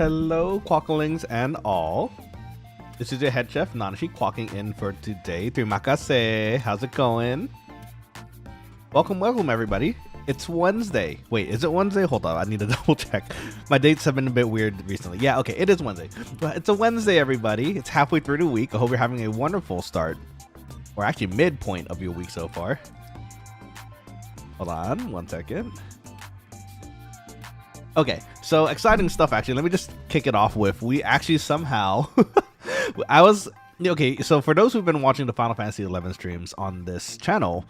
Hello, Quokkalings and all. This is your head chef, Nanashi, quacking in for today. Terima how's it going? Welcome, everybody. It's Wednesday. Wait, is it Wednesday? Hold on, I need to double check. My dates have been a bit weird recently. Yeah, okay, it is Wednesday. But it's a Wednesday, everybody. It's halfway through the week. I hope you're having a wonderful start. Or actually midpoint of your week so far. Hold on, 1 second. Okay, so exciting stuff actually. Let me just kick it off with, we actually somehow okay, so for those who've been watching the Final Fantasy 11 streams on this channel,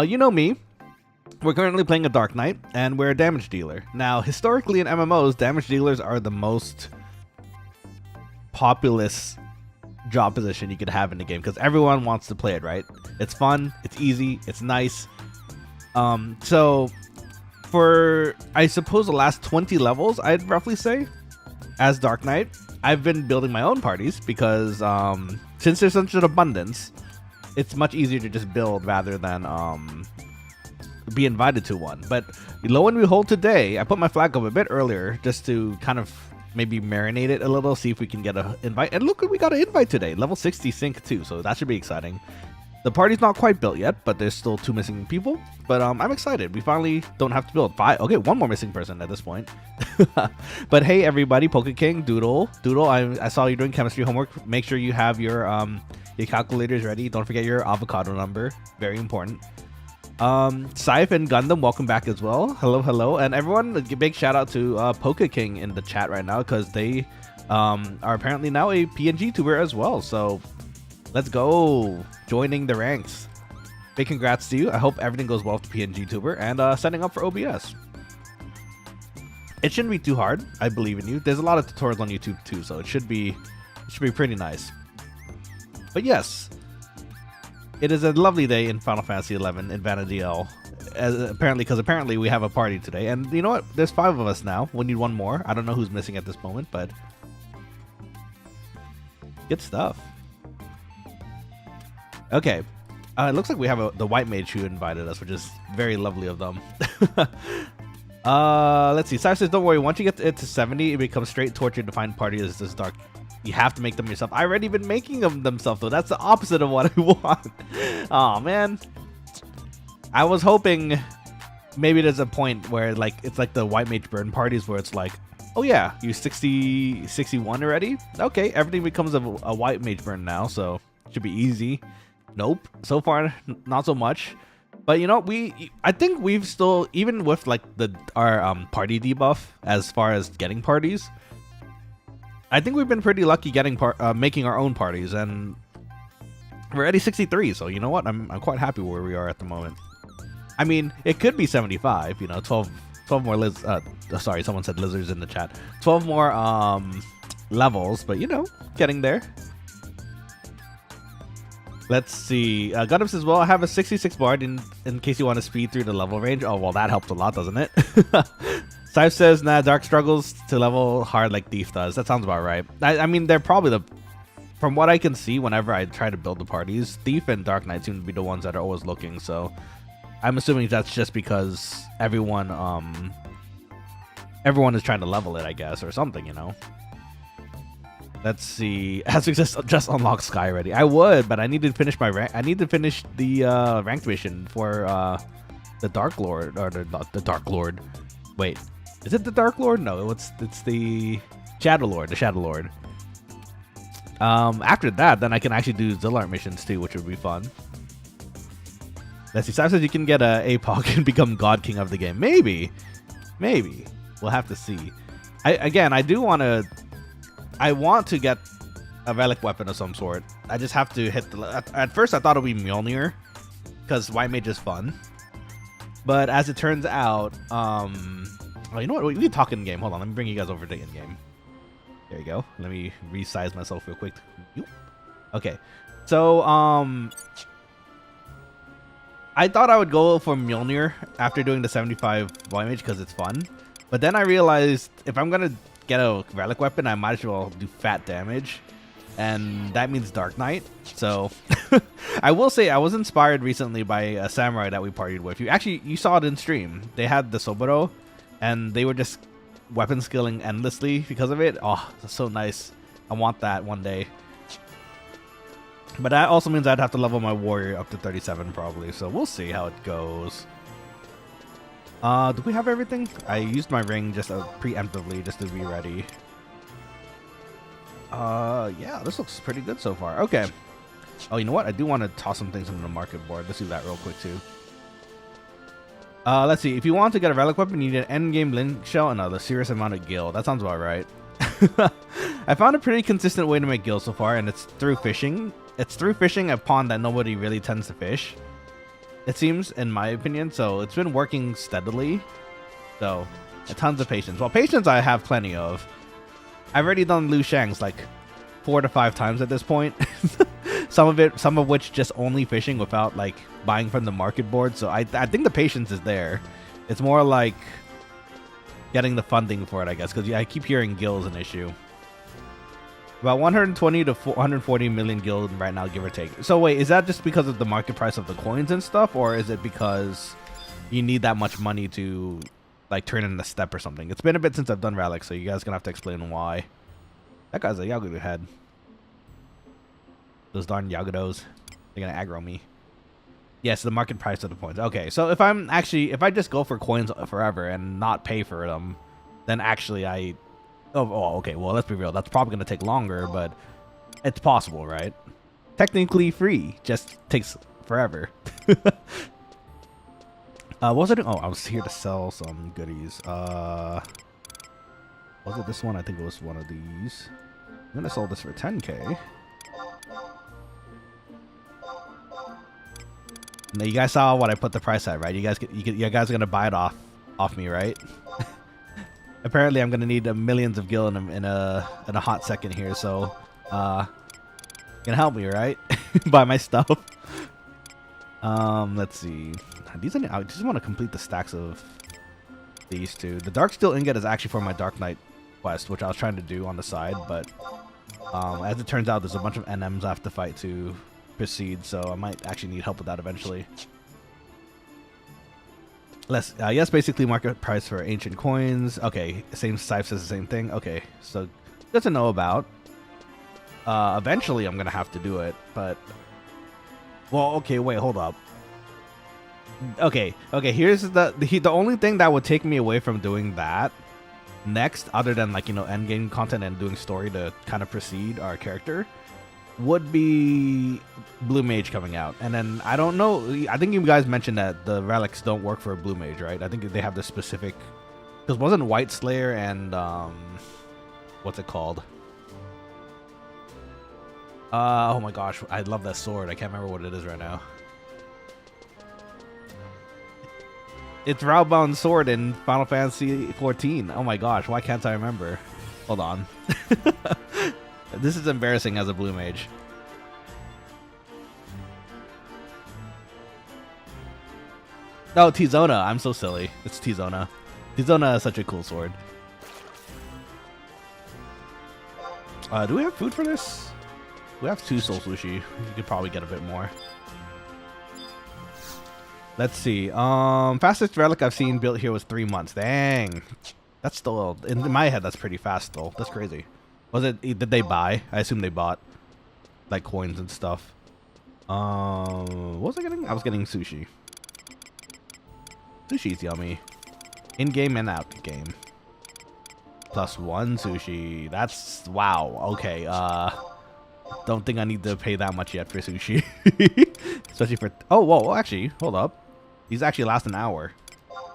you know me. We're currently playing a Dark Knight and we're a damage dealer. Now, historically in MMOs, damage dealers are the most populous job position you could have in the game because everyone wants to play it, right? It's fun, it's easy, it's nice. So for, I suppose, the last 20 levels, I'd roughly say, as Dark Knight, I've been building my own parties because since there's such an abundance, it's much easier to just build rather than be invited to one. But lo and behold, today, I put my flag up a bit earlier just to kind of maybe marinate it a little, see if we can get an invite. And look, we got an invite today, level 60 sync too, so that should be exciting. The party's not quite built yet, but there's still 2 missing people. But I'm excited. We finally don't have to build 5. Okay, 1 more missing person at this point. But hey, everybody, King, Doodle, I saw you doing chemistry homework. Make sure you have your calculators ready. Don't forget your avocado number. Very important. Scythe and Gundam, welcome back as well. Hello. And everyone, a big shout out to King in the chat right now because they are apparently now a PNG tuber as well. So let's go, joining the ranks. Big congrats to you. I hope everything goes well with the PNG tuber and setting up for OBS. It shouldn't be too hard. I believe in you. There's a lot of tutorials on YouTube too, so it should be pretty nice. But yes, it is a lovely day in Final Fantasy 11 in Vanadl. Apparently we have a party today, and you know what? There's 5 of us now. We need 1 more. I don't know who's missing at this moment, but good stuff. Okay, it looks like we have the white mage who invited us, which is very lovely of them. Let's see. Cyrus says, don't worry, once you get it to 70, it becomes straight torture to find parties this dark. You have to make them yourself. I already been making them themselves, though. That's the opposite of what I want. Oh man, I was hoping maybe there's a point where like it's like the white mage burn parties where it's like, oh yeah, you 61 already? Okay, everything becomes a white mage burn now, so it should be easy. Nope, so far not so much. But you know, I think we've still, even with like our party debuff as far as getting parties, I think we've been pretty lucky getting making our own parties, and we're already 63. So you know what, I'm quite happy where we are at the moment. I mean, it could be 75. You know, 12 more sorry, someone said lizards in the chat. 12 more levels, but you know, getting there. Let's see. Gundam says, well, I have a 66 bard in case you want to speed through the level range. Oh, well, that helps a lot, doesn't it? Scythe says, nah, Dark struggles to level hard like Thief does. That sounds about right. I mean, they're probably from what I can see, whenever I try to build the parties, Thief and Dark Knight seem to be the ones that are always looking. So I'm assuming that's just because everyone is trying to level it, I guess, or something, you know. Let's see. Has just unlocked Sky already. I would, but I need to finish my rank. I need to finish the ranked mission for the Dark Lord, or the Dark Lord. Wait, is it the Dark Lord? No, it's the Shadow Lord. The Shadow Lord. After that, then I can actually do Zillart missions too, which would be fun. Let's see. Sam says you can get a APOC and become God King of the game. Maybe. We'll have to see. I want to get a relic weapon of some sort. I just have to hit at first I thought it would be Mjolnir because white mage is fun, but as it turns out, well, you know what, we can talk in game. Hold on, let me bring you guys over to in game. There you go. Let me resize myself real quick. Okay, so I thought I would go for Mjolnir after doing the 75 white mage because it's fun, but then I realized if I'm gonna get a relic weapon, I might as well do fat damage, and that means Dark Knight. So I will say I was inspired recently by a samurai that we partied with. You saw it in stream. They had the Soboro, and they were just weapon skilling endlessly because of it. Oh, that's so nice. I want that one day. But that also means I'd have to level my warrior up to 37 probably. So we'll see how it goes. Do we have everything? I used my ring just preemptively just to be ready. Yeah, this looks pretty good so far. Okay. Oh, you know what? I do want to toss some things into the market board. Let's do that real quick too. Let's see. If you want to get a relic weapon, you need an endgame link shell and a serious amount of gil. That sounds about right. I found a pretty consistent way to make gil so far, and it's through fishing. It's through fishing a pond that nobody really tends to fish, it seems, in my opinion. So it's been working steadily. So, tons of patience. Well, patience I have plenty of. I've already done Liu Shang's like 4 to 5 times at this point. some of which just only fishing without like buying from the market board. So I think the patience is there. It's more like getting the funding for it, I guess, because I keep hearing gil is an issue. About 120 to 440 million gil right now, give or take. So wait, is that just because of the market price of the coins and stuff, or is it because you need that much money to like turn in a step or something? It's been a bit since I've done relics, so you guys gonna have to explain why. That guy's a Yagudo head. Those darn Yagudos, they're gonna aggro me. Yes, the market price of the points. Okay, so if I just go for coins forever and not pay for them, then actually oh, okay, well, let's be real. That's probably going to take longer, but it's possible, right? Technically free, just takes forever. What was I doing? Oh, I was here to sell some goodies. Was it this one? I think it was one of these. I'm going to sell this for 10k. Now, you guys saw what I put the price at, right? You guys are going to buy it off me, right? Apparently, I'm gonna need millions of gil in a hot second here, so gonna help me, right? Buy my stuff. Let's see. I just want to complete the stacks of these two. The Dark Steel Ingot is actually for my Dark Knight quest, which I was trying to do on the side, but as it turns out, there's a bunch of NMs I have to fight to proceed, so I might actually need help with that eventually. Yes, basically market price for ancient coins. Okay, same Scythe says the same thing. Okay, so good to know about. Eventually I'm gonna have to do it, but well, okay, wait, hold up. Okay, here's the only thing that would take me away from doing that next, other than like, you know, end game content and doing story to kind of proceed our character, would be Blue Mage coming out. And then I don't know, I think you guys mentioned that the relics don't work for Blue Mage, right? I think they have the specific, because wasn't White Slayer and what's it called? Oh my gosh, I love that sword. I can't remember what it is right now. It's Raobound's sword in Final Fantasy 14. Oh my gosh, why can't I remember? Hold on. This is embarrassing as a Blue Mage. Oh, Tizona. I'm so silly. It's Tizona. Tizona is such a cool sword. Do we have food for this? We have 2 soul sushi. We could probably get a bit more. Let's see. Fastest relic I've seen built here was 3 months. Dang. That's still, in my head, that's pretty fast though. That's crazy. Did they buy? I assume they bought like coins and stuff. What was I getting? I was getting sushi. Sushi's yummy. In game and out game. +1 sushi. That's wow. Okay. Don't think I need to pay that much yet for sushi. Especially for, oh whoa, actually, hold up. These actually last an hour.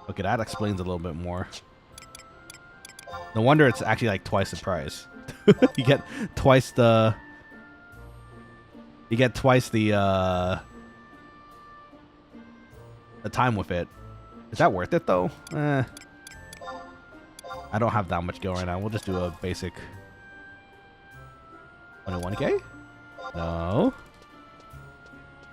Okay, that explains a little bit more. No wonder it's actually like twice the price. You get twice the time with it. Is that worth it though? I don't have that much gil right now. We'll just do a basic 21k. No.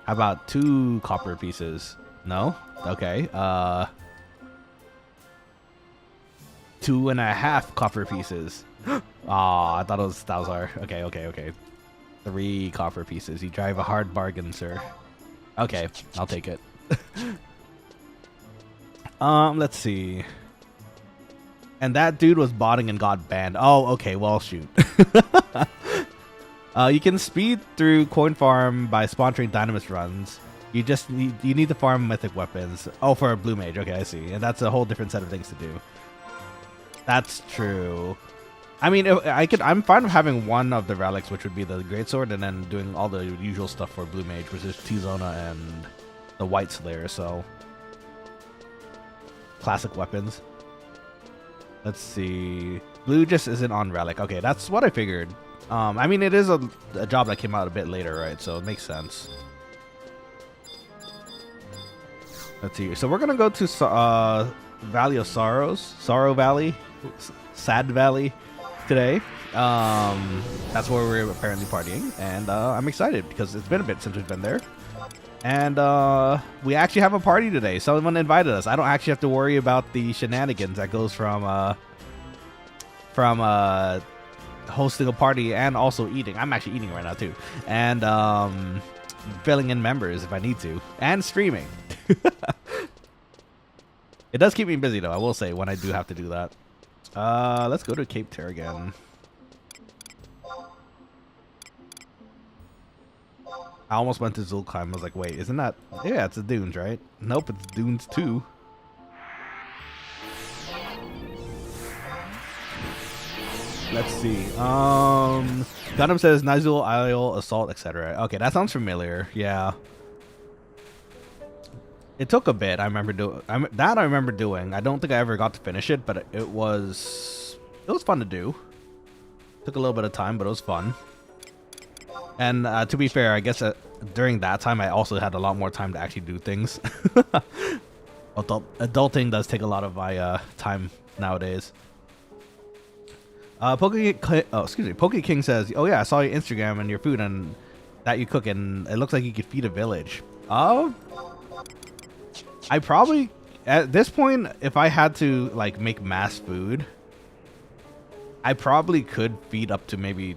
How about 2 copper pieces? No. Okay. 2.5 copper pieces. Aw, I thought that was our... Okay. 3 copper pieces. You drive a hard bargain, sir. Okay, I'll take it. Let's see. And that dude was botting and got banned. Oh, okay. Well, shoot. You can speed through coin farm by sponsoring dynamis runs. You need to farm mythic weapons. Oh, for a blue mage. Okay, I see. And that's a whole different set of things to do. That's true. I mean, I'm fine with having one of the relics, which would be the greatsword, and then doing all the usual stuff for blue mage, which is T-Zona and the white slayer. So classic weapons. Let's see. Blue just isn't on relic. Okay, that's what I figured. I mean, it is a job that came out a bit later, right? So it makes sense. Let's see. So we're gonna go to Valley of Sorrows, Sorrow Valley, Sad Valley today. That's where we're apparently partying, and I'm excited because it's been a bit since we've been there. And we actually have a party today. Someone invited us. I don't actually have to worry about the shenanigans that goes from hosting a party and also eating. I'm actually eating right now too, and filling in members if I need to, and streaming. It does keep me busy though, I will say, when I do have to do that. Let's go to Cape Terre again. I almost went to Zulkheim. I was like, wait, isn't that... Yeah, it's the dunes, right? Nope, it's dunes too. Let's see. Gundam says Nizul, Isle, Assault, etc. Okay, that sounds familiar. Yeah. It took a bit. I remember doing that. I remember doing. I don't think I ever got to finish it, but it was fun to do. Took a little bit of time, but it was fun. And to be fair, I guess during that time, I also had a lot more time to actually do things. Adulting does take a lot of my time nowadays. Poke King says, "Oh yeah, I saw your Instagram and your food and that you cook, and it looks like you could feed a village." I probably, at this point, if I had to like make mass food, I probably could feed up to maybe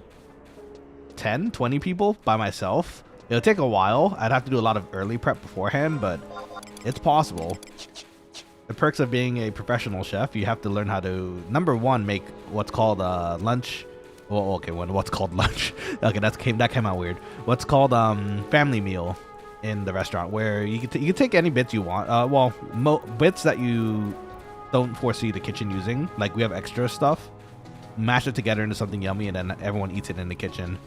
10, 20 people by myself. It'll take a while. I'd have to do a lot of early prep beforehand, but it's possible. The perks of being a professional chef, you have to learn how to, number one, make what's called lunch. Well, okay, what's called lunch? Okay, that came out weird. What's called family meal in the restaurant, where you can take any bits you want. Bits that you don't foresee the kitchen using. Like we have extra stuff, mash it together into something yummy, and then everyone eats it in the kitchen.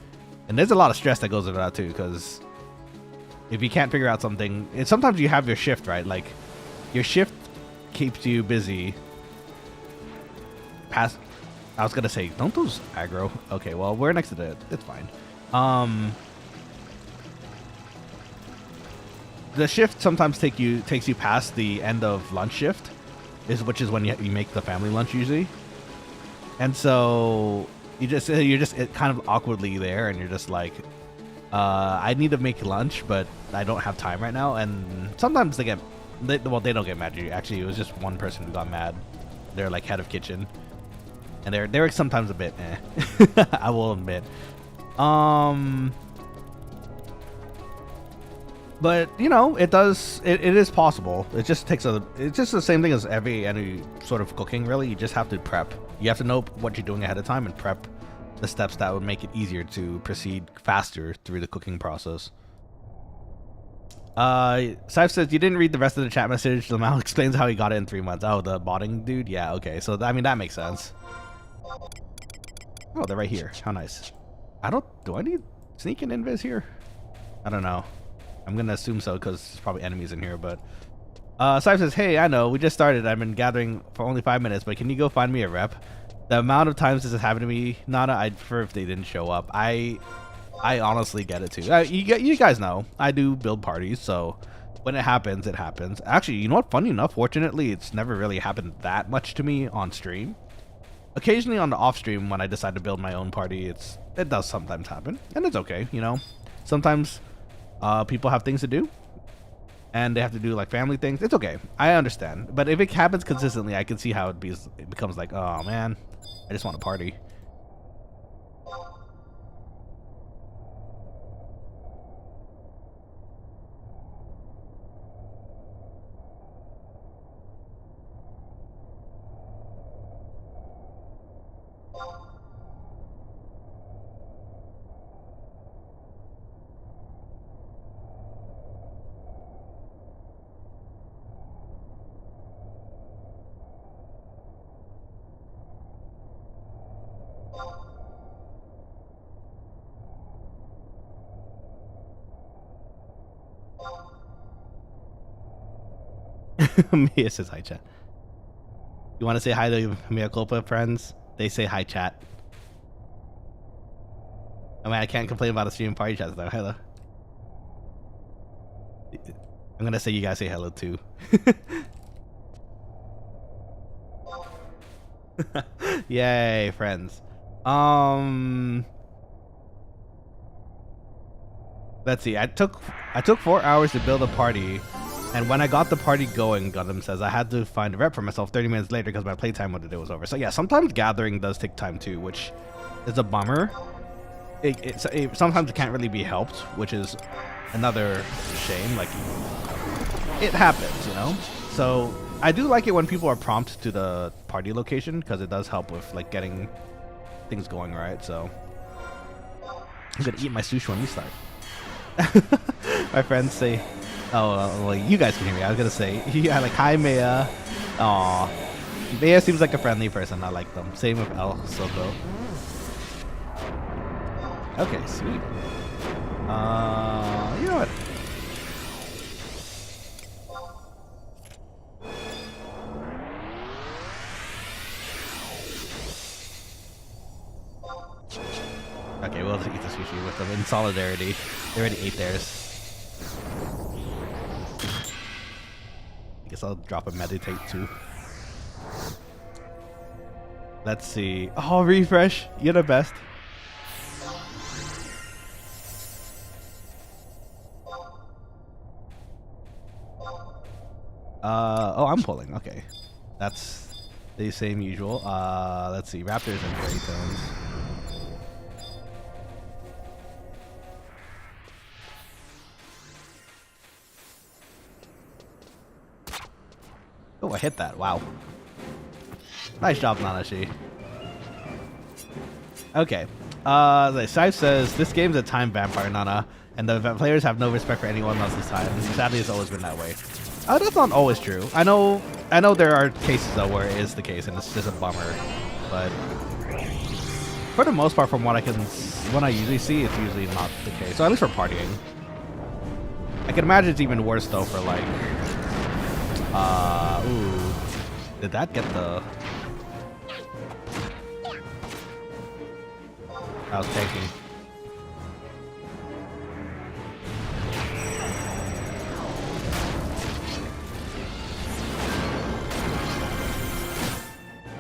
And there's a lot of stress that goes into that too, because if you can't figure out something, sometimes you have your shift, right? Like your shift keeps you busy. I was gonna say, don't those aggro? Okay, well, we're next to the, it's fine. The shift sometimes takes you past the end of lunch shift, which is when you make the family lunch usually. And so you're just kind of awkwardly there, and you're just like, I need to make lunch, but I don't have time right now. And sometimes they don't get mad at you. Actually, it was just one person who got mad. They're like head of kitchen, and they're sometimes a bit I will admit. But you know, it is possible. It just takes it's just the same thing as any sort of cooking, really. You just have to prep. You have to know what you're doing ahead of time and prep the steps that would make it easier to proceed faster through the cooking process. Saif says, you didn't read the rest of the chat message. Lamal explains how he got it in 3 months. Oh, the botting dude? Yeah, okay. So, I mean, that makes sense. Oh, they're right here. How nice. Do I need sneak and invis here? I don't know. I'm gonna assume so, because there's probably enemies in here, but... Saif says, hey, I know, we just started. I've been gathering for only 5 minutes, but can you go find me a rep? The amount of times this has happened to me, Nana, I'd prefer if they didn't show up. I honestly get it too. You guys know, I do build parties, so when it happens, it happens. Actually, you know what? Funny enough, fortunately, it's never really happened that much to me on stream. Occasionally on the off stream, when I decide to build my own party, it does sometimes happen, and it's okay, you know. Sometimes people have things to do, and they have to do like family things. It's okay, I understand. But if it happens consistently, I can see how it becomes like, oh man, I just want to party. Mia says hi, chat. You want to say hi to Mea Culpa friends? They say hi, chat. I mean, I can't complain about a stream party chat though. Hello. I'm gonna say you guys say hello too. Yay, friends. Let's see. I took 4 hours to build a party, and when I got the party going, Gundam says I had to find a rep for myself 30 minutes later because my playtime with it was over. So yeah, sometimes gathering does take time too, which is a bummer. Sometimes it can't really be helped, which is another shame. Like, it happens, you know. So I do like it when people are prompt to the party location because it does help with like getting things going right. So I'm gonna eat my sushi when we start. My friends say, oh, well, you guys can hear me. I was gonna say, yeah, like, hi, Maya. Aw, Maya seems like a friendly person. I like them. Same with El Soko. Okay, sweet. You know what? Okay, we'll just eat the sushi with them in solidarity. They already ate theirs. I guess I'll drop a meditate too. Let's see. Oh, refresh. You're the best. Oh, I'm pulling. Okay. That's the same usual. Let's see. Raptors and fairy tones. Oh, I hit that. Wow. Nice job, Nanashi. Okay. The Scythe says, this game's a time vampire, Nana, and the players have no respect for anyone else's time. Sadly, it's always been that way. That's not always true. I know there are cases, though, where it is the case, and it's just a bummer. But for the most part, from what I usually see, it's usually not the case. So at least for partying. I can imagine it's even worse, though, for, like... ooh. Did that get the... I was tanking.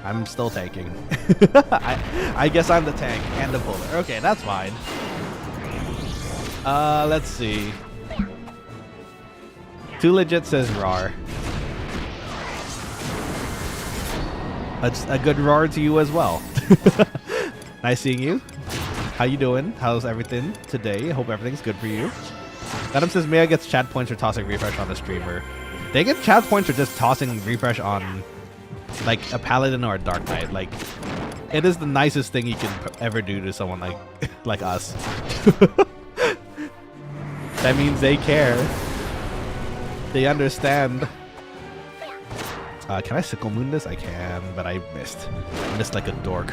I'm still tanking. I guess I'm the tank and the puller. Okay, that's fine. Let's see. Too Legit says rar. A good roar to you as well. Nice seeing you. How you doing? How's everything today? Hope everything's good for you. Adam says Maya gets chat points for tossing refresh on the streamer. They get chat points for just tossing refresh on like a paladin or a dark knight. Like, it is the nicest thing you can ever do to someone like us. That means they care. They understand. Can I sickle moon this? I can, but I missed. I missed like a dork.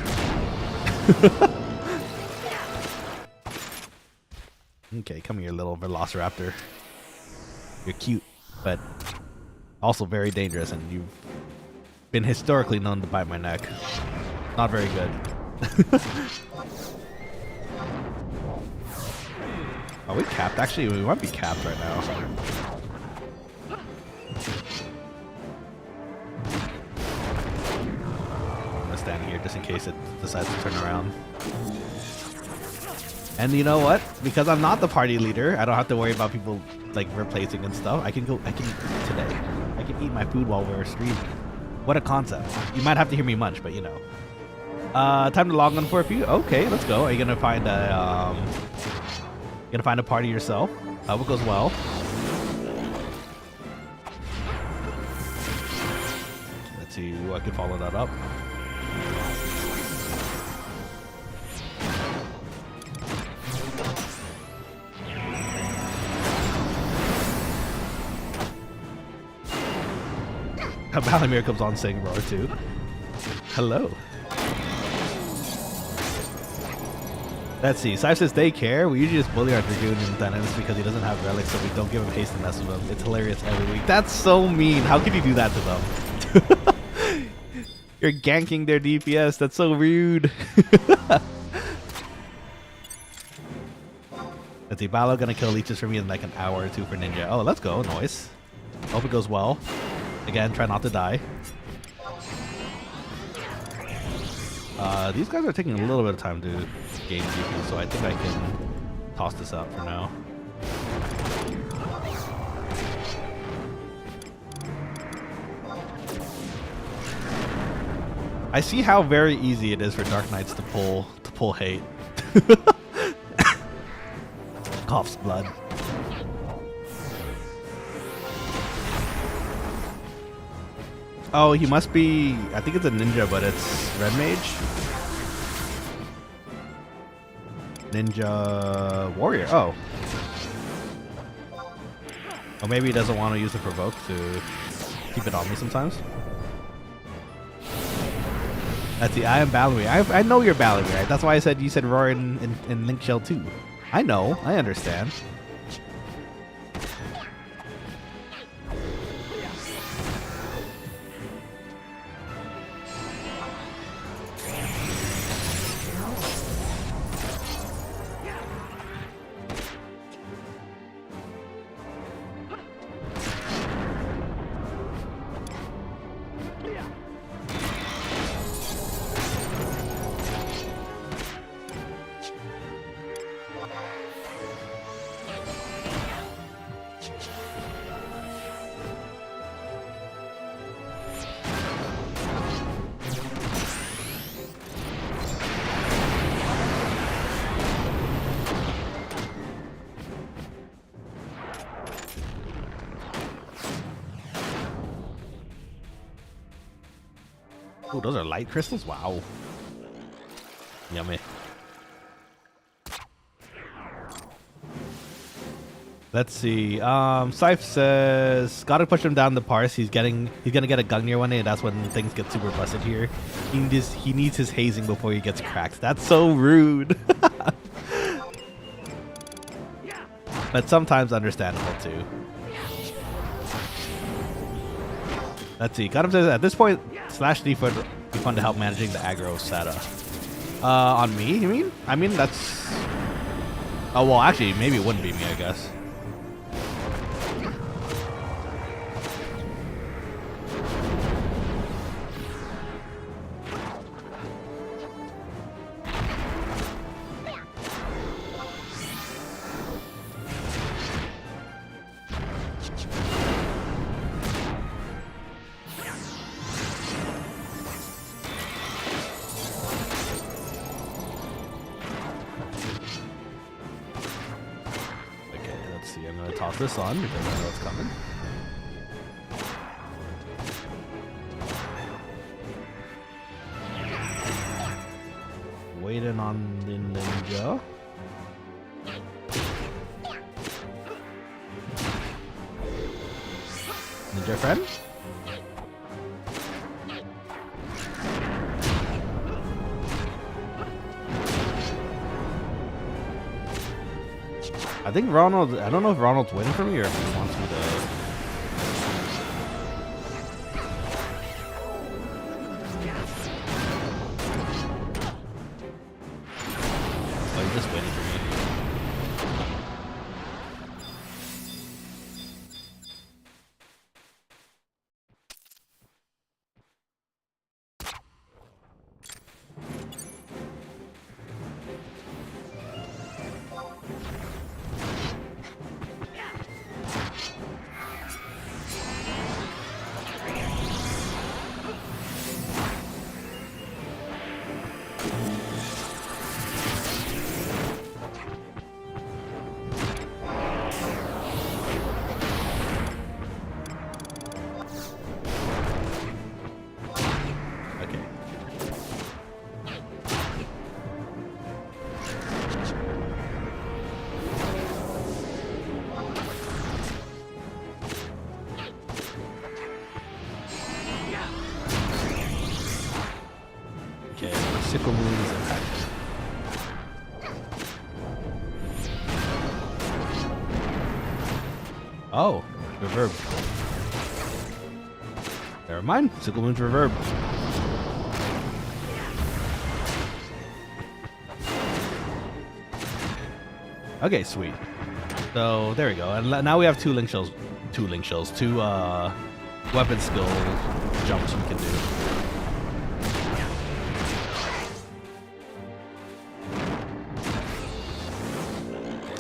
Okay, come here, little velociraptor. You're cute, but also very dangerous, and you've been historically known to bite my neck. Not very good. Are we capped? Actually, we might be capped right now. Stand here just in case it decides to turn around. And you know what? Because I'm not the party leader, I don't have to worry about people like replacing and stuff. I can eat today. I can eat my food while we're streaming. What a concept. You might have to hear me munch, but you know. Time to log on for a few. Okay, let's go. Are you gonna find a party yourself? Hope it goes well. Let's see who I can follow that up. Balamir comes on saying roar too. Hello. Let's see. Sai says they care. We usually just bully our Dragoon in Dynamics because he doesn't have relics, so we don't give him haste and mess with him. It's hilarious every week. That's so mean. How could you do that to them? You're ganking their DPS. That's so rude. Let's see. Balo gonna kill leeches for me in like an hour or two for Ninja. Oh, let's go. Noise. Hope it goes well. Again, try not to die. These guys are taking a little bit of time to gain GP, so I think I can toss this out for now. I see how very easy it is for Dark Knights to pull hate. Coughs blood. Oh, he must be. I think it's a ninja, but it's red mage. Ninja warrior. Oh. Or maybe he doesn't want to use the provoke to keep it on me sometimes. Let's see. I am Ballery. I know you're Ballery, right? That's why I said you said roar in Link Shell 2. I know. I understand. Oh, those are light crystals? Wow. Yummy. Let's see. Scythe says gotta push him down the parse. He's gonna get a Gungnir one day, and that's when things get super busted here. He needs his hazing before he gets cracked. That's so rude. But sometimes understandable too. Let's see. Got him says at this point, slash D would be fun to help managing the aggro SATA. On me, you mean? I mean, that's... Oh, well, actually, maybe it wouldn't be me, I guess. I'm going to toss this on because I know it's coming. Waiting on the ninja. Ninja friend? I think Ronald, I don't know if Ronald's waiting for me or if he wants me to... Oh, he's just waiting for me. Sickle moon is impacted. Oh, reverb. Never mind. Sickle Moon's reverb. Okay, sweet. So there we go. And now we have two weapon skill jumps we can do.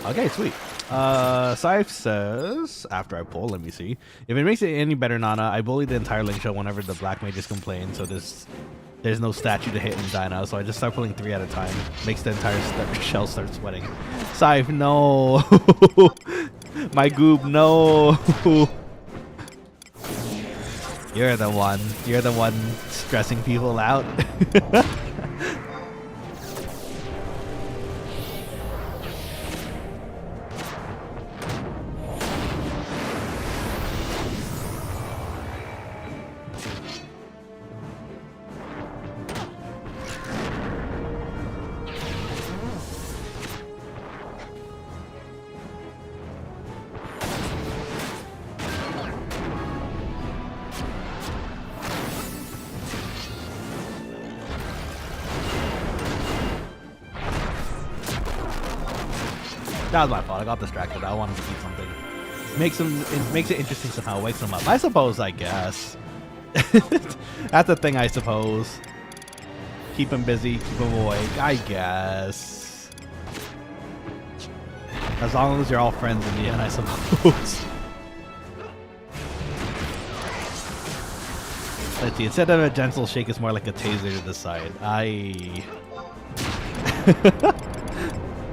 Okay, sweet. Scythe says, after I pull, let me see. If it makes it any better, Nana, I bullied the entire link show whenever the black mages complain, so there's no statue to hit and die now, so I just start pulling 3 at a time. Makes the entire shell start sweating. Scythe, no! My goob, no! You're the one stressing people out. That was my fault. I got distracted. I wanted to eat something. It makes it interesting somehow. Wakes them up. I suppose. I guess. That's the thing. I suppose. Keep him busy. Keep him awake. I guess. As long as you're all friends in the end, I suppose. Let's see. Instead of a gentle shake, it's more like a taser to the side.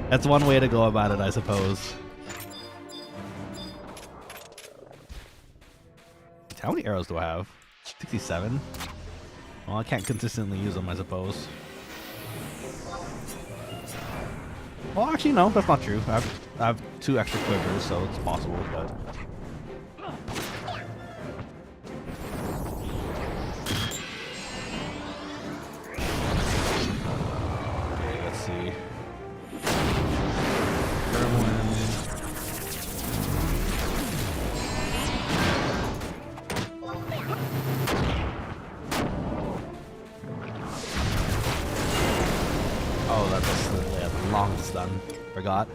That's one way to go about it, I suppose. How many arrows do I have? 67? Well, I can't consistently use them, I suppose. Well, actually, no, that's not true. I have 2 extra quivers, so it's possible, but... Okay, let's see. Oh, that's a long stun. Forgot.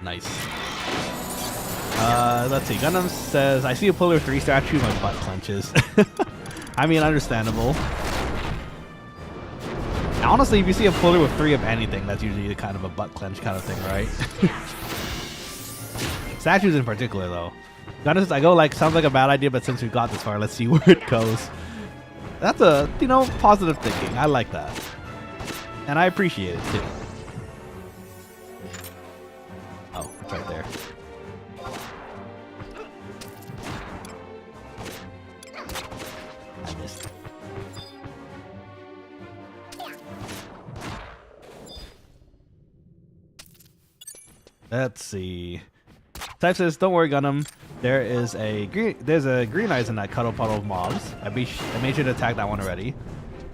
Nice. Let's see. Gundam says, I see a Pillar 3 statue, my butt clenches. I mean, understandable. Honestly, if you see a Pillar with 3 of anything, that's usually kind of a butt clench kind of thing, right? Statues in particular, though. Gundam, I go like, sounds like a bad idea, but since we've got this far, let's see where it goes. That's a, positive thinking. I like that. And I appreciate it, too. Oh, it's right there. I missed. Let's see. Type says, don't worry, Gundam. There's a green eyes in that cuddle puddle of mobs. I made sure to attack that one already.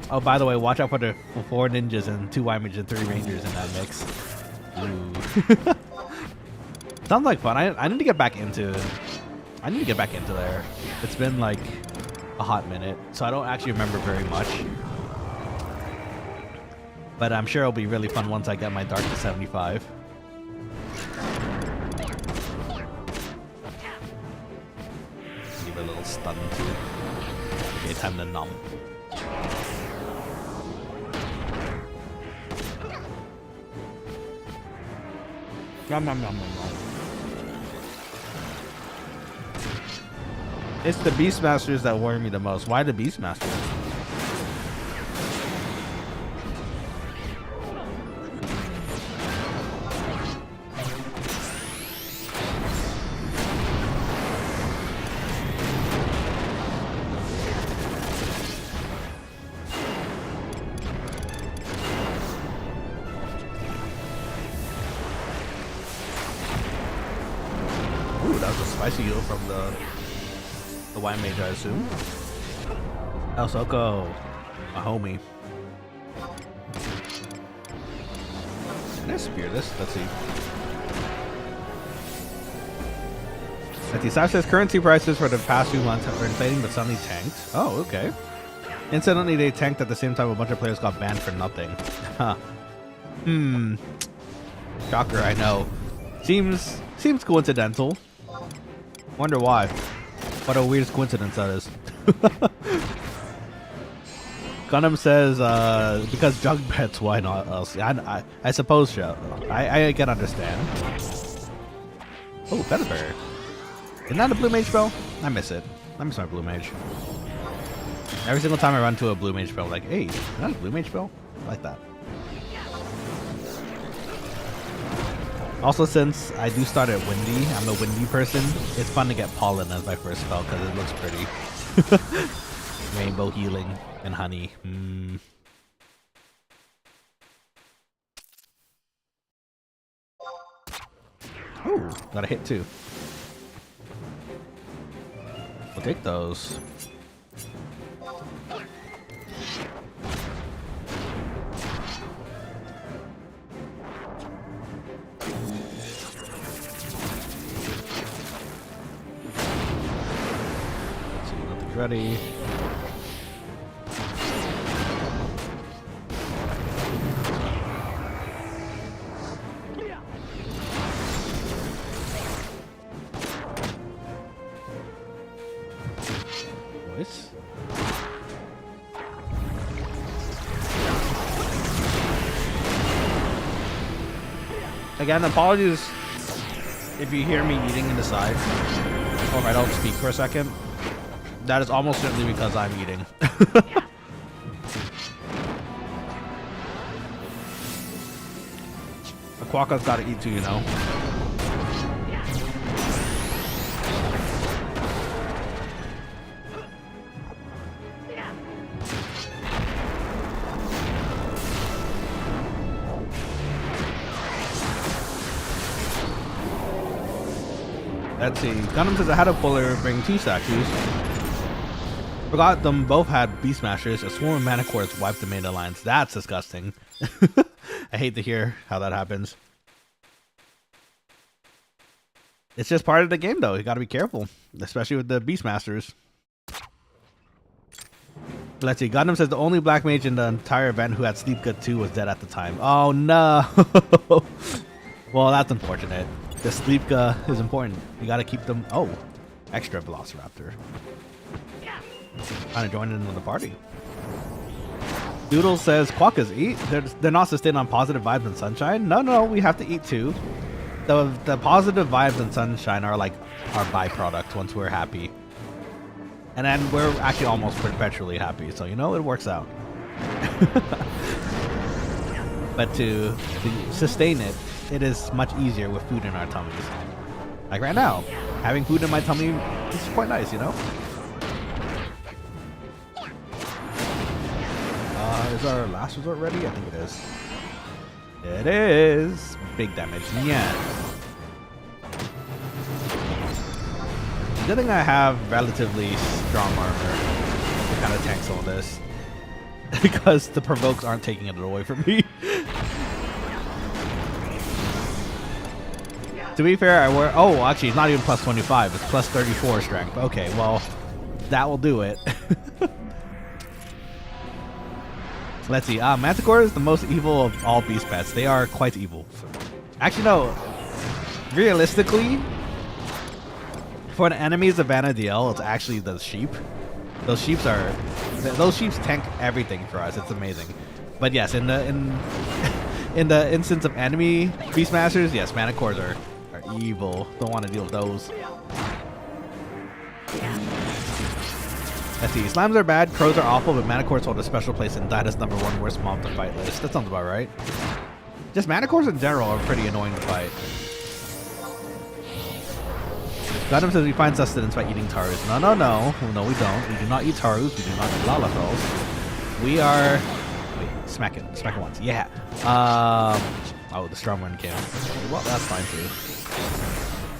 Oh, by the way, watch out for the 4 ninjas and 2 white mages and 3 rangers in that mix. Ooh. Sounds like fun. I need to get back into there. It's been like a hot minute, so I don't actually remember very much. But I'm sure it'll be really fun once I get my Dark to 75. Give it a little stun too. Okay, time to numb. Nom nom nom nom nom. It's the Beastmasters that worry me the most. Why the Beastmasters? Ooh, that was a spicy heal from the white mage, I assume. El Soko, my homie. Can I spear this? Let's see. Sav says currency prices for the past few months have been inflating but suddenly tanked. Oh, okay. Incidentally, they tanked at the same time a bunch of players got banned for nothing. Huh. Shocker, I know. Seems coincidental. Wonder why. What a weird coincidence that is. Gundam says, because jug bets, why not else? I suppose so. I can understand. Oh, Featherbear. Isn't that a blue mage spell? I miss it. I miss my blue mage. Every single time I run to a blue mage spell, I'm like, hey, is that a blue mage spell? I like that. Also, since I do start at windy, I'm a windy person, it's fun to get pollen as my first spell because it looks pretty. Rainbow healing and honey. Ooh, got a hit too. We'll take those. Let's see, nothing's ready. Again, apologies if you hear me eating in the side, or if I don't speak for a second. That is almost certainly because I'm eating. A quokka's gotta eat too, you know. Let's see. Gundam says I had a puller bring 2 statues. Forgot them both had Beast Smashers. A swarm of Manticores wiped the main alliance. That's disgusting. I hate to hear how that happens. It's just part of the game, though. You gotta be careful, especially with the Beastmasters. Let's see. Gundam says the only black mage in the entire event who had Sleepka 2 was dead at the time. Oh no! Well, that's unfortunate. The Sleepka is important. You gotta keep them. Oh, extra Velociraptor. Trying to join in the party. Doodle says quokkas eat. They're not sustained on positive vibes and sunshine. No, we have to eat too. The positive vibes and sunshine are like our byproduct once we're happy, and then we're actually almost perpetually happy. So you know it works out. But to sustain it, it is much easier with food in our tummies. Like right now, having food in my tummy is quite nice, you know? Is our last resort ready? I think it is. It is. Big damage. Yeah. Good thing I have relatively strong armor to kind of tank some of this. Because the provokes aren't taking it away from me. To be fair, I wear... Oh, actually, it's not even plus 25. It's plus 34 strength. Okay, well, that will do it. Let's see. Manticore is the most evil of all beast pets. They are quite evil. Actually, no. Realistically, for the enemies of Vanadiel, it's actually the sheep. Those sheeps tank everything for us. It's amazing. But yes, in the instance of enemy Beastmasters, yes, Manticores are evil. Don't want to deal with those. Let's see. Slimes are bad, crows are awful, but Manticores hold a special place in Dyna's #1 worst mob to fight list. That sounds about right. Just Manticores in general are pretty annoying to fight. Gundam says we find sustenance by eating Tarus. No, we don't. We do not eat Tarus. We do not eat Lalafels. We are... Wait, smack it once. Yeah. Oh, the strong one came. Well, that's fine too.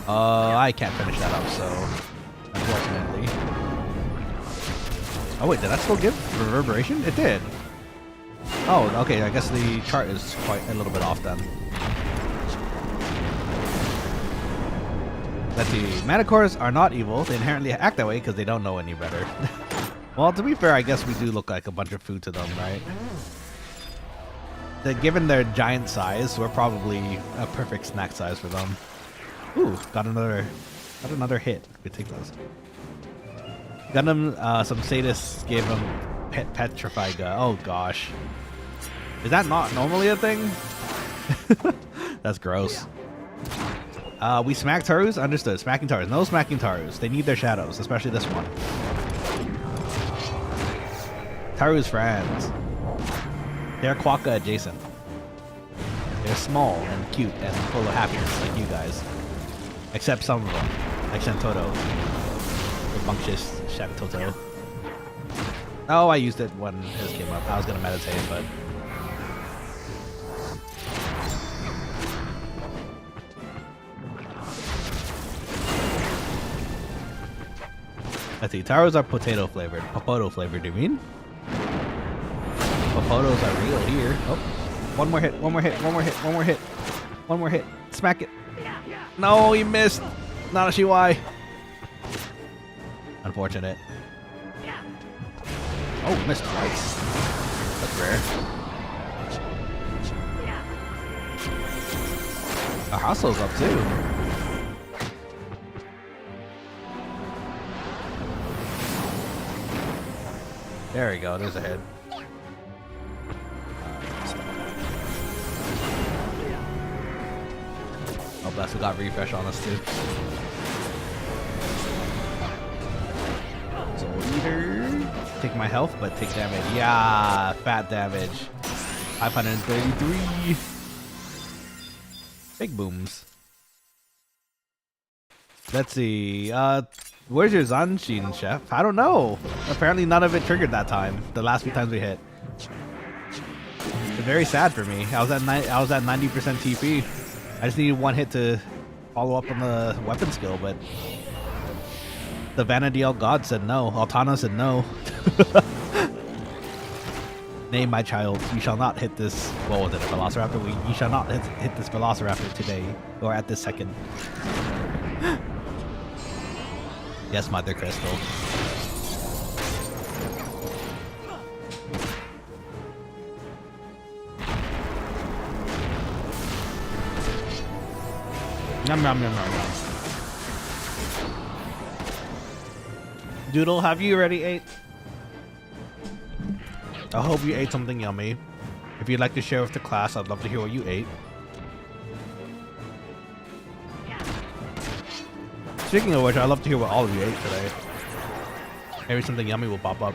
I can't finish that up, so unfortunately. Oh wait, did that still give reverberation? It did. Oh, okay. I guess the chart is quite a little bit off then. Let's see. Manticores are not evil. They inherently act that way because they don't know any better. Well, to be fair, I guess we do look like a bunch of food to them, right? Given their giant size, we're probably a perfect snack size for them. Ooh, got another hit. We take those. Gundam, some sadists gave him petrified. Oh gosh, is that not normally a thing? That's gross. We smack Tarus? Understood. Smacking Tarus. No smacking Tarus. They need their shadows, especially this one. Taru's friends. They're quokka adjacent. They're small and cute and full of happiness like you guys. Except some of them. Like Shantoto. Rambunctious Shantoto. Oh, I used it when his came up. I was gonna meditate, but... Let's see, Taros are potato flavored. Popoto flavored, do you mean? Popotos are real here. Oh, one more hit, one more hit, one more hit, one more hit. One more hit. Smack it. No, he missed. Nanashi, why? Unfortunate. Oh, missed twice. That's rare. Our hustle's up too. There we go, there's a head. Oh, bless, we got refresh on us too. Soul Eater. Take my health, but take damage. Yeah, fat damage. 533. Big booms. Let's see. Where's your Zanshin, chef? I don't know. Apparently none of it triggered that time. The last few times we hit. It's very sad for me. I was at 90% TP. I just needed one hit to follow up on the weapon skill, but the Vanity L God said no. Altana said no. Name my child. You shall not hit this. What was it? A Velociraptor? You shall not hit this Velociraptor today or at this second. Yes, Mother Crystal. Yum, yum, yum, yum, yum. Doodle, have you already ate? I hope you ate something yummy. If you'd like to share with the class, I'd love to hear what you ate. Speaking of which, I'd love to hear what all of you ate today. Maybe something yummy will pop up.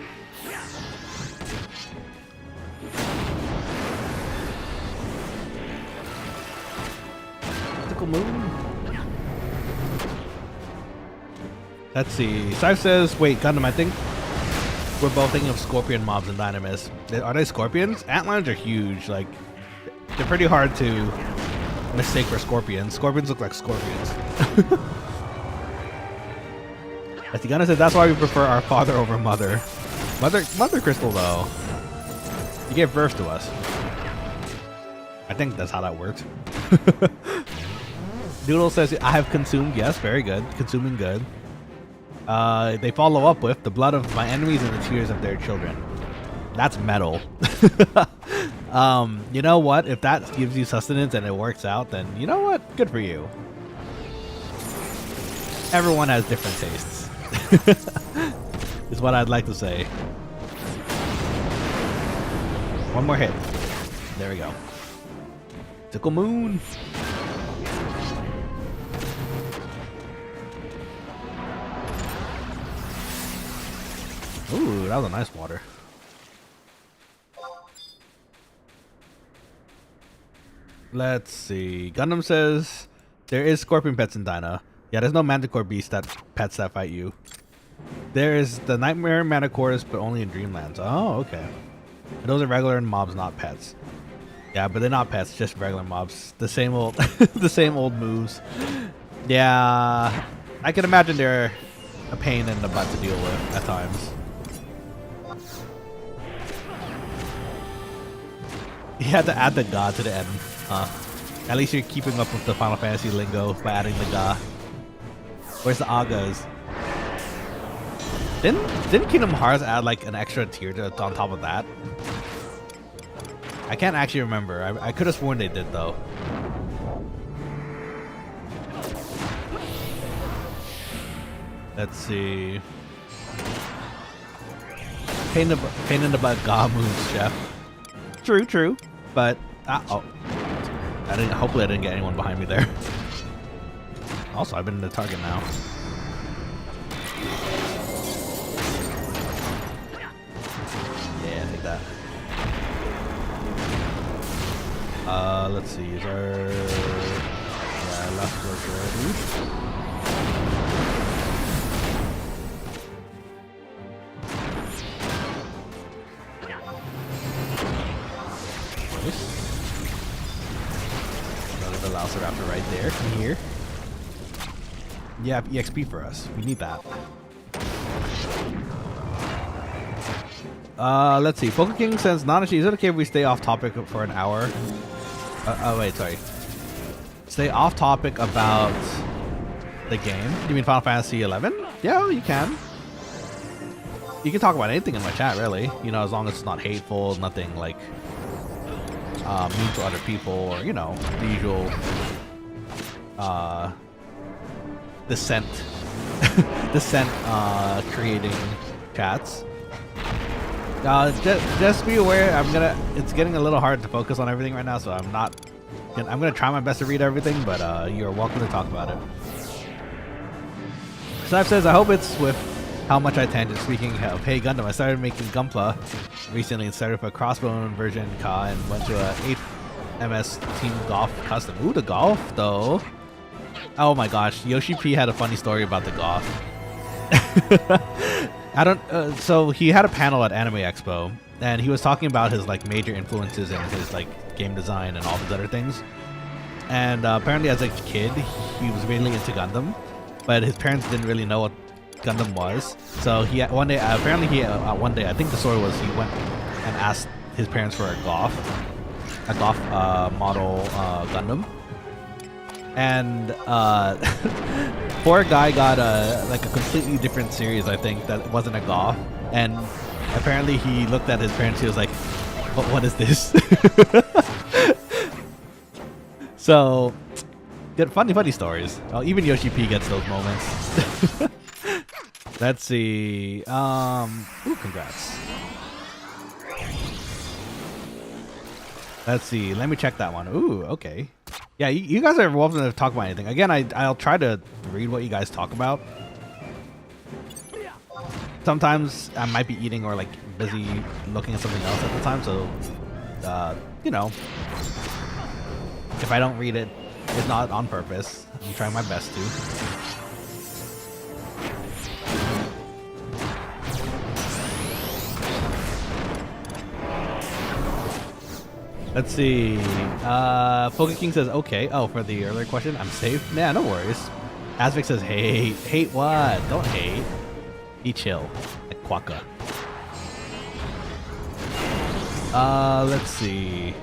Mythical Moon. Let's see. Scythe says, wait, Gundam, I think we're both thinking of scorpion mobs and dynamis. Are they scorpions? Antlions are huge. Like, they're pretty hard to mistake for scorpions. Scorpions look like scorpions. As the Gunner said, that's why we prefer our father over mother. Mother Crystal, though. You gave birth to us. I think that's how that worked. Doodle says, I have consumed. Yes, very good. Consuming good. They follow up with the blood of my enemies and the tears of their children. That's metal. You know what? If that gives you sustenance and it works out, then you know what? Good for you. Everyone has different tastes. Is what I'd like to say. One more hit. There we go. Tickle Moon. Ooh, that was a nice water. Let's see. Gundam says there is scorpion pets in Dyna. Yeah, there's no manticore beast pets that fight you. There is the nightmare manticores, but only in Dreamlands. Oh, okay. And those are regular mobs, not pets. Yeah, but they're not pets, just regular mobs. The same old, the same old moves. Yeah, I can imagine they're a pain in the butt to deal with at times. You had to add the ga to the end. At least you're keeping up with the Final Fantasy lingo by adding the ga. Where's the Agas? Didn't Kingdom Hearts add like an extra tier on top of that? I can't actually remember. I could have sworn they did though. Let's see. Pain in the butt God moves, chef. True. But oh, hopefully I didn't get anyone behind me there. Also, I've been in the target now. Yeah, I think that. Let's see. Is our last work ready? Another Velociraptor right there. Come here. Yeah, EXP for us. We need that. Let's see. Quokkalings says, Nanashi, is it okay if we stay off topic for an hour? Oh, wait, sorry. Stay off topic about the game? You mean Final Fantasy 11? Yeah, you can. You can talk about anything in my chat, really. You know, as long as it's not hateful, nothing like mean to other people, or, you know, the usual dissent creating chats. Just be aware, it's getting a little hard to focus on everything right now, so I'm gonna try my best to read everything, but you're welcome to talk about it. Snipe says, I hope it's with how much I tangent. Speaking of Hey Gundam, I started making Gunpla recently and started with a crossbone version Ka and went to a 8 MS Team Golf custom. Ooh, the golf though. Oh my gosh, Yoshi P had a funny story about the golf. So he had a panel at Anime Expo, and he was talking about his like major influences in his like game design and all these other things. And apparently, as a kid, he was really into Gundam, but his parents didn't really know what Gundam was. So one day, I think the story was he went and asked his parents for a Goth model Gundam. And poor guy got a completely different series, I think, that wasn't a Goth. And apparently he looked at his parents, he was like, what is this? So get funny stories. Oh, even Yoshi P gets those moments. Let's see. Ooh, congrats. Let's see. Let me check that one. Ooh, okay. Yeah, you guys are welcome to talk about anything. Again, I'll try to read what you guys talk about. Sometimes I might be eating or like busy looking at something else at the time, so you know, if I don't read it, it's not on purpose. I'm trying my best to. Let's see. King says, okay. Oh, for the earlier question, I'm safe? Nah, no worries. Asvic says, hate. Hate what? Don't hate. Be chill. Like quokka. Let's see.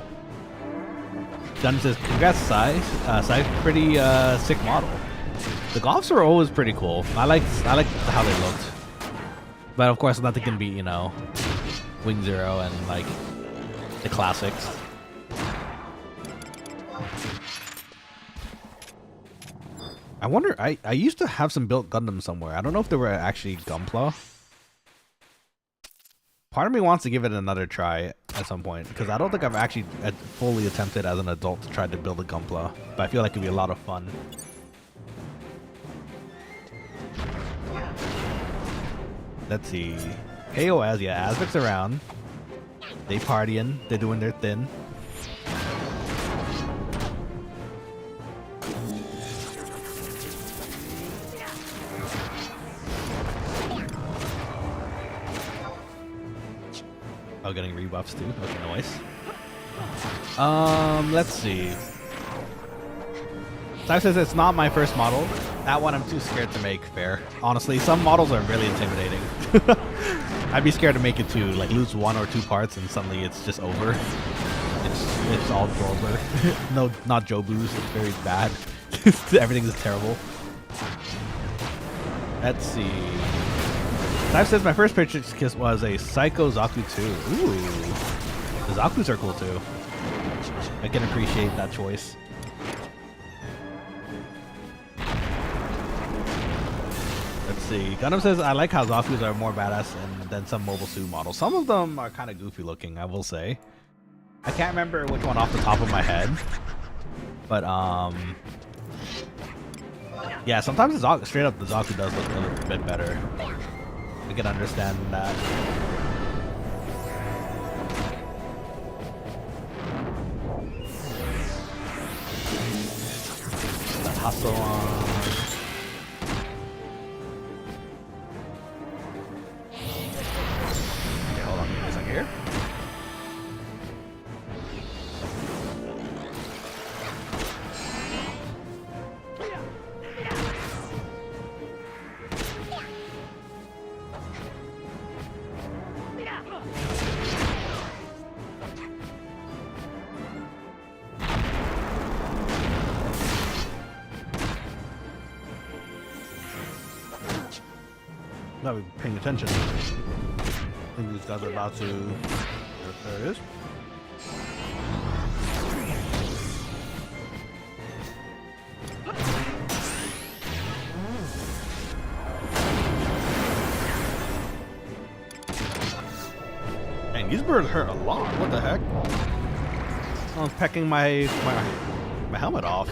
Dunn says, congrats, Sai. Sai's pretty sick model. The Golfs are always pretty cool. I like how they looked. But of course, nothing can beat, you know, Wing Zero and like the classics. I wonder, I used to have some built Gundam somewhere. I don't know if they were actually Gunpla. Part of me wants to give it another try at some point, because I don't think I've actually fully attempted as an adult to try to build a Gunpla, but I feel like it'd be a lot of fun. Let's see. KOS, yeah, Azvic's around. They partying, they're doing their thing. Oh, getting rebuffs too. Okay, nice. Let's see. Type says it's not my first model. That one I'm too scared to make. Fair. Honestly, some models are really intimidating. I'd be scared to make it too. Like lose 1 or 2 parts and suddenly it's just over. It's all over. No, not Jobu's. It's very bad. Everything is terrible. Let's see. Dive says my first picture kiss was a Psycho Zaku 2. Ooh. The Zakus are cool too. I can appreciate that choice. Let's see. Gundam says I like how Zakus are more badass than some mobile suit models. Some of them are kind of goofy looking, I will say. I can't remember which one off the top of my head. But yeah, sometimes the straight up the Zaku does look a little bit better. I can understand that. That hustle on. Okay, hold on, give me a second here. Not even paying attention. I think these guys are about to. There it is. Dang, these birds hurt a lot. What the heck? I'm pecking my helmet off.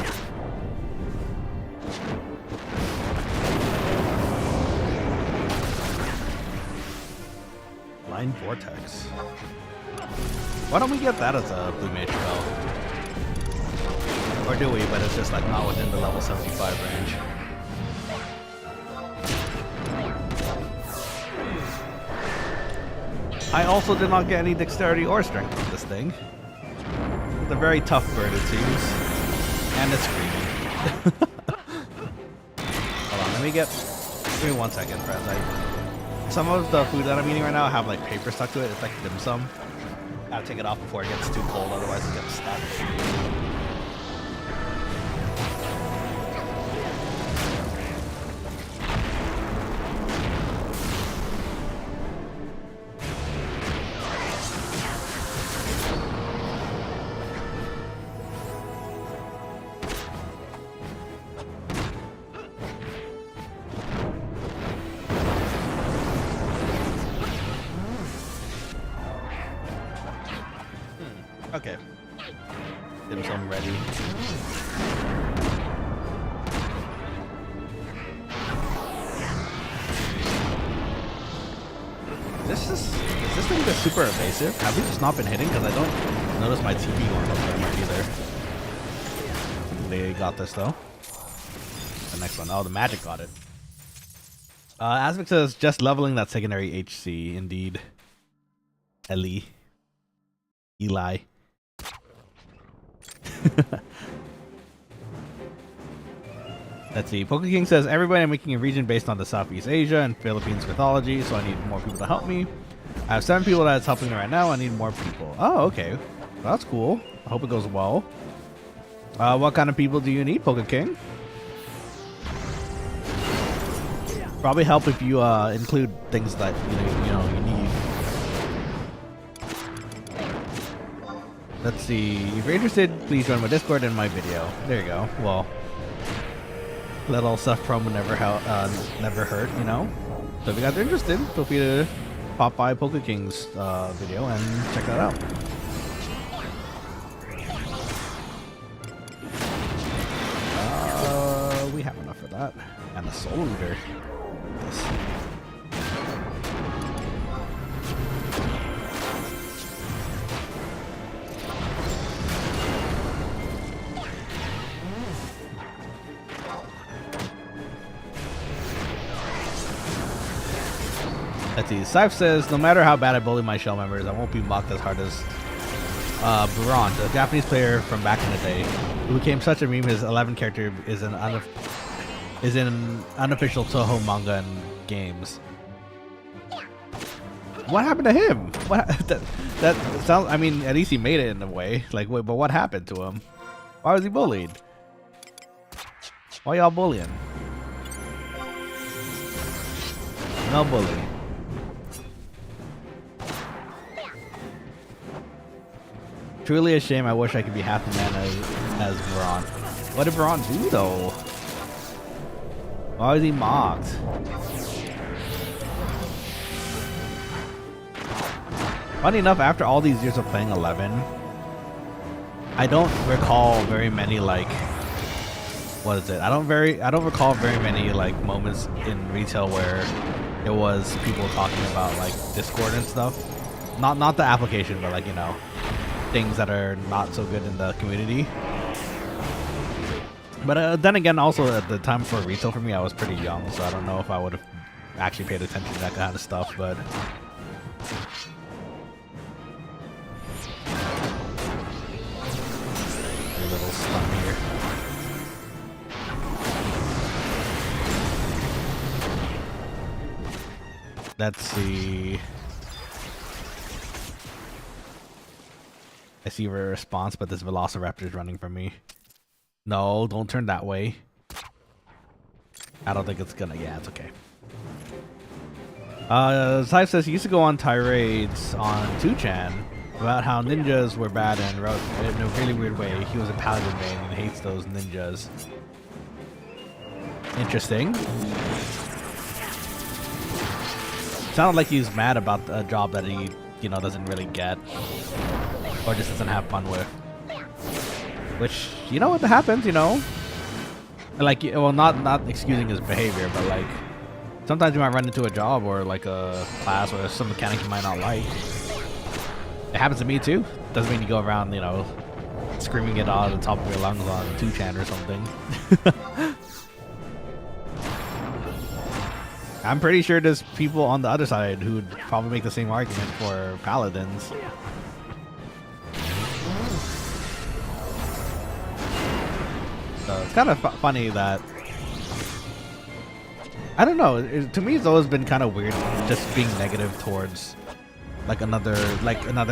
Line Vortex. Why don't we get that as a blue mage spell? Or do we, but it's just like not within the level 75 range. I also did not get any dexterity or strength from this thing. It's a very tough bird, it seems. And it's screaming. Hold on, give me 1 second, friends. Some of the food that I'm eating right now have like paper stuck to it. It's like dim sum. Gotta take it off before it gets too cold, otherwise it gets stuck. Okay. Dim sum ready. Is this thing just super evasive? Have we just not been hitting? Because I don't notice my TP going up very much either. They got this though. The next one. Oh, the magic got it. Aspect says just leveling that secondary HC. Indeed. Eli. Let's see. Pokeking says everybody I'm making a region based on the Southeast Asia and Philippines mythology, so I need more people to help me. I have 7 people that's helping me right now. I need more people. Oh, okay. That's cool. I hope it goes well. What kind of people do you need, Pokeking? Probably help if you include things that you need. Let's see. If you're interested, please join my Discord and my video. There you go. Well, little self promo never hurt, you know. So if you guys are interested, feel free to pop by Pokeking's video and check that out. We have enough for that, and a soul looter. Yes. Let's see. Scythe says, no matter how bad I bully my shell members, I won't be mocked as hard as Buran, a Japanese player from back in the day, who became such a meme. His 11 character is in unofficial Toho manga and games. What happened to him? What that sounds? I mean, at least he made it in a way. Like, wait, but what happened to him? Why was he bullied? Why y'all bullying? No bully. Truly a shame. I wish I could be half the mana as Veron. What did Veron do though? Why was he mocked? Funny enough, after all these years of playing 11, I don't recall very many like, what is it? I don't recall very many like moments in retail where it was people talking about like Discord and stuff. Not the application, but like, you know, things that are not so good in the community. But then again, also at the time for retail for me, I was pretty young, so I don't know if I would have actually paid attention to that kind of stuff, but a little stun here. Let's see. I see a response, but this Velociraptor is running from me. No, don't turn that way. I don't think it's gonna. Yeah, it's okay. Type says he used to go on tirades on 2chan about how ninjas were bad and wrote in a really weird way. He was a paladin main and hates those ninjas. Interesting. Sounded like he's mad about a job that he, you know, doesn't really get or just doesn't have fun with. Which, you know, what happens, you know. Like, well, not excusing his behavior, but like sometimes you might run into a job or like a class or some mechanic you might not like. It happens to me too. Doesn't mean you go around, you know, screaming it out of the top of your lungs on 2chan or something. I'm pretty sure there's people on the other side who would probably make the same argument for paladins. So it's kind of funny that, I don't know, to me it's always been kind of weird just being negative towards like another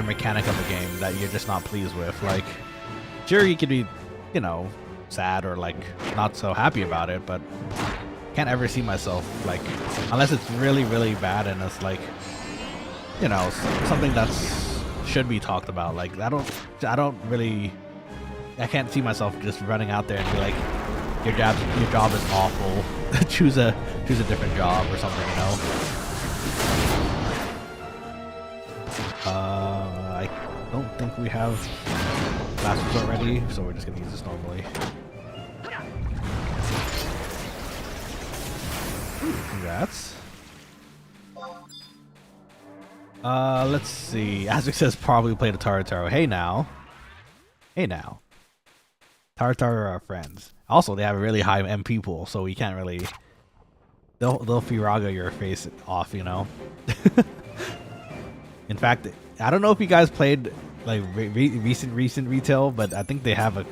mechanic of a game that you're just not pleased with. Like, sure, you could be, you know, sad or like not so happy about it, but can't ever see myself like, unless it's really really bad and it's like, you know, something that's should be talked about. Like I can't see myself just running out there and be like, your job is awful. choose a different job or something, you know. I don't think we have last resort ready, so we're just gonna use this normally. Congrats. Let's see. Azric says probably played a Tarataro. Hey now. Tarataro are our friends. Also, they have a really high MP pool, so we can't really. They'll Firaga your face off, you know. In fact, I don't know if you guys played like recent retail, but I think they have a.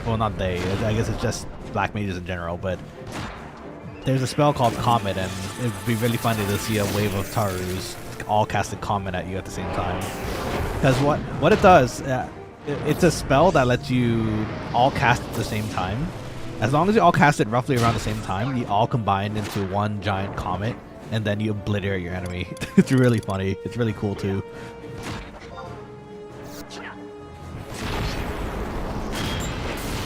Well, not they. I guess it's just black mages in general, but. There's a spell called Comet, and it'd be really funny to see a wave of Tarus all cast a Comet at you at the same time. Because what it does, it's a spell that lets you all cast at the same time. As long as you all cast it roughly around the same time, you all combine into one giant Comet, and then you obliterate your enemy. It's really funny. It's really cool too.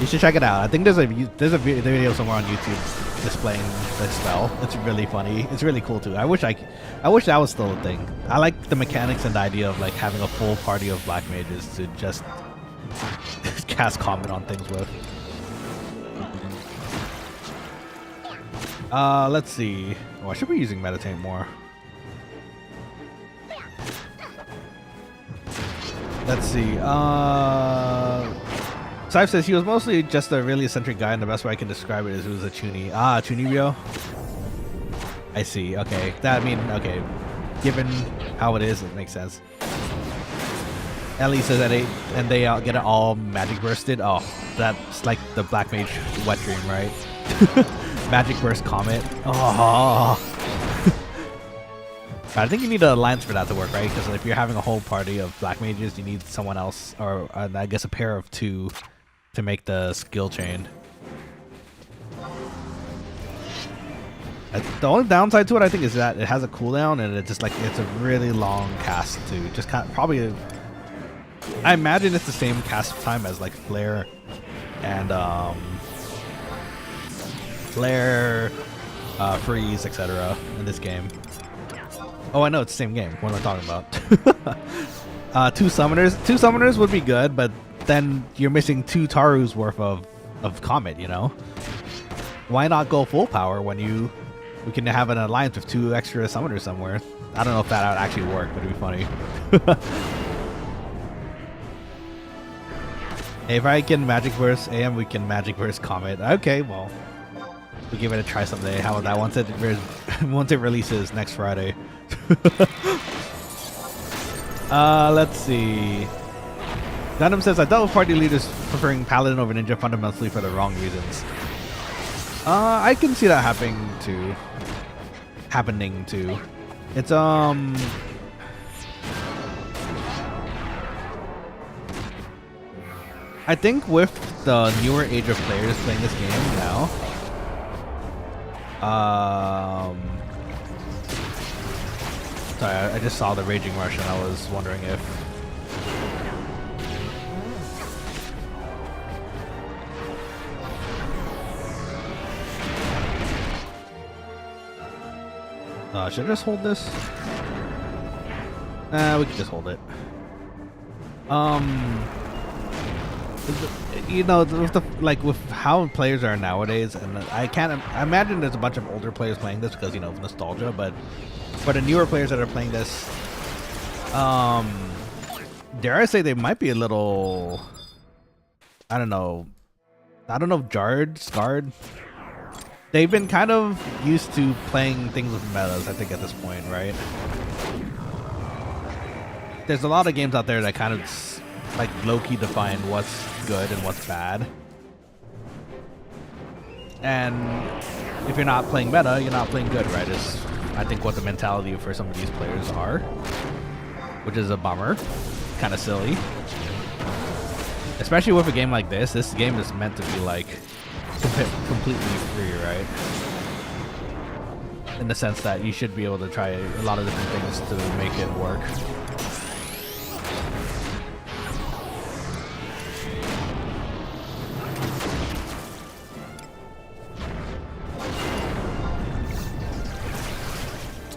You should check it out. I think there's a video somewhere on YouTube displaying the spell. It's really funny. It's really cool too. I wish that was still a thing. I like the mechanics and the idea of like having a full party of black mages to just cast Comet on things with. Let's see. Oh, I should be using Meditate more. Let's see. Saif says he was mostly just a really eccentric guy, and the best way I can describe it is he was a Chuni. Ah, Chunibyo? I see. Okay. Okay. Given how it is, it makes sense. Ellie says that they get it all magic bursted. Oh, that's like the Black Mage wet dream, right? Magic burst Comet. Oh. I think you need an alliance for that to work, right? Because if you're having a whole party of Black Mages, you need someone else, or I guess a pair of two, to make the skill chain. The only downside to it, I think, is that it has a cooldown and it's a really long cast to just probably. I imagine it's the same cast time as like Flare and Freeze, etc. in this game. Oh, I know it's the same game. What am I talking about? Two summoners would be good, but then you're missing 2 Taru's worth of Comet, you know? Why not go full power when we can have an alliance with 2 extra summoners somewhere? I don't know if that would actually work, but it'd be funny. Hey, if I can Magic Burst AM, we can Magic Burst Comet. Okay, well, we'll give it a try someday. How about that? Once it releases next Friday. Let's see. Gundam says, I dealt with party leaders preferring Paladin over Ninja fundamentally for the wrong reasons. I can see that happening too. It's I think with the newer age of players playing this game now, sorry, I just saw the Raging Rush and I was wondering if should I just hold this? We can just hold it. You know, with how players are nowadays, and I imagine there's a bunch of older players playing this because, you know, of nostalgia, but for the newer players that are playing this, dare I say they might be a little, I don't know, scarred. They've been kind of used to playing things with metas, I think, at this point, right? There's a lot of games out there that kind of like low-key define what's good and what's bad. And if you're not playing meta, you're not playing good, right? Is I think what the mentality for some of these players are, which is a bummer, kind of silly. Especially with a game like this. This game is meant to be like completely free, right? In the sense that you should be able to try a lot of different things to make it work.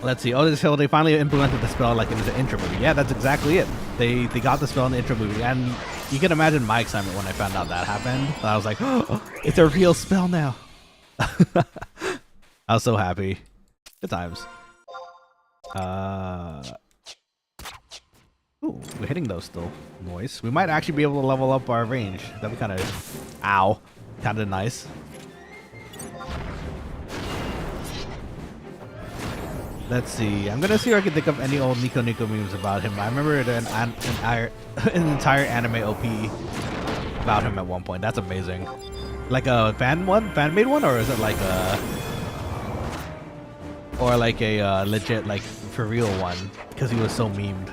Let's see. Oh, so they finally implemented the spell like in the intro movie. Yeah, that's exactly it. They got the spell in the intro movie, and you can imagine my excitement when I found out that happened. I was like, oh, it's a real spell now. I was so happy. Good times. Ooh, we're hitting those still. Noise. We might actually be able to level up our range. That'd be kind of, ow, kind of nice. Let's see. I'm gonna see if I can think of any old Nico memes about him. I remember an entire anime OP about him at one point. That's amazing. Like a fan-made one, or is it like a legit, like, for real one? Because he was so memed.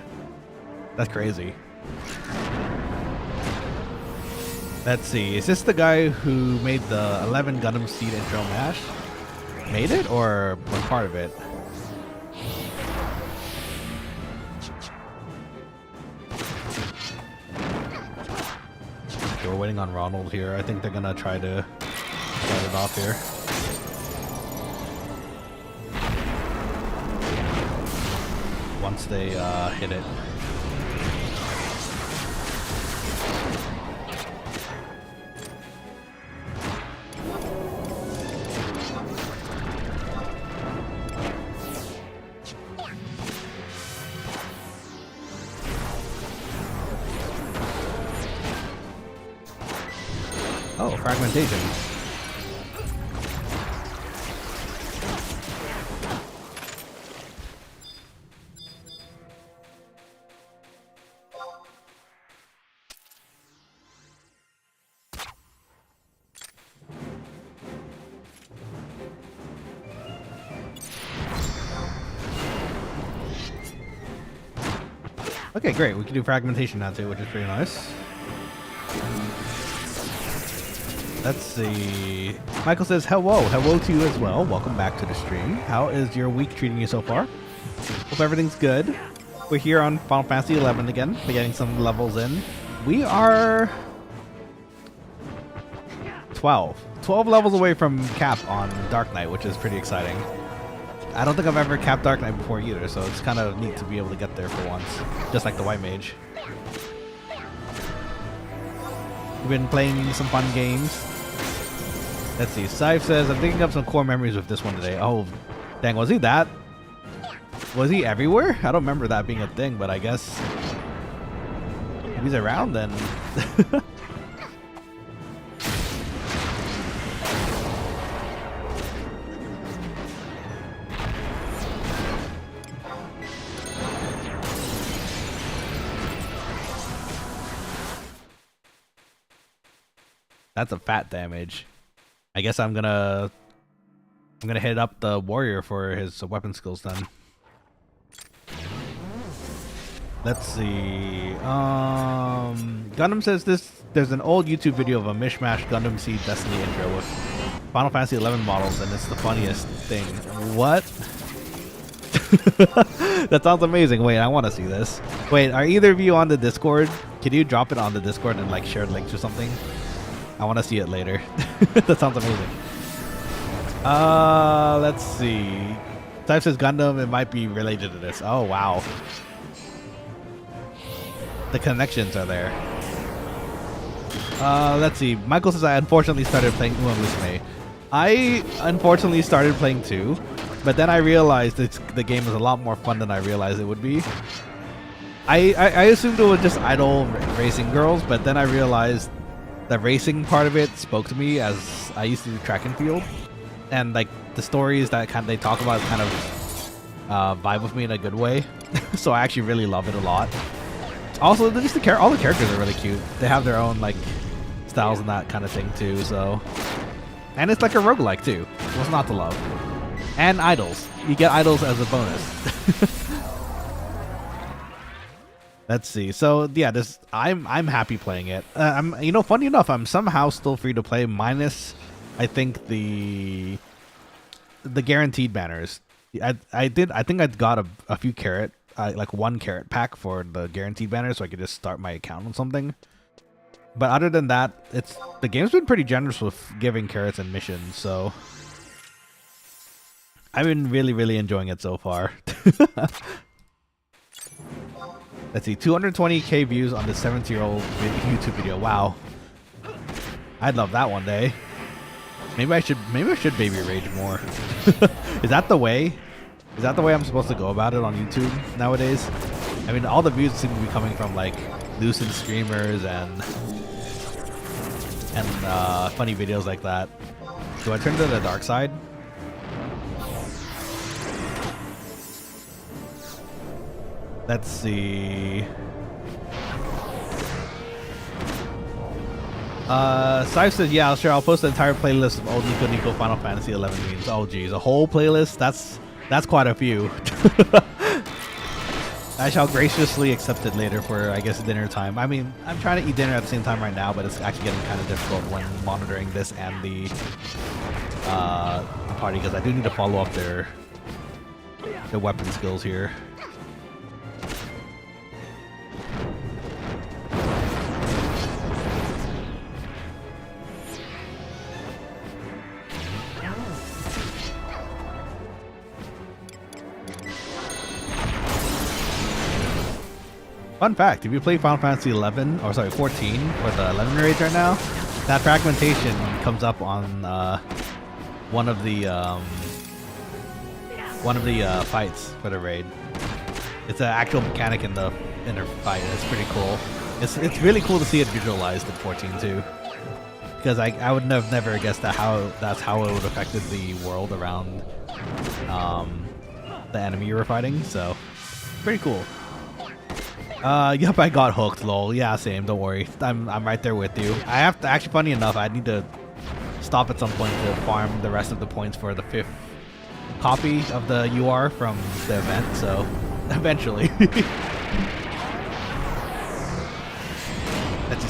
That's crazy. Let's see. Is this the guy who made the 11 Gundam Seed intro mash? Made it, or was part of it? Okay, we're waiting on Ronald here. I think they're gonna try to start it off here. Once they hit it. Oh, fragmentation. Okay, great. We can do fragmentation now too, which is pretty nice. Let's see. Michael says hello to you as well. Welcome back to the stream. How is your week treating you so far? Hope everything's good. We're here on Final Fantasy 11 again. We're getting some levels in. We are 12 levels away from cap on Dark Knight, which is pretty exciting. I don't think I've ever capped Dark Knight before either, so it's kind of neat to be able to get there for once, just like the White Mage. We've been playing some fun games. Let's see. Saif says, I'm thinking of some core memories with this one today. Oh, dang, was he that? Was he everywhere? I don't remember that being a thing, but I guess if he's around then. That's a fat damage. I guess I'm gonna hit up the warrior for his weapon skills then. Let's see. Gundam says there's an old YouTube video of a mishmash Gundam Seed Destiny intro with Final Fantasy 11 models, and it's the funniest thing. What? That sounds amazing. Wait, I want to see this. Wait, are either of you on the Discord? Can you drop it on the Discord and like share links or something? I want to see it later. That sounds amazing. Let's see. Type says Gundam, it might be related to this. Oh, wow. The connections are there. Let's see. Michael says I unfortunately started playing Uma Musume. I unfortunately started playing too, but then I realized the game is a lot more fun than I realized it would be. I assumed it was just idle racing girls, but then I realized the racing part of it spoke to me, as I used to do track and field, and like the stories that they talk about kind of vibe with me in a good way. So I actually really love it a lot. Also, just all the characters are really cute. They have their own like styles and that kind of thing too. So, and it's like a roguelike too. What's not to love? And idols. You get idols as a bonus. Let's see. So yeah, I'm happy playing it. Funny enough, I'm somehow still free to play, minus I think the guaranteed banners. I think I got a few carrot, like 1 carrot pack for the guaranteed banners, so I could just start my account on something. But other than that, the game's been pretty generous with giving carrots and missions, so I've been really enjoying it so far. Let's see, 220k views on this 17-year-old YouTube video. Wow, I'd love that one day. Maybe I should baby rage more. Is that the way? Is that the way I'm supposed to go about it on YouTube nowadays? I mean, all the views seem to be coming from like lucid streamers and funny videos like that. Do I turn to the dark side? Let's see. Saif says, yeah, sure, I'll post the entire playlist of old Nico Final Fantasy 11 memes. Oh geez, a whole playlist? That's quite a few. I shall graciously accept it later for, I guess, dinner time. I mean, I'm trying to eat dinner at the same time right now, but it's actually getting kind of difficult when monitoring this and the party, because I do need to follow up their weapon skills here. Fun fact, if you play Final Fantasy 11, or sorry, 14 for the 11 raids right now, that fragmentation comes up on one of the fights for the raid. It's an actual mechanic in the fight. It's pretty cool. It's really cool to see it visualized in 14 too, because I would have never guessed that's how it would have affected the world around the enemy you were fighting. So pretty cool. Yep, I got hooked, lol. Yeah, same, don't worry. I'm right there with you. I have to, actually, funny enough, I need to stop at some point to farm the rest of the points for the 5th copy of the UR from the event, so eventually.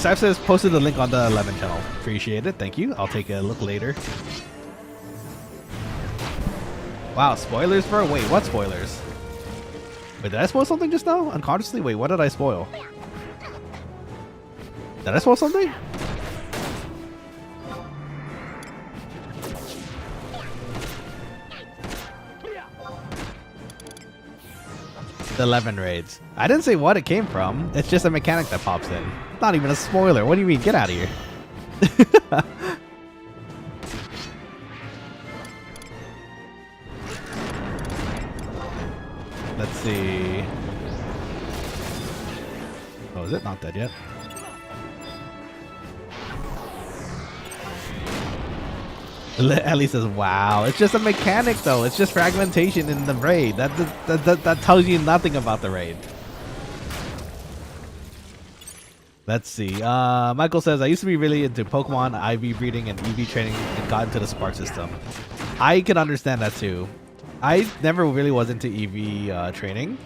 Saf says posted the link on the 11 channel. Appreciate it. Thank you. I'll take a look later. Wow, spoilers for? Wait, what spoilers? Wait, did I spoil something just now? Unconsciously? Wait, what did I spoil? Did I spoil something? The 11 raids. I didn't say what it came from. It's just a mechanic that pops in. It's not even a spoiler. What do you mean? Get out of here. Let's see. Oh, is it not dead yet? Ellie says, wow, it's just a mechanic though. It's just fragmentation in the raid. That tells you nothing about the raid. Let's see. Michael says, I used to be really into Pokemon, IV breeding, and EV training and got into the Spark system. I can understand that too. I never really was into EV training,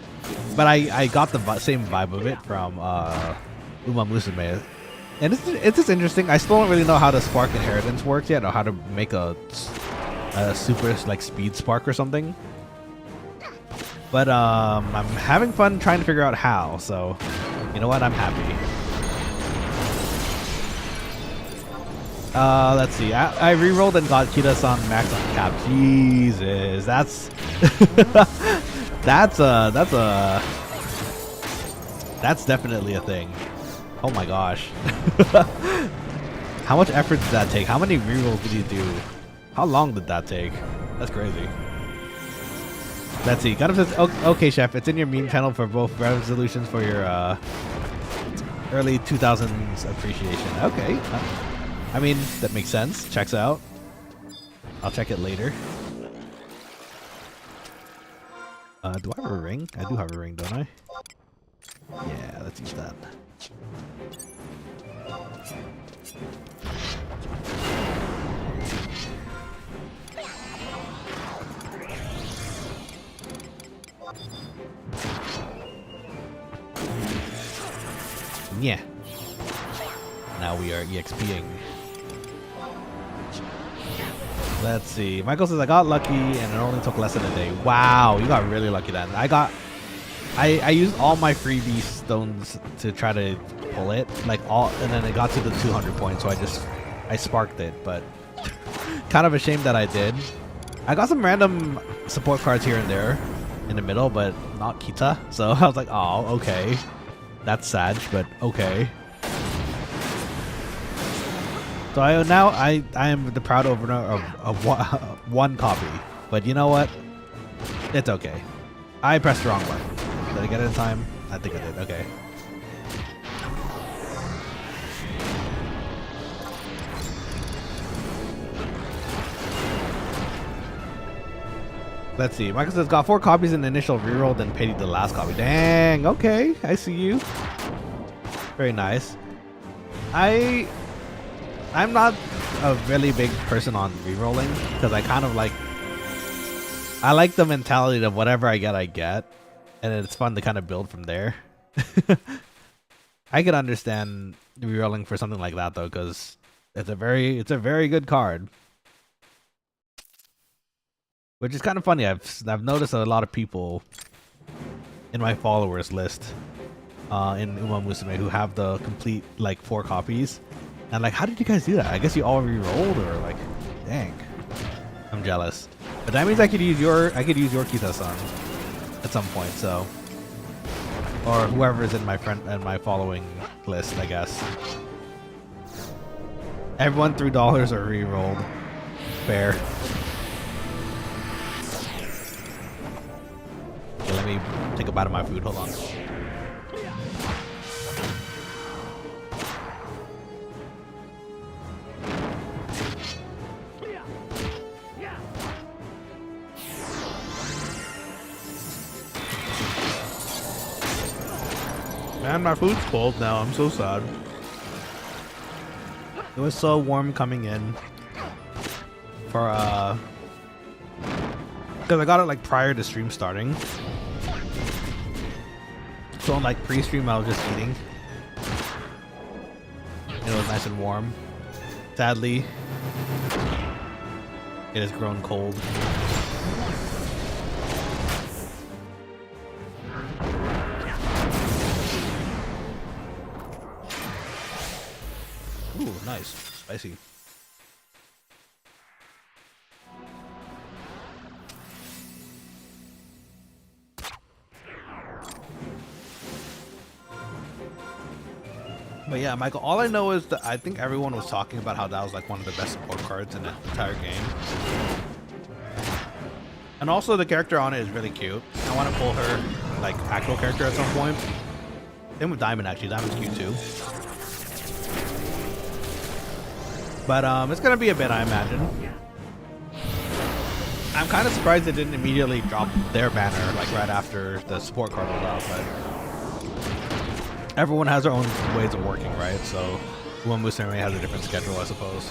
but I got the same vibe of it from Uma Musume. And it's just interesting. I still don't really know how the Spark inheritance works yet, or how to make a super like speed Spark or something. But I'm having fun trying to figure out how. So, you know what? I'm happy. Let's see. I re-rolled and got Kita-san max on cap. Jesus, that's that's definitely a thing. Oh my gosh. How much effort did that take? How many rerolls did you do? How long did that take? That's crazy. Let's see. Kind of says, okay, chef, it's in your meme channel for both resolutions for your early 2000s appreciation. Okay. I mean, that makes sense. Checks out. I'll check it later. Do I have a ring? I do have a ring, don't I? Yeah, let's use that. Yeah. Now we are EXPing. Let's see. Michael says I got lucky and it only took less than a day. Wow, you got really lucky then. I used all my freebie stones to try to pull it, like all, and then it got to the 200 points, so I sparked it, but kind of a shame that I did. I got some random support cards here and there in the middle, but not Kita, so I was like, oh, okay. That's sad, but okay. So I am the proud owner of one copy, but you know what? It's okay. I pressed the wrong button. Did I get it in time? I think I did. Okay. Let's see. Michael says got 4 copies in the initial reroll, then paid the last copy. Dang. Okay, I see you. Very nice. I'm not a really big person on rerolling because I kind of like. I like the mentality of whatever I get, and it's fun to kind of build from there. I can understand rerolling for something like that though, because it's a very good card. Which is kind of funny. I've noticed a lot of people in my followers list in Uma Musume who have the complete like 4 copies. And like, how did you guys do that? I guess you all re-rolled, or like, dang. I'm jealous. But that means I could use your Kita-san at some point, so. Or whoever is in my friend and my following list, I guess. Everyone $3 are re-rolled. Fair. Okay, let me take a bite of my food. Hold on. Man, my food's cold now. I'm so sad. It was so warm coming in for because I got it like prior to stream starting. So on like pre-stream I was just eating. it was nice and warm. Sadly, it has grown cold. Ooh, nice. Spicy. But yeah, Michael, all I know is that I think everyone was talking about how that was like one of the best support cards in the entire game. And also the character on it is really cute. I want to pull her like actual character at some point. Same with Diamond actually. Diamond's cute too. But it's gonna be a bit, I imagine. I'm kind of surprised they didn't immediately drop their banner like right after the support card was out, but everyone has their own ways of working, right? So one Musume has a different schedule, I suppose.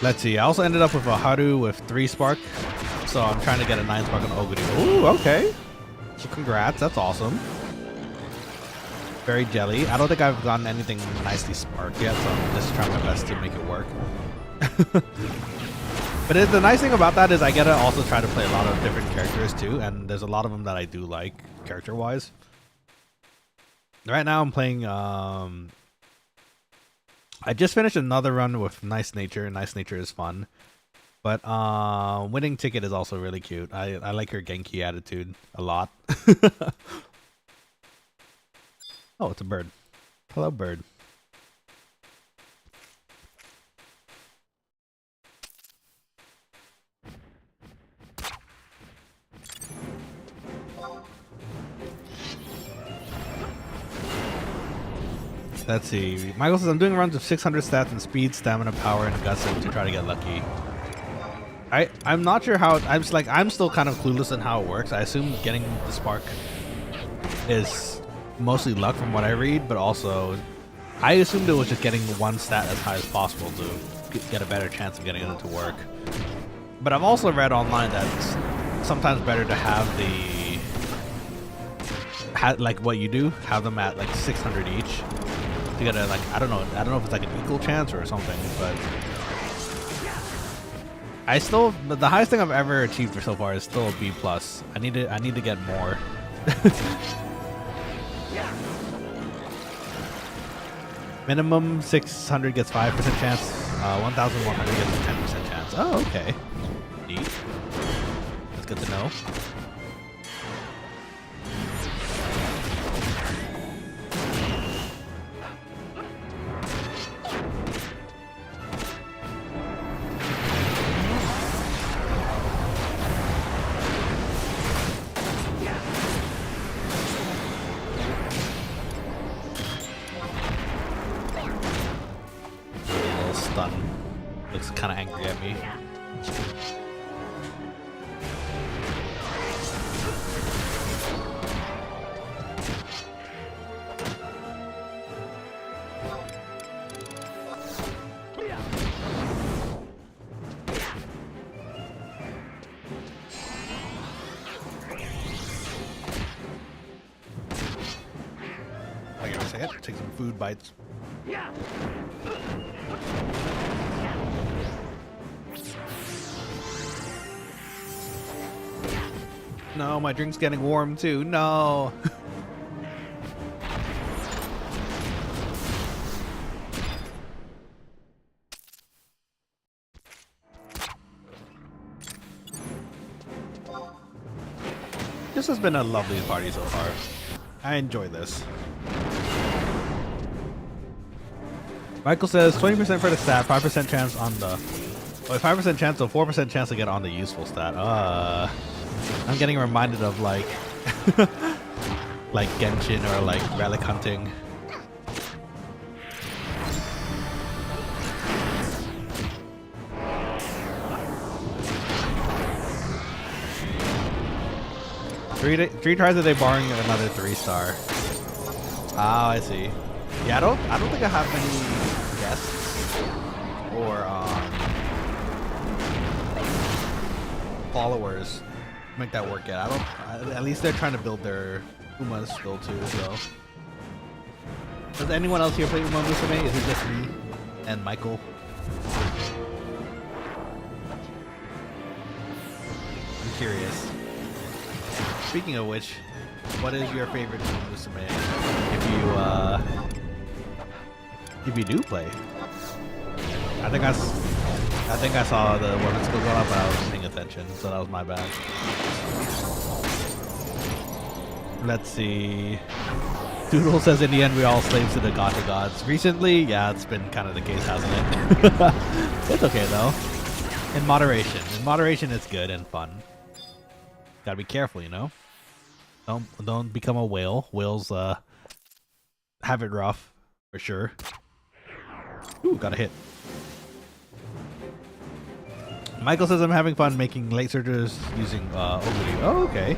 Let's see. I also ended up with a Haru with 3 spark, so I'm trying to get a 9 spark on Oguri. Ooh, okay. So congrats, that's awesome. Very jelly. I don't think I've gotten anything nicely sparked yet, so I'm just trying my best to make it work. But the nice thing about that is I get to also try to play a lot of different characters too, and there's a lot of them that I do like character-wise. Right now I'm playing, I just finished another run with Nice Nature. Nice Nature is fun. But Winning Ticket is also really cute. I like her Genki attitude a lot. Oh, it's a bird. Hello, bird. Let's see. Michael says, I'm doing runs of 600 stats and speed, stamina, power, and guts to try to get lucky. I'm not sure how. I'm still kind of clueless on how it works. I assume getting the spark is mostly luck from what I read, but also I assumed it was just getting one stat as high as possible to get a better chance of getting it to work. But I've also read online that it's sometimes better to have like what you do, have them at like 600 each. To get a, like, I don't know if it's like an equal chance or something, but the highest thing I've ever achieved so far is still a B+. I need to get more. Minimum 600 gets 5% chance, 1,100 gets a 10% chance. Oh, okay. Neat. That's good to know. Looks kind of angry at me. I gotta say it. Take some food bites. Yeah. No, my drink's getting warm too. No. This has been a lovely party so far. I enjoy this. Michael says 20% for the stat, 5% chance on the 5% chance, so 4% chance to get on the useful stat. I'm getting reminded of like like Genshin or like relic hunting. Three tries a day barring another 3-star. Ah, I see. Yeah, I don't think I have any guests or followers make that work yet. At least they're trying to build their Uma skill too, so Does anyone else here play Uma Musume? Is it just me and Michael? I'm curious. Speaking of which, what is your favorite Uma Musume? If you do play, I think I saw the women's go up, but I wasn't paying attention, so that was my bad. Let's see. Doodle says in the end we all slaves to the gacha gods. Recently, yeah, it's been kind of the case, hasn't it? It's okay though. In moderation. In moderation, it's good and fun. Gotta be careful, you know. Don't become a whale. Whales have it rough for sure. Ooh, got a hit. Michael says I'm having fun making late surges using oguri. Oh, okay.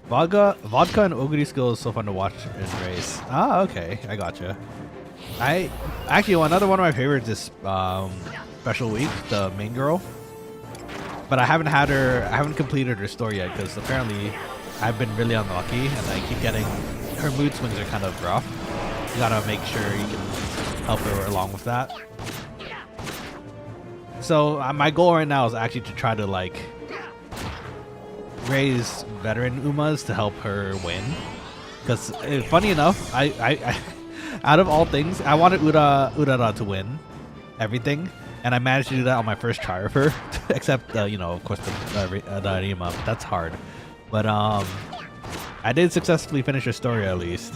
Vodka and oguri skill is so fun to watch and race. Ah, okay, I gotcha. Actually, another one of my favorites is Special Week, the main girl. But I haven't completed her story yet because apparently I've been really unlucky and I keep getting, her mood swings are kind of rough. You gotta make sure you can help her along with that. So my goal right now is actually to try to like raise veteran Umas to help her win. Because funny enough, I out of all things, I wanted Urara to win everything, and I managed to do that on my first try of her. Except you know, of course, the Rima. That's hard. But I did successfully finish her story at least,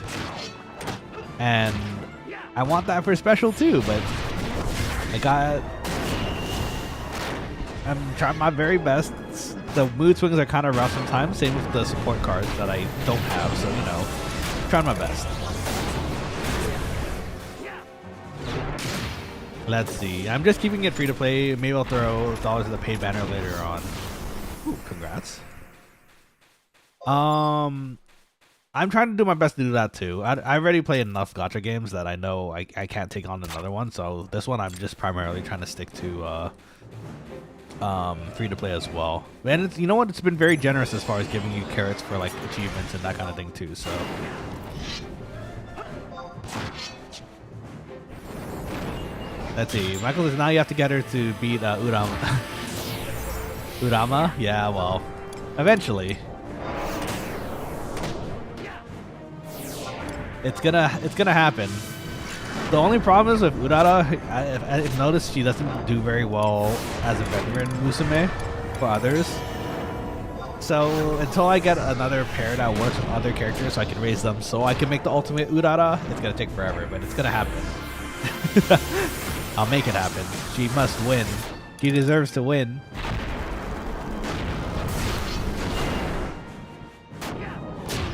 and I want that for special too. But I'm trying my very best. The mood swings are kind of rough sometimes. Same with the support cards that I don't have. So, you know, I'm trying my best. Let's see. I'm just keeping it free to play. Maybe I'll throw dollars in the paid banner later on. Ooh, congrats. I'm trying to do my best to do that too. I already played enough gacha games that I know I can't take on another one. So this one I'm just primarily trying to stick to free to play as well. And it's, you know what, it's been very generous as far as giving you carrots for like achievements and that kind of thing too. So let's see. Michael says now you have to get her to beat Urama. Urama? Yeah, well, eventually. It's gonna happen. The only problem is with Urara, I've noticed she doesn't do very well as a veteran Musume for others. So until I get another pair that works with other characters so I can raise them so I can make the ultimate Urara, it's gonna take forever, but it's gonna happen. I'll make it happen. She must win. She deserves to win.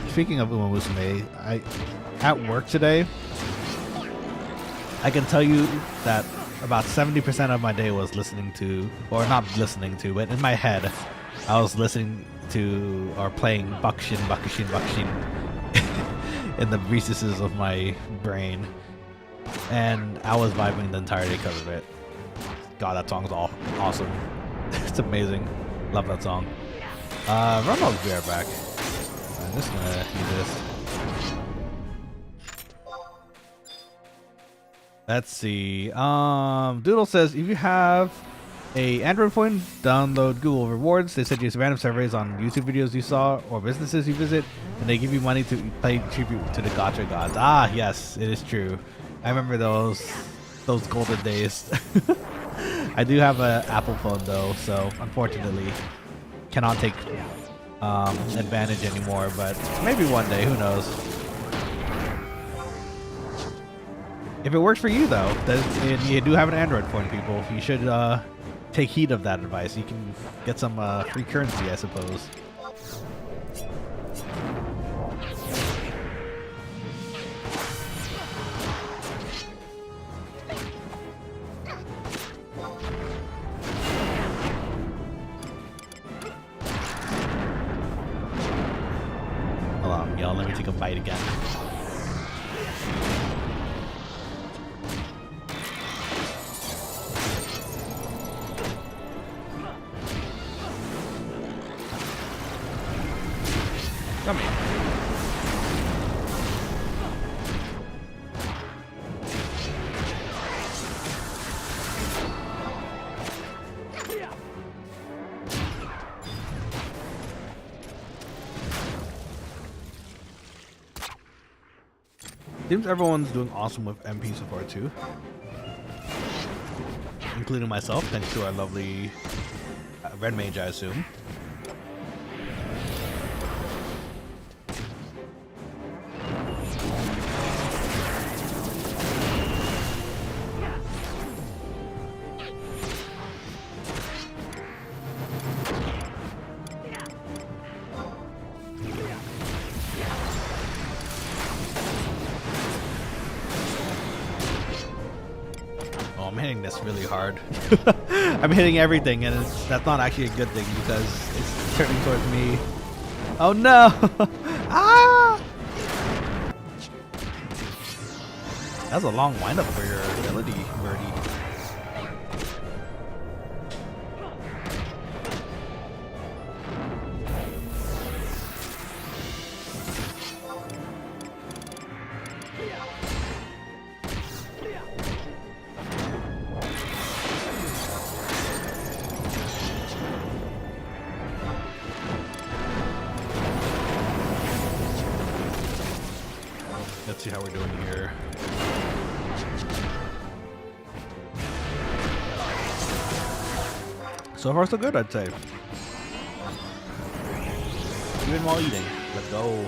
Speaking of Uma Musume, at work today, I can tell you that about 70% of my day was listening to, or not listening to, but in my head, I was listening to or playing Bakushin in the recesses of my brain, and I was vibing the entirety because of it. God, that song's all awesome. It's amazing. Love that song. I'll be right back. I'm just gonna use this. Let's see. Doodle says if you have a Android phone, download Google Rewards. They send you random surveys on YouTube videos you saw or businesses you visit, and they give you money to pay tribute to the gacha gods. Ah, yes, it is true. I remember those golden days. I do have an Apple phone though, so unfortunately cannot take advantage anymore. But maybe one day, who knows? If it works for you though, and you do have an Android phone, people, you should take heed of that advice. You can get some free currency, I suppose. Hold on, y'all, let me take a bite again. Come here. Seems everyone's doing awesome with MP so far too. Including myself, thanks to our lovely red mage, I assume. I'm hitting this really hard. I'm hitting everything, and that's not actually a good thing because it's turning towards me. Oh no! Ah! That's a long windup for your ability, Birdie. Let's see how we're doing here. So far so good, I'd say. Even while eating. Let's go.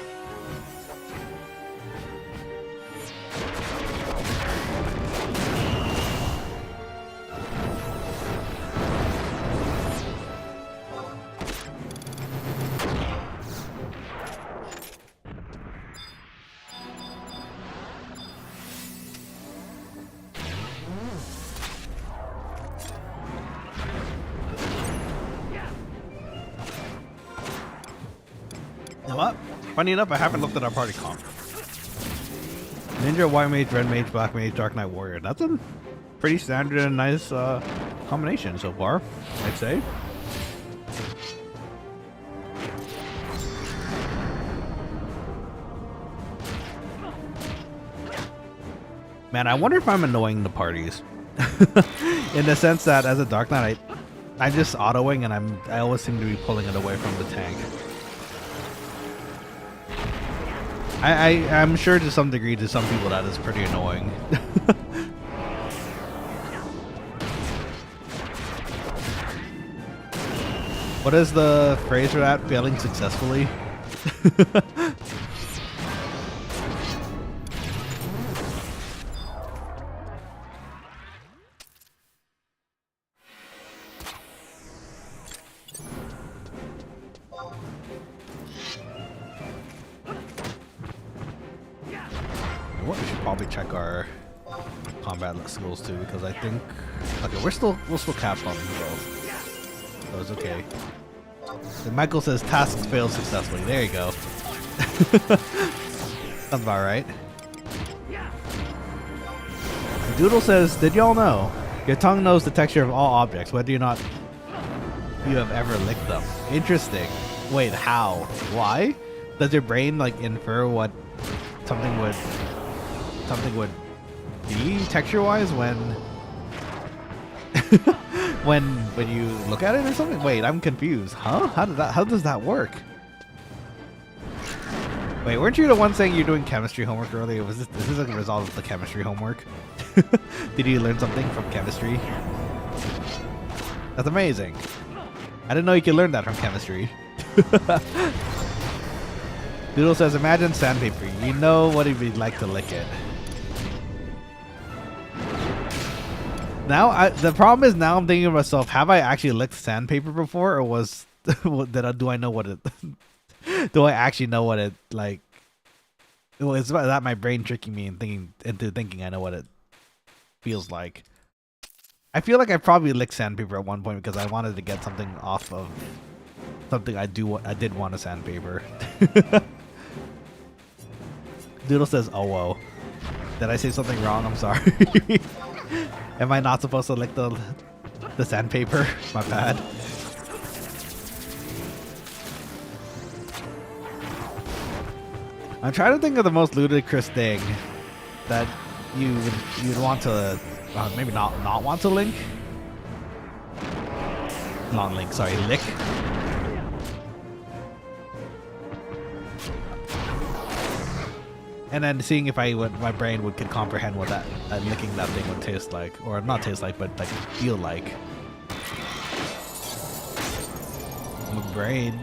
You know what? Funny enough, I haven't looked at our party comp. Ninja, White Mage, Red Mage, Black Mage, Dark Knight Warrior. That's a pretty standard and nice combination so far, I'd say. Man, I wonder if I'm annoying the parties. In the sense that as a Dark Knight, I'm just autoing and I always seem to be pulling it away from the tank. I'm sure to some degree to some people that is pretty annoying. What is the phrase for that? Failing successfully? We should probably check our combat skills too, because I think okay, we're still capped on both, so it's okay. And Michael says tasks failed successfully. There you go. Sounds about right. Doodle says, did y'all know your tongue knows the texture of all objects, whether or not you have ever licked them? Interesting. Wait, how? Why? Does your brain like infer what something would be texture-wise when when you look at it or something? Wait, I'm confused. Huh? How does that work? Wait, weren't you the one saying you're doing chemistry homework earlier? Is this like a result of the chemistry homework? Did you learn something from chemistry? That's amazing. I didn't know you could learn that from chemistry. Doodle says, imagine sandpaper. You know what it'd be like to lick it. Now, the problem is now I'm thinking to myself, have I actually licked sandpaper before, or was do I know what it? Do I actually know what it like? Well, is that my brain tricking me into thinking I know what it feels like? I feel like I probably licked sandpaper at one point because I wanted to get something off of something I did want to sandpaper. Doodle says, "Oh whoa, did I say something wrong? I'm sorry." Am I not supposed to lick the sandpaper? My bad. I'm trying to think of the most ludicrous thing that you'd want to maybe not want to link. Not link, sorry, lick. and then seeing if my brain could comprehend what that licking that thing would taste like, or not taste like, but like feel like. My brain.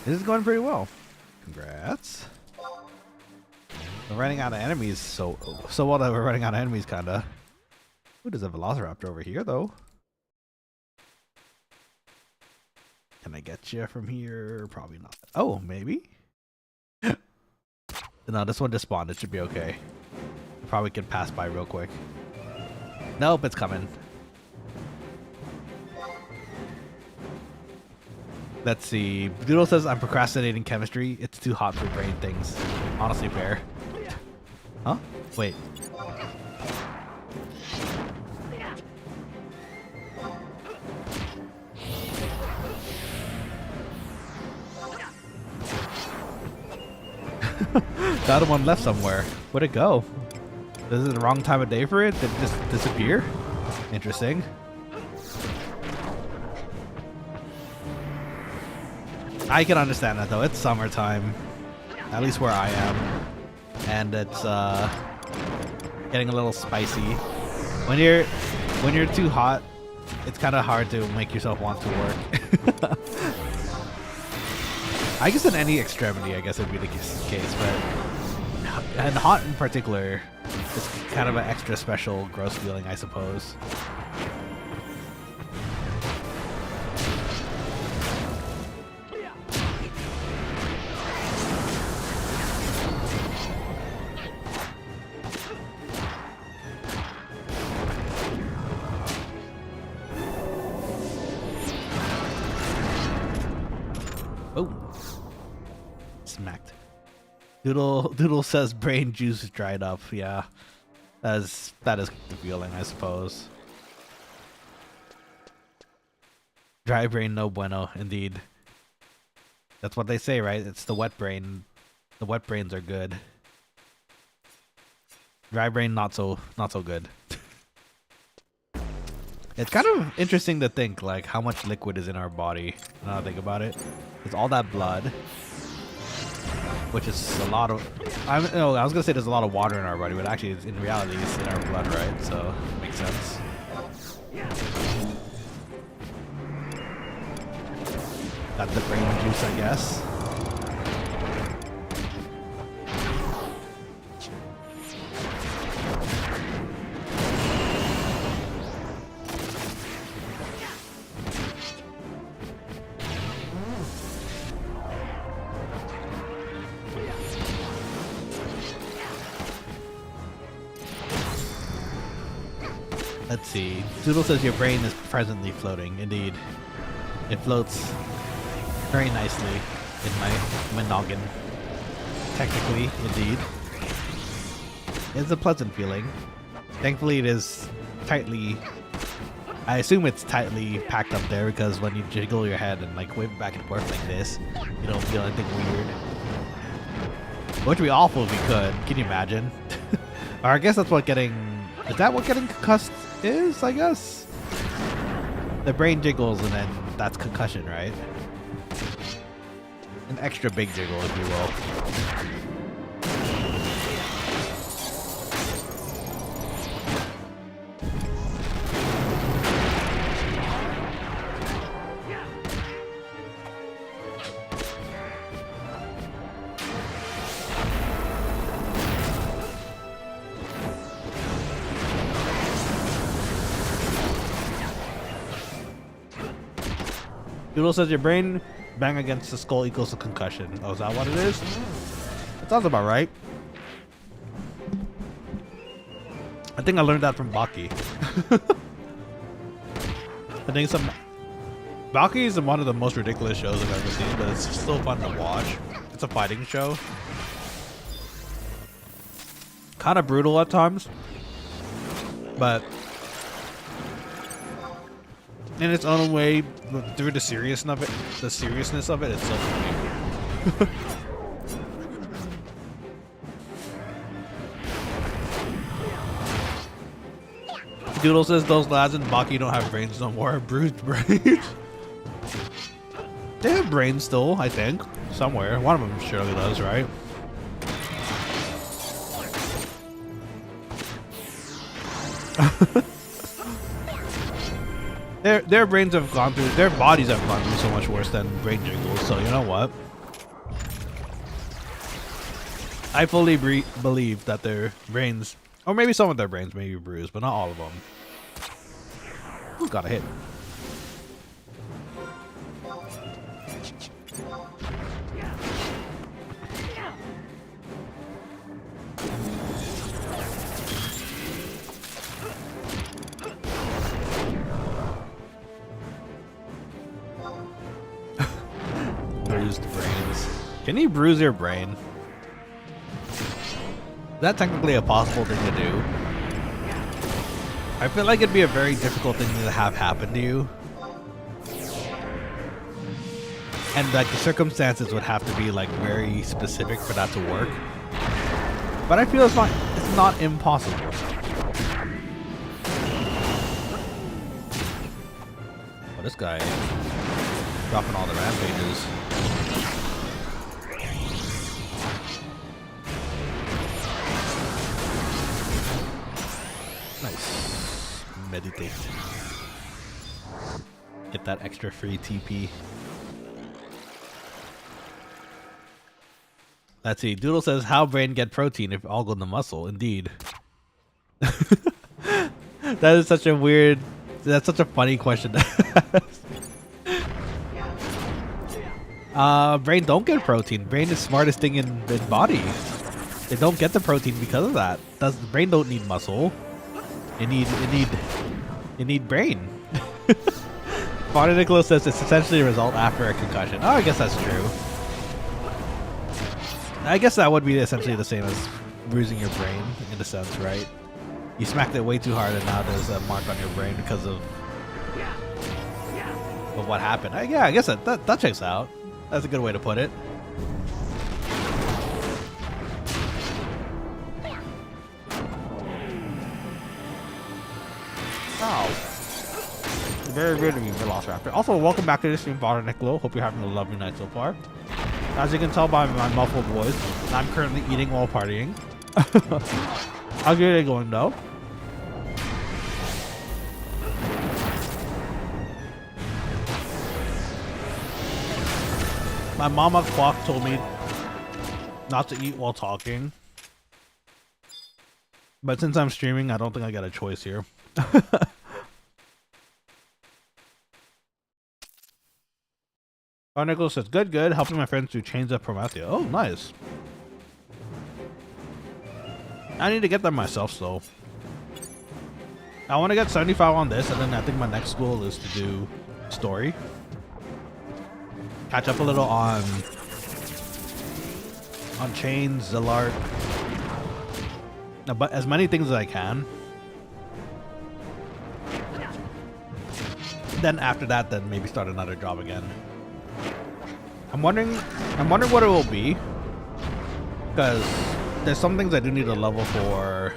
This is going pretty well. Congrats. We're running out of enemies so well that we're running out of enemies, kinda. Ooh, there's a velociraptor over here, though. Can I get you from here? Probably not. Oh, maybe? No, this one just spawned. It should be okay. Probably can pass by real quick. Nope, it's coming. Let's see. Doodle says I'm procrastinating chemistry. It's too hot for brain things. Honestly, fair. Huh? Wait. The other one left somewhere. Where'd it go? Is it the wrong time of day for it? Did it just disappear? Interesting. I can understand that though. It's summertime, at least where I am, and it's getting a little spicy. When you're too hot, it's kind of hard to make yourself want to work. I guess in any extremity, I guess it'd be the case, but and hot in particular is kind of an extra special gross feeling, I suppose. Oh, smacked. Doodle says brain juice dried up. Yeah, that is the feeling, I suppose. Dry brain no bueno, indeed. That's what they say, right? It's the wet brain. The wet brains are good. Dry brain not so good. It's kind of interesting to think like how much liquid is in our body. Now I think about it, it's all that blood, which is a lot of. I was gonna say there's a lot of water in our body, but actually, in reality, it's in our blood, right? So it makes sense. Got the brain juice, I guess. Let's see. Doodle says your brain is presently floating. Indeed. It floats very nicely in my noggin. Technically, indeed. It's a pleasant feeling. Thankfully, it is tightly... I assume it's tightly packed up there because when you jiggle your head and like wave it back and forth like this, you don't feel anything weird. Which would be awful if we could. Can you imagine? Or I guess that's what getting... Is that what getting concussed is, I guess? The brain jiggles and then that's concussion, right? An extra big jiggle, if you will. Doodle says your brain bang against the skull equals a concussion. Oh, is that what it is? That sounds about right. I think I learned that from Baki. I think Baki is one of the most ridiculous shows I've ever seen, but it's still fun to watch. It's a fighting show. Kind of brutal at times, but in its own way, but through the seriousness of it, it's so funny. Doodle says those lads in Baki don't have brains no more. Bruised brains. They have brains still, I think. Somewhere. One of them surely does, right? Their brains have gone through, their bodies have gone through so much worse than brain jiggles, so you know what? I fully believe that their brains, or maybe some of their brains may be bruised, but not all of them. Ooh, got a hit. Bruised brains. Can you bruise your brain? Is that technically a possible thing to do? I feel like it'd be a very difficult thing to have happen to you. And like the circumstances would have to be like very specific for that to work. But I feel it's not impossible. Oh, this guy dropping all the rampages. Nice. Meditate. Get that extra free TP. Let's see. Doodle says, how brain get protein if all go in the muscle? Indeed. That is such a weird, that's such a funny question to ask. Brain don't get protein. Brain is the smartest thing in body. They don't get the protein because of that. Brain don't need muscle. You need brain. Bonnie Nicholas says it's essentially a result after a concussion. Oh, I guess that's true. I guess that would be essentially the same as bruising your brain in a sense, right? You smacked it way too hard and now there's a mark on your brain because of what happened. Yeah, I guess that checks out. That's a good way to put it. Oh. Very weird of you, Velociraptor. Also, welcome back to the stream, Bonnie Nicholas. Hope you're having a lovely night so far. As you can tell by my muffled voice, I'm currently eating while partying. How's your day going though? My mama Quack told me not to eat while talking. But since I'm streaming, I don't think I got a choice here. Nicholas says, good, helping my friends do Chains of Prometheus. Oh, nice. I need to get them myself, so. I want to get 75 on this, and then I think my next goal is to do story. Catch up a little on Chains, Zillart. But as many things as I can. Then after that, then maybe start another job again. I'm wondering what it will be, because there's some things I do need a level for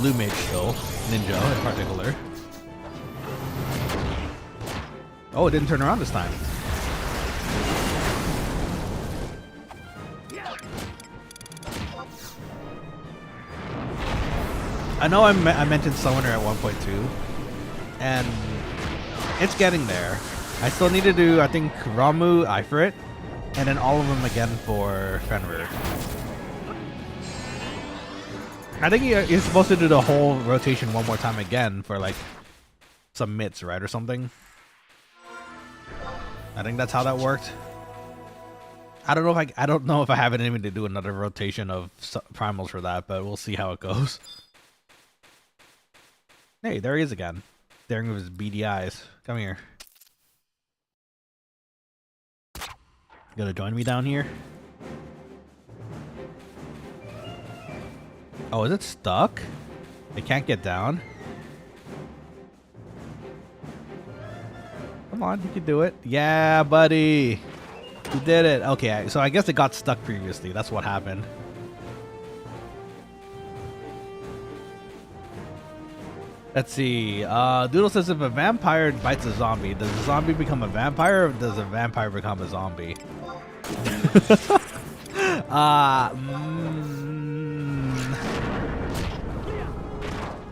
Blue Mage still, Ninja in particular. Oh, it didn't turn around this time. I know I mentioned Summoner at 1.2, and it's getting there. I still need to do, I think, Ramu, Ifrit, and then all of them again for Fenrir. I think you're supposed to do the whole rotation one more time again for like some mitts, right, or something. I think that's how that worked. I don't know if I have it in me to do another rotation of primals for that, but we'll see how it goes. Hey, there he is again. Staring with his beady eyes. Come here. You gonna join me down here? Oh, is it stuck? They can't get down. Come on, you can do it. Yeah, buddy. You did it. Okay, so I guess it got stuck previously. That's what happened. Let's see. Doodle says if a vampire bites a zombie, does the zombie become a vampire or does a vampire become a zombie?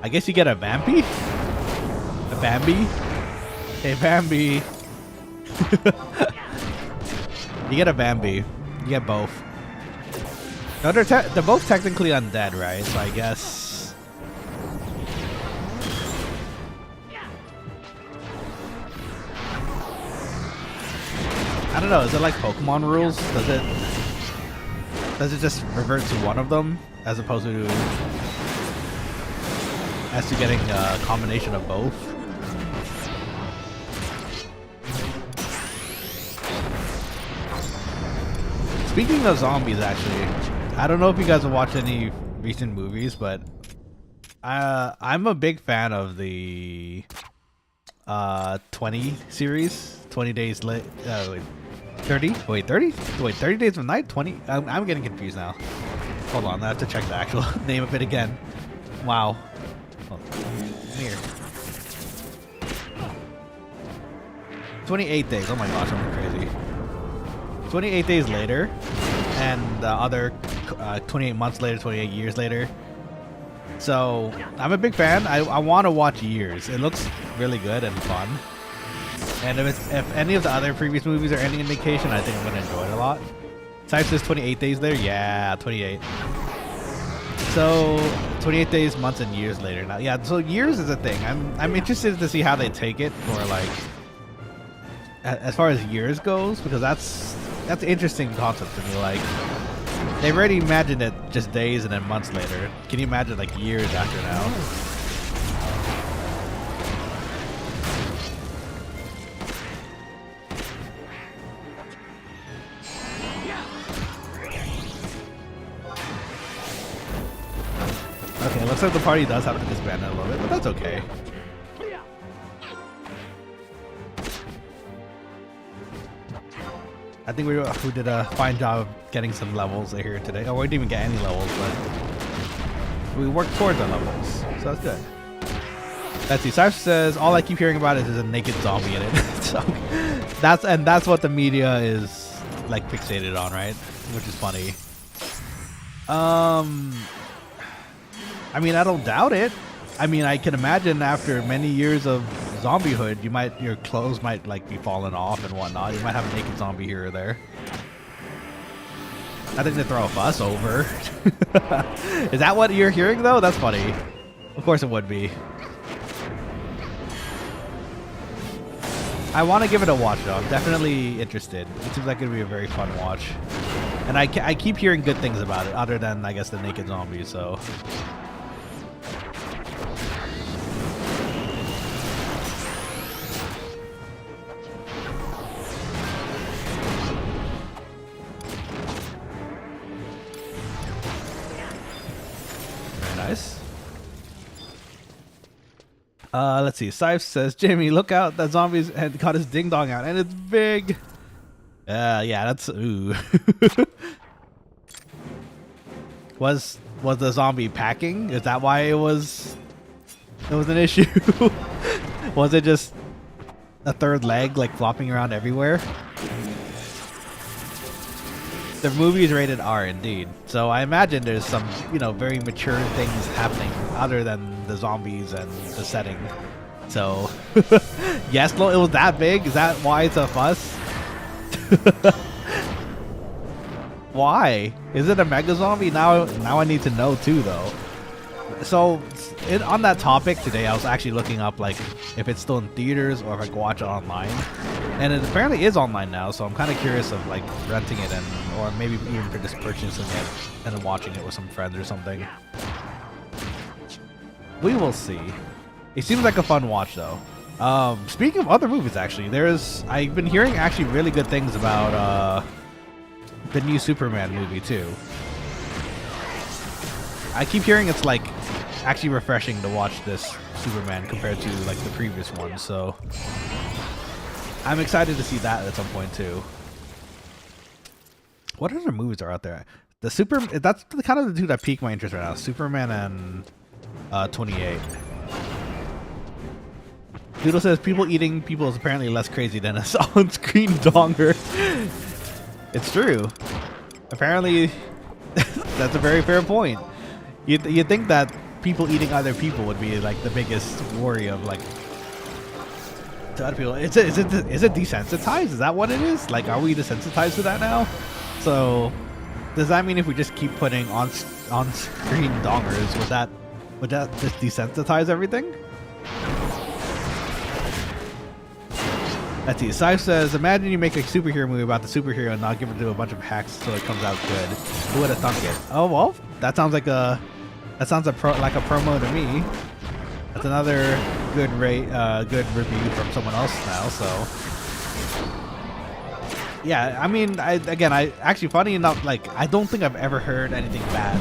I guess you get a vampy? A Bambi? Hey, Bambi. You get a Bambi. You get both. No, they're both technically undead, right? So I guess... I don't know, is it like Pokemon rules? Does it just revert to one of them as opposed to getting a combination of both? Speaking of zombies, actually, I don't know if you guys have watched any recent movies, but I'm a big fan of the 20 series, 20 days late. 30? Wait, 30? Wait, 30 Days of Night? 20? I'm getting confused now. Hold on, I have to check the actual name of it again. Wow. Oh, here. 28 days. Oh my gosh, I'm crazy. 28 days later, and the other 28 months later, 28 years later. So, I'm a big fan. I want to watch Years. It looks really good and fun. And if any of the other previous movies are any indication, I think I'm going to enjoy it a lot. Type says 28 days there? Yeah, 28. So, 28 days, months, and years later now. Yeah, so years is a thing. I'm interested to see how they take it for, like, as far as years goes, because that's an interesting concept to me. Like, they've already imagined it just days and then months later. Can you imagine, like, years after now? Okay, looks like the party does have to disband a little bit, but that's okay. I think we did a fine job of getting some levels here today. Oh, we didn't even get any levels, but we worked towards our levels, so that's good. Let's see. Cypher says all I keep hearing about is there's a naked zombie in it. So that's what the media is like fixated on, right? Which is funny. I mean, I don't doubt it. I mean, I can imagine after many years of zombiehood, your clothes might like be falling off and whatnot. You might have a naked zombie here or there. I think they throw a fuss over. Is that what you're hearing though? That's funny. Of course it would be. I want to give it a watch though. I'm definitely interested. It seems like it'd be a very fun watch. And I keep hearing good things about it, other than I guess the naked zombies. So. Let's see. Scythe says, Jamie, look out. That zombie's had got his ding dong out and it's big. Yeah, that's ooh. Was the zombie packing? Is that why it was an issue? Was it just a third leg like flopping around everywhere? The movie is rated R indeed. So I imagine there's some, very mature things happening other than the zombies and the setting. So, yes, it was that big? Is that why it's a fuss? Why? Is it a mega zombie? Now I need to know too, though. So, on that topic today, I was actually looking up like if it's still in theaters or if I can watch it online. And it apparently is online now, so I'm kind of curious of like renting it or maybe even for just purchasing it and then watching it with some friends or something. We will see. It seems like a fun watch though. Speaking of other movies, actually, I've been hearing actually really good things about the new Superman movie too. I keep hearing it's like actually refreshing to watch this Superman compared to like the previous one. So I'm excited to see that at some point too. What other movies are out there? That's the kind of the two that pique my interest right now. Superman and 28. Doodle says people eating people is apparently less crazy than a on-screen donger. It's true. Apparently, that's a very fair point. You'd think that people eating other people would be like the biggest worry of like to other people. Is it desensitized? Is that what it is? Like, are we desensitized to that now? So, does that mean if we just keep putting on-screen dongers, would that just desensitize everything? Let's see. Sai says, imagine you make a superhero movie about the superhero and not give it to a bunch of hacks so it comes out good. Who would have thunk it? Oh well, that sounds like a promo to me. That's another good review from someone else now. So yeah, I mean, I actually, funny enough, like I don't think I've ever heard anything bad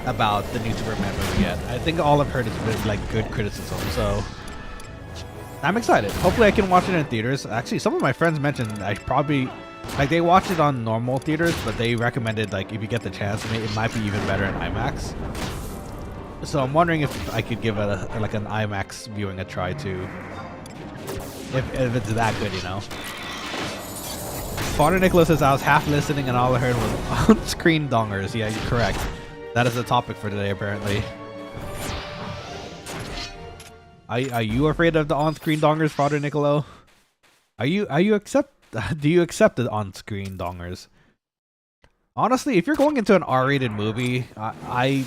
about the new Superman movie yet. I think all I've heard has been like good criticism. So I'm excited. Hopefully I can watch it in theaters. Actually, some of my friends mentioned I probably, like, they watched it on normal theaters, but they recommended, like, if you get the chance, it might be even better in IMAX. So I'm wondering if I could give it like an IMAX viewing a try too. If it's that good, you know. Father Nicholas says, I was half listening and all I heard was on-screen dongers. Yeah, you're correct. That is the topic for today, apparently. Are you afraid of the on-screen dongers, Father Nicolo? Do you accept the on-screen dongers? Honestly, if you're going into an R-rated movie, I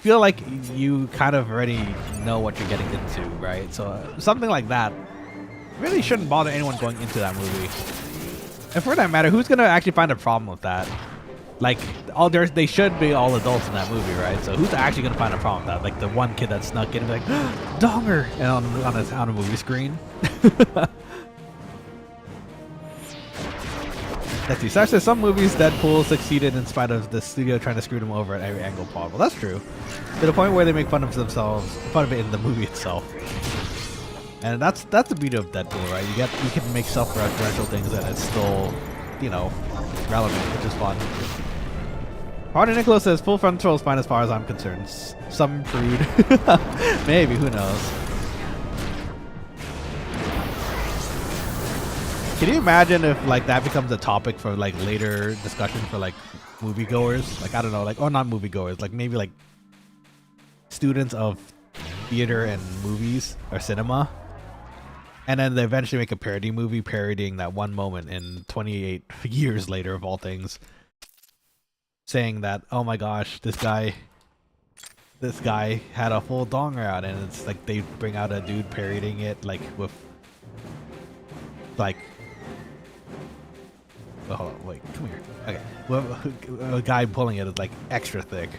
feel like you kind of already know what you're getting into, right? So something like that really shouldn't bother anyone going into that movie. And for that matter, who's gonna actually find a problem with that? Like, they should be all adults in that movie, right? So who's actually gonna find a problem with that? Like the one kid that snuck in and be like, donger, and on a movie screen. Let's see. Sash says some movies Deadpool succeeded in spite of the studio trying to screw them over at every angle possible. That's true. To the point where they make fun of it in the movie itself. And that's the beauty of Deadpool, right? You can make self-referential things and it's still, you know, relevant, which is fun. Harder Nicholas says full frontal is fine as far as I'm concerned. Some prude. Maybe, who knows? Can you imagine if like that becomes a topic for like later discussion for like moviegoers? Like, I don't know, like, or not moviegoers, like maybe like students of theater and movies or cinema. And then they eventually make a parody movie parodying that one moment in 28 years later of all things. Saying that, oh my gosh, this guy had a full donger out, and it's like they bring out a dude parodying it like with like, oh, hold on, wait, come here. Okay, well, a guy pulling it is like extra thick.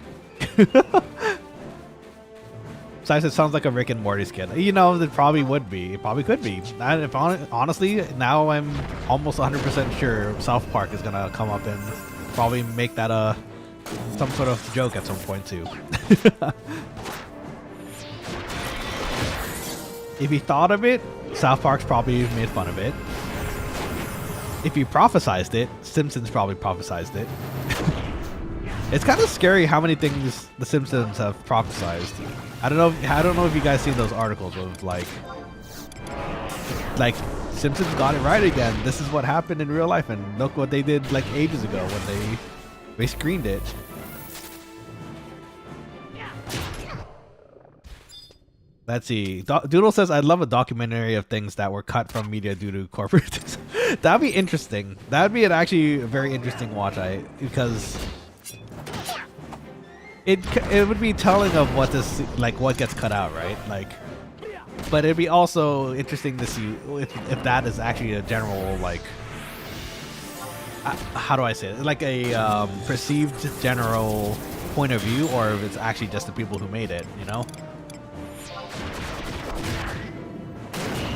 Besides, it sounds like a Rick and Morty skit. You know, it probably would be. It probably could be. And if honestly, now I'm almost 100% sure South Park is gonna come up and probably make that some sort of joke at some point too. If he thought of it, South Park's probably made fun of it. If he prophesized it, Simpsons probably prophesized it. It's kind of scary how many things the Simpsons have prophesized. I don't know if you guys seen those articles of like Simpsons got it right again. This is what happened in real life, and look what they did like ages ago when they screened it. Let's see. Doodle says, I'd love a documentary of things that were cut from media due to corporate. That'd be interesting. That'd be actually a very interesting watch, because it would be telling of what what gets cut out, right? Like, but it'd be also interesting to see if that is actually a general, like, how do I say it? Like a perceived general point of view, or if it's actually just the people who made it, you know?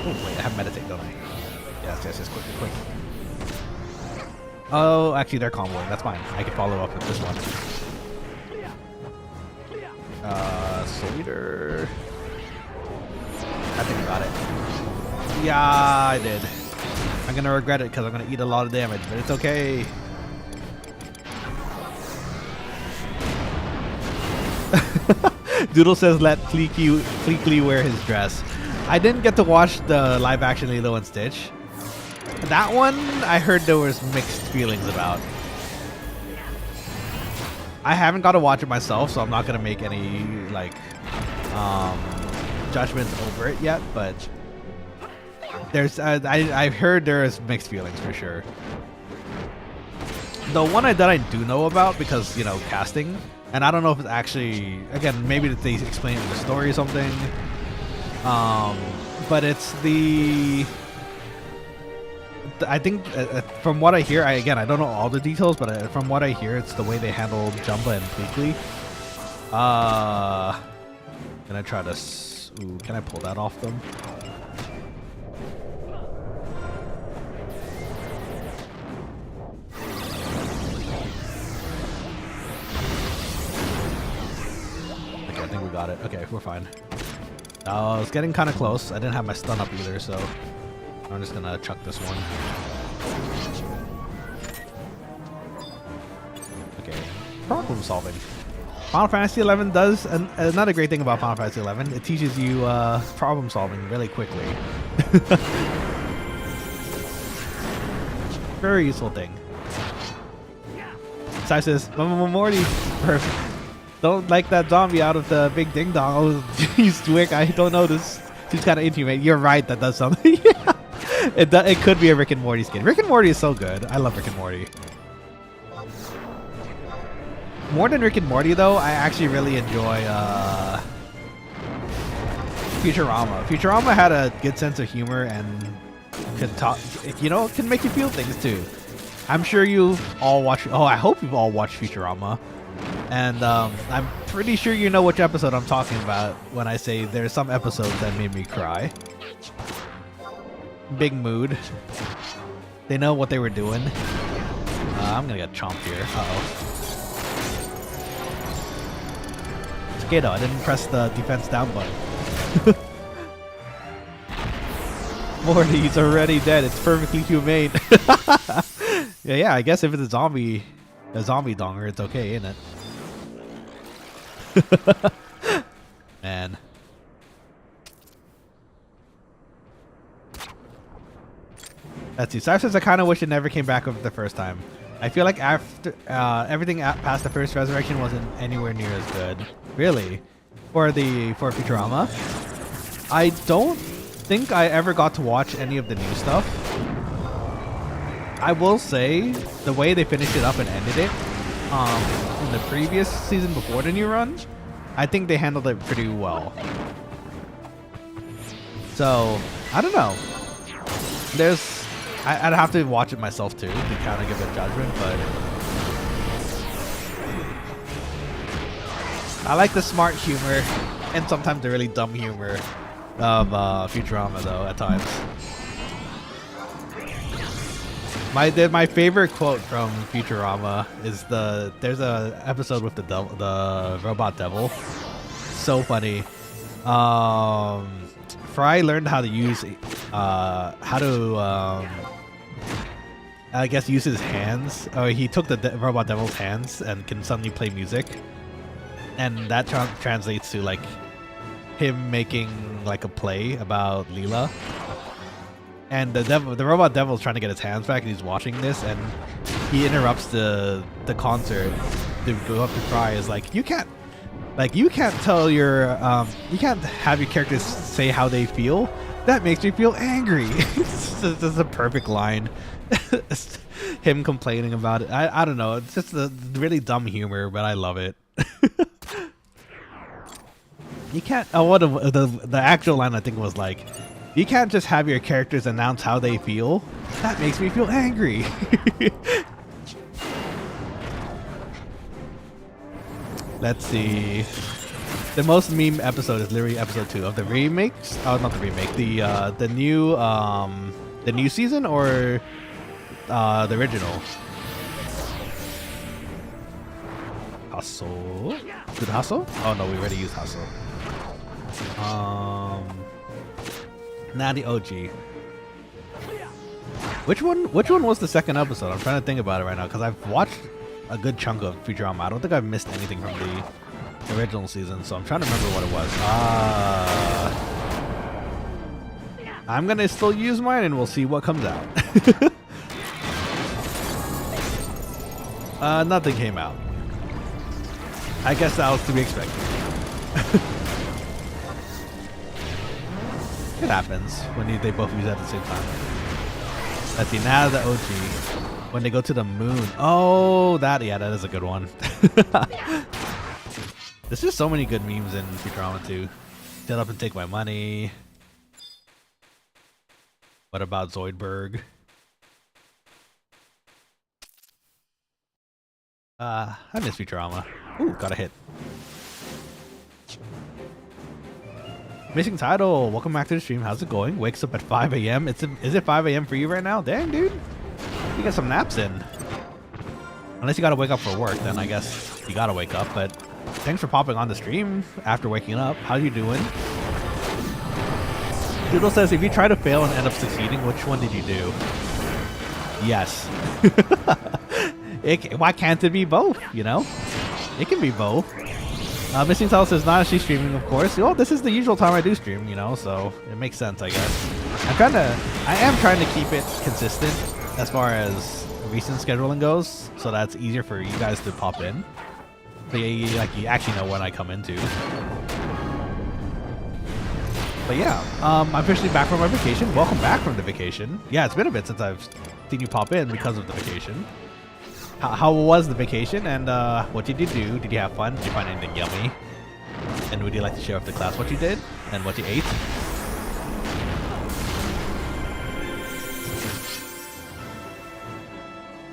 Oh, wait, I have meditate, don't I? Yes, quick. Oh, actually, they're comboing. That's fine. I can follow up with this one. Soul Eater. I think I got it. Yeah, I did. I'm gonna regret it because I'm gonna eat a lot of damage, but it's okay. Doodle says let Fleeky wear his dress. I didn't get to watch the live action Lilo and Stitch. That one, I heard there was mixed feelings about. I haven't got to watch it myself, so I'm not gonna make any like judgments over it yet. But there's I've heard there is mixed feelings for sure. The one that I do know about because, you know, casting, and I don't know if it's actually, again, maybe that they explain it in the story or something. But it's I think from what I hear, I don't know all the details, but from what I hear, it's the way they handle Jumba and Pleakley. Can I try to? Ooh, can I pull that off them? Okay, I think we got it. Okay, we're fine. It's getting kind of close. I didn't have my stun up either, so I'm just gonna chuck this one. Okay, problem solving. Final Fantasy XI does another great thing about Final Fantasy XI. It teaches you problem solving really quickly. Very useful thing. Sai says, Morty, don't like that zombie out of the big ding dong. Oh, he's Wick. I don't know this. He's kind of inhumane. You're right. That does something. Yeah. It could be a Rick and Morty skin. Rick and Morty is so good. I love Rick and Morty. More than Rick and Morty, though, I actually really enjoy Futurama. Futurama had a good sense of humor and could talk. You know, can make you feel things too. I'm sure you've all watched. Oh, I hope you've all watched Futurama. And I'm pretty sure you know which episode I'm talking about when I say there's some episodes that made me cry. Big mood. They know what they were doing. I'm gonna get chomped here. Uh-oh. It's okay though, I didn't press the defense down button. Morty's already dead. It's perfectly humane. Yeah, I guess if it's a zombie donger, it's okay, isn't it? Man. Let's see. Sarah says, I kind of wish it never came back over the first time. I feel like after everything past the first resurrection wasn't anywhere near as good. Really? For Futurama? I don't think I ever got to watch any of the new stuff. I will say, the way they finished it up and ended it, in the previous season before the new run, I think they handled it pretty well. So, I don't know. I'd have to watch it myself too to kind of give a judgment, but I like the smart humor and sometimes the really dumb humor of Futurama though at times. My favorite quote from Futurama is there's a episode with the robot devil. So funny. Fry learned how to use I guess use his hands. Oh, he took the robot devil's hands and can suddenly play music, and that translates to like him making like a play about Leela. And the robot devil's trying to get his hands back, and he's watching this, and he interrupts the concert to go up to Fry. Is like, you can't tell your you can't have your characters say how they feel. That makes me feel angry. This is a perfect line. Him complaining about it. I don't know. It's just a really dumb humor, but I love it. You can't. Oh, what the actual line I think was like, you can't just have your characters announce how they feel. That makes me feel angry. Let's see. The most meme episode is literally episode 2 of the remakes. Oh, not the remake. The new season or the original. Hustle. Good hustle? Oh no, we already used hustle. Natty OG. Which one was the second episode? I'm trying to think about it right now because I've watched a good chunk of Futurama. I don't think I've missed anything from the original season, so I'm trying to remember what it was. I'm gonna still use mine and we'll see what comes out. Nothing came out. I guess that was to be expected. It happens when they both use it at the same time. Let's see, now the OG. When they go to the moon. Oh, that is a good one. There's just so many good memes in Futurama too. Get up and take my money. What about Zoidberg? I miss Futurama. Ooh, got a hit. Missing title. Welcome back to the stream. How's it going? Wakes up at 5 a.m. Is it 5 a.m. for you right now? Dang, dude. You got some naps in. Unless you gotta wake up for work, then I guess you gotta wake up. But thanks for popping on the stream after waking up. How you doing? Doodle says, if you try to fail and end up succeeding, which one did you do? Yes. Why can't it be both, you know? It can be both. Missing Title says, Nanashi streaming, of course. Well, this is the usual time I do stream, you know, so it makes sense, I guess. I am trying to keep it consistent as far as recent scheduling goes, so that's easier for you guys to pop in. So you actually know when I come into. But yeah, I'm officially back from my vacation. Welcome back from the vacation. Yeah, it's been a bit since I've seen you pop in because of the vacation. How was the vacation, and what did you do? Did you have fun? Did you find anything yummy? And would you like to share with the class what you did and what you ate?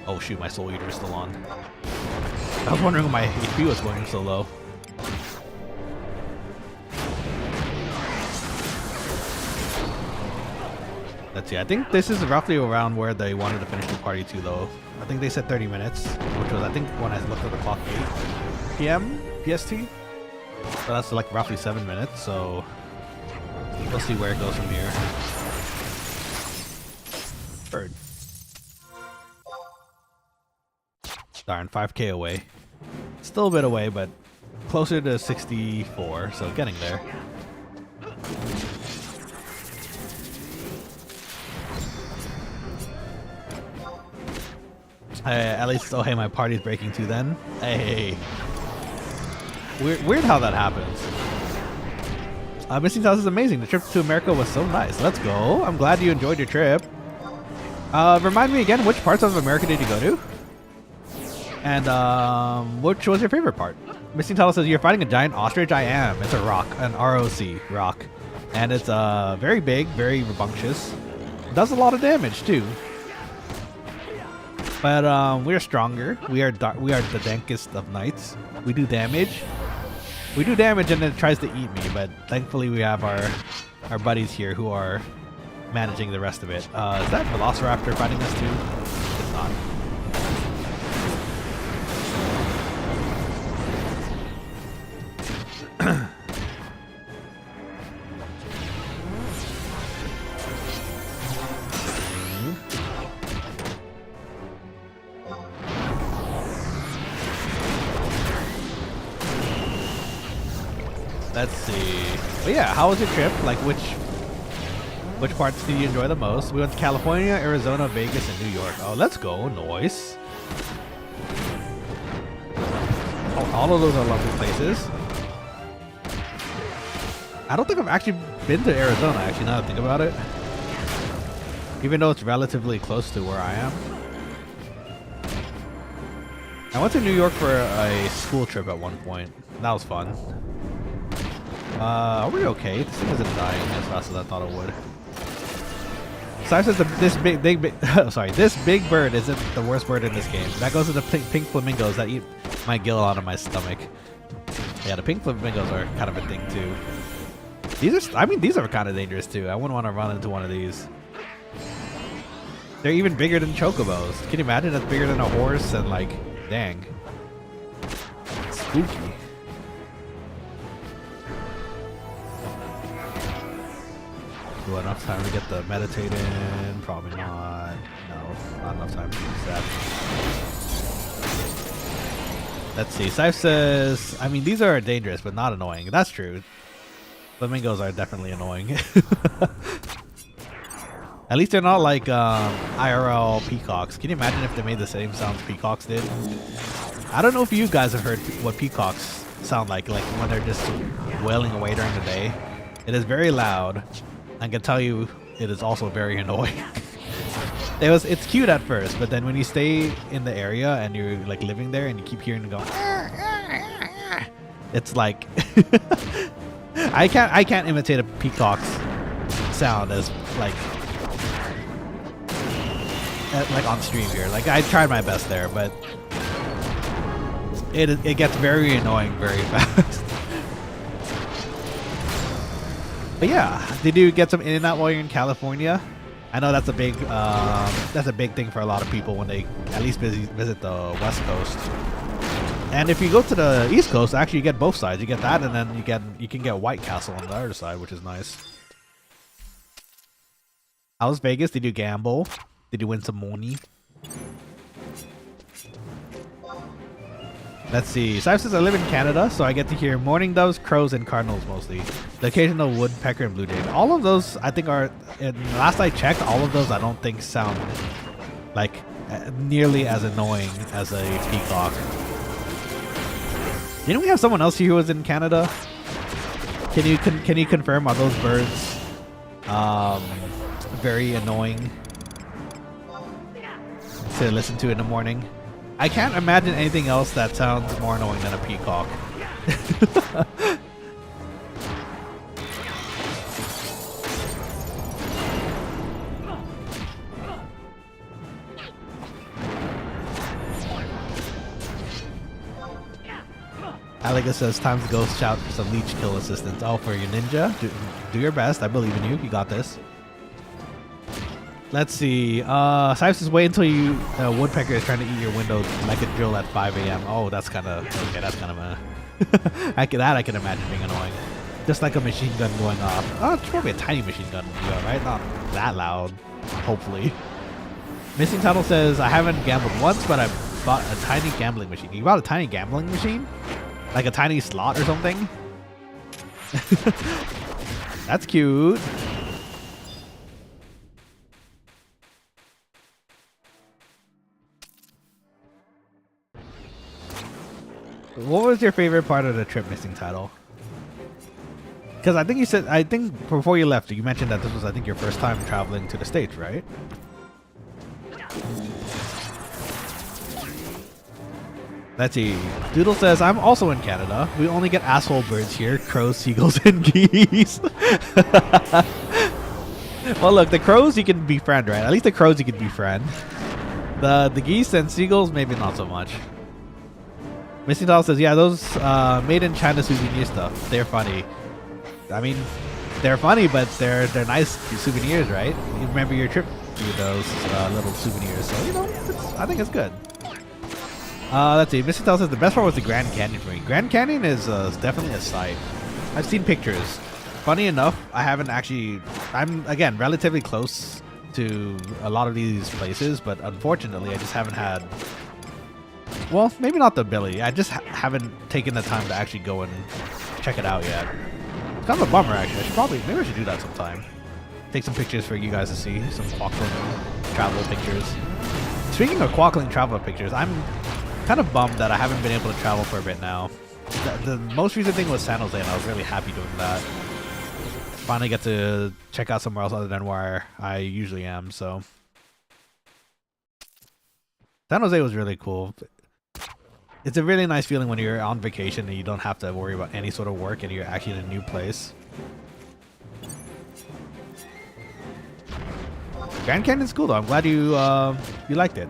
Oh shoot, my Soul Eater is still on. I was wondering why my HP was going so low. Let's see, I think this is roughly around where they wanted to finish the party too, though. I think they said 30 minutes, which was, I think, when I looked at the clock, 8 p.m. PST. So that's like roughly 7 minutes, so we'll see where it goes from here. Bird. Darn, 5k away. Still a bit away, but closer to 64, so getting there. At least, oh hey, my party's breaking too then. Hey. Weird how that happens. Missing Title is amazing. The trip to America was so nice. Let's go. I'm glad you enjoyed your trip. Remind me again, which parts of America did you go to? And which was your favorite part? Missing Title says, you're fighting a giant ostrich? I am. It's a rock. An ROC. Rock. And it's very big, very rambunctious. Does a lot of damage too. But we're stronger. We are the dankest of knights. We do damage. We do damage and it tries to eat me, but thankfully we have our buddies here who are managing the rest of it. Is that Velociraptor fighting us too? It's not. Let's see. But yeah, how was your trip? Like, which parts did you enjoy the most? We went to California, Arizona, Vegas, and New York. Oh, let's go. Nice. Oh, all of those are lovely places. I don't think I've actually been to Arizona, actually, now that I think about it. Even though it's relatively close to where I am. I went to New York for a school trip at one point. That was fun. Are we okay? This thing isn't dying as fast as I thought it would. Sai says this big bird isn't the worst bird in this game. That goes to the pink flamingos that eat my gill out of my stomach. Yeah, the pink flamingos are kind of a thing too. These are kind of dangerous too. I wouldn't want to run into one of these. They're even bigger than chocobos. Can you imagine? That's bigger than a horse and like, dang. Spooky. Will enough time to get the meditate in? Probably not. No, not enough time to use that. Let's see. Scythe says, I mean, these are dangerous, but not annoying. That's true. Flamingos are definitely annoying. At least they're not like IRL peacocks. Can you imagine if they made the same sounds peacocks did? I don't know if you guys have heard what peacocks sound like when they're just wailing away during the day. It is very loud. I can tell you it is also very annoying. It's cute at first, but then when you stay in the area and you're like living there and you keep hearing them go, it's like I can't imitate a peacock's sound as like on stream here. Like I tried my best there, but it gets very annoying very fast. But yeah, did you get some in and out while you're in California? I know that's a big thing for a lot of people when they at least visit the West Coast. And if you go to the East Coast, actually you get both sides. You get that, and then you can get White Castle on the other side, which is nice. How's Vegas? Did you gamble? Did you win some money? Let's see. Scythe says I live in Canada, so I get to hear mourning doves, crows, and cardinals mostly. The occasional woodpecker and blue jay. All of those, I think, are. Last I checked, all of those I don't think sound like nearly as annoying as a peacock. Didn't we have someone else here who was in Canada? Can you confirm, are those birds very annoying to listen to in the morning? I can't imagine anything else that sounds more annoying than a peacock. Alliga says, time to go shout for some leech kill assistance. Oh, for your ninja? Do your best. I believe in you. You got this. Let's see. Scythe says, wait until you woodpecker is trying to eat your windows like a drill at 5 a.m. Oh, that's kind of okay. That's kind of a I can imagine being annoying. Just like a machine gun going off. Oh, it's probably a tiny machine gun, right? Not that loud. Hopefully. Missing Tunnel says, I haven't gambled once, but I bought a tiny gambling machine. You bought a tiny gambling machine? Like a tiny slot or something? That's cute. What was your favorite part of the trip, Missing Title? Because I think you said, I think before you left, you mentioned that this was, I think, your first time traveling to the States, right? Let's see. Doodle says, I'm also in Canada. We only get asshole birds here. Crows, seagulls, and geese. Well, look, the crows you can befriend, right? At least the crows you can befriend. The geese and seagulls, maybe not so much. Missing Doll says, yeah, those made in China souvenir stuff, they're funny. I mean, they're funny, but they're nice souvenirs, right? You remember your trip to those little souvenirs, so, you know, I think it's good. Let's see. Missing Doll says, the best part was the Grand Canyon for me. Grand Canyon is definitely a sight. I've seen pictures. Funny enough, I haven't actually... I'm, again, relatively close to a lot of these places, but unfortunately, I just haven't had... Well, maybe not the ability. I just haven't taken the time to actually go and check it out yet. It's kind of a bummer, actually. Maybe I should do that sometime. Take some pictures for you guys to see. Some Quokkaling travel pictures. Speaking of Quokkaling travel pictures, I'm kind of bummed that I haven't been able to travel for a bit now. The most recent thing was San Jose, and I was really happy doing that. Finally get to check out somewhere else other than where I usually am, so. San Jose was really cool. It's a really nice feeling when you're on vacation and you don't have to worry about any sort of work and you're actually in a new place. Grand Canyon's cool though. I'm glad you liked it.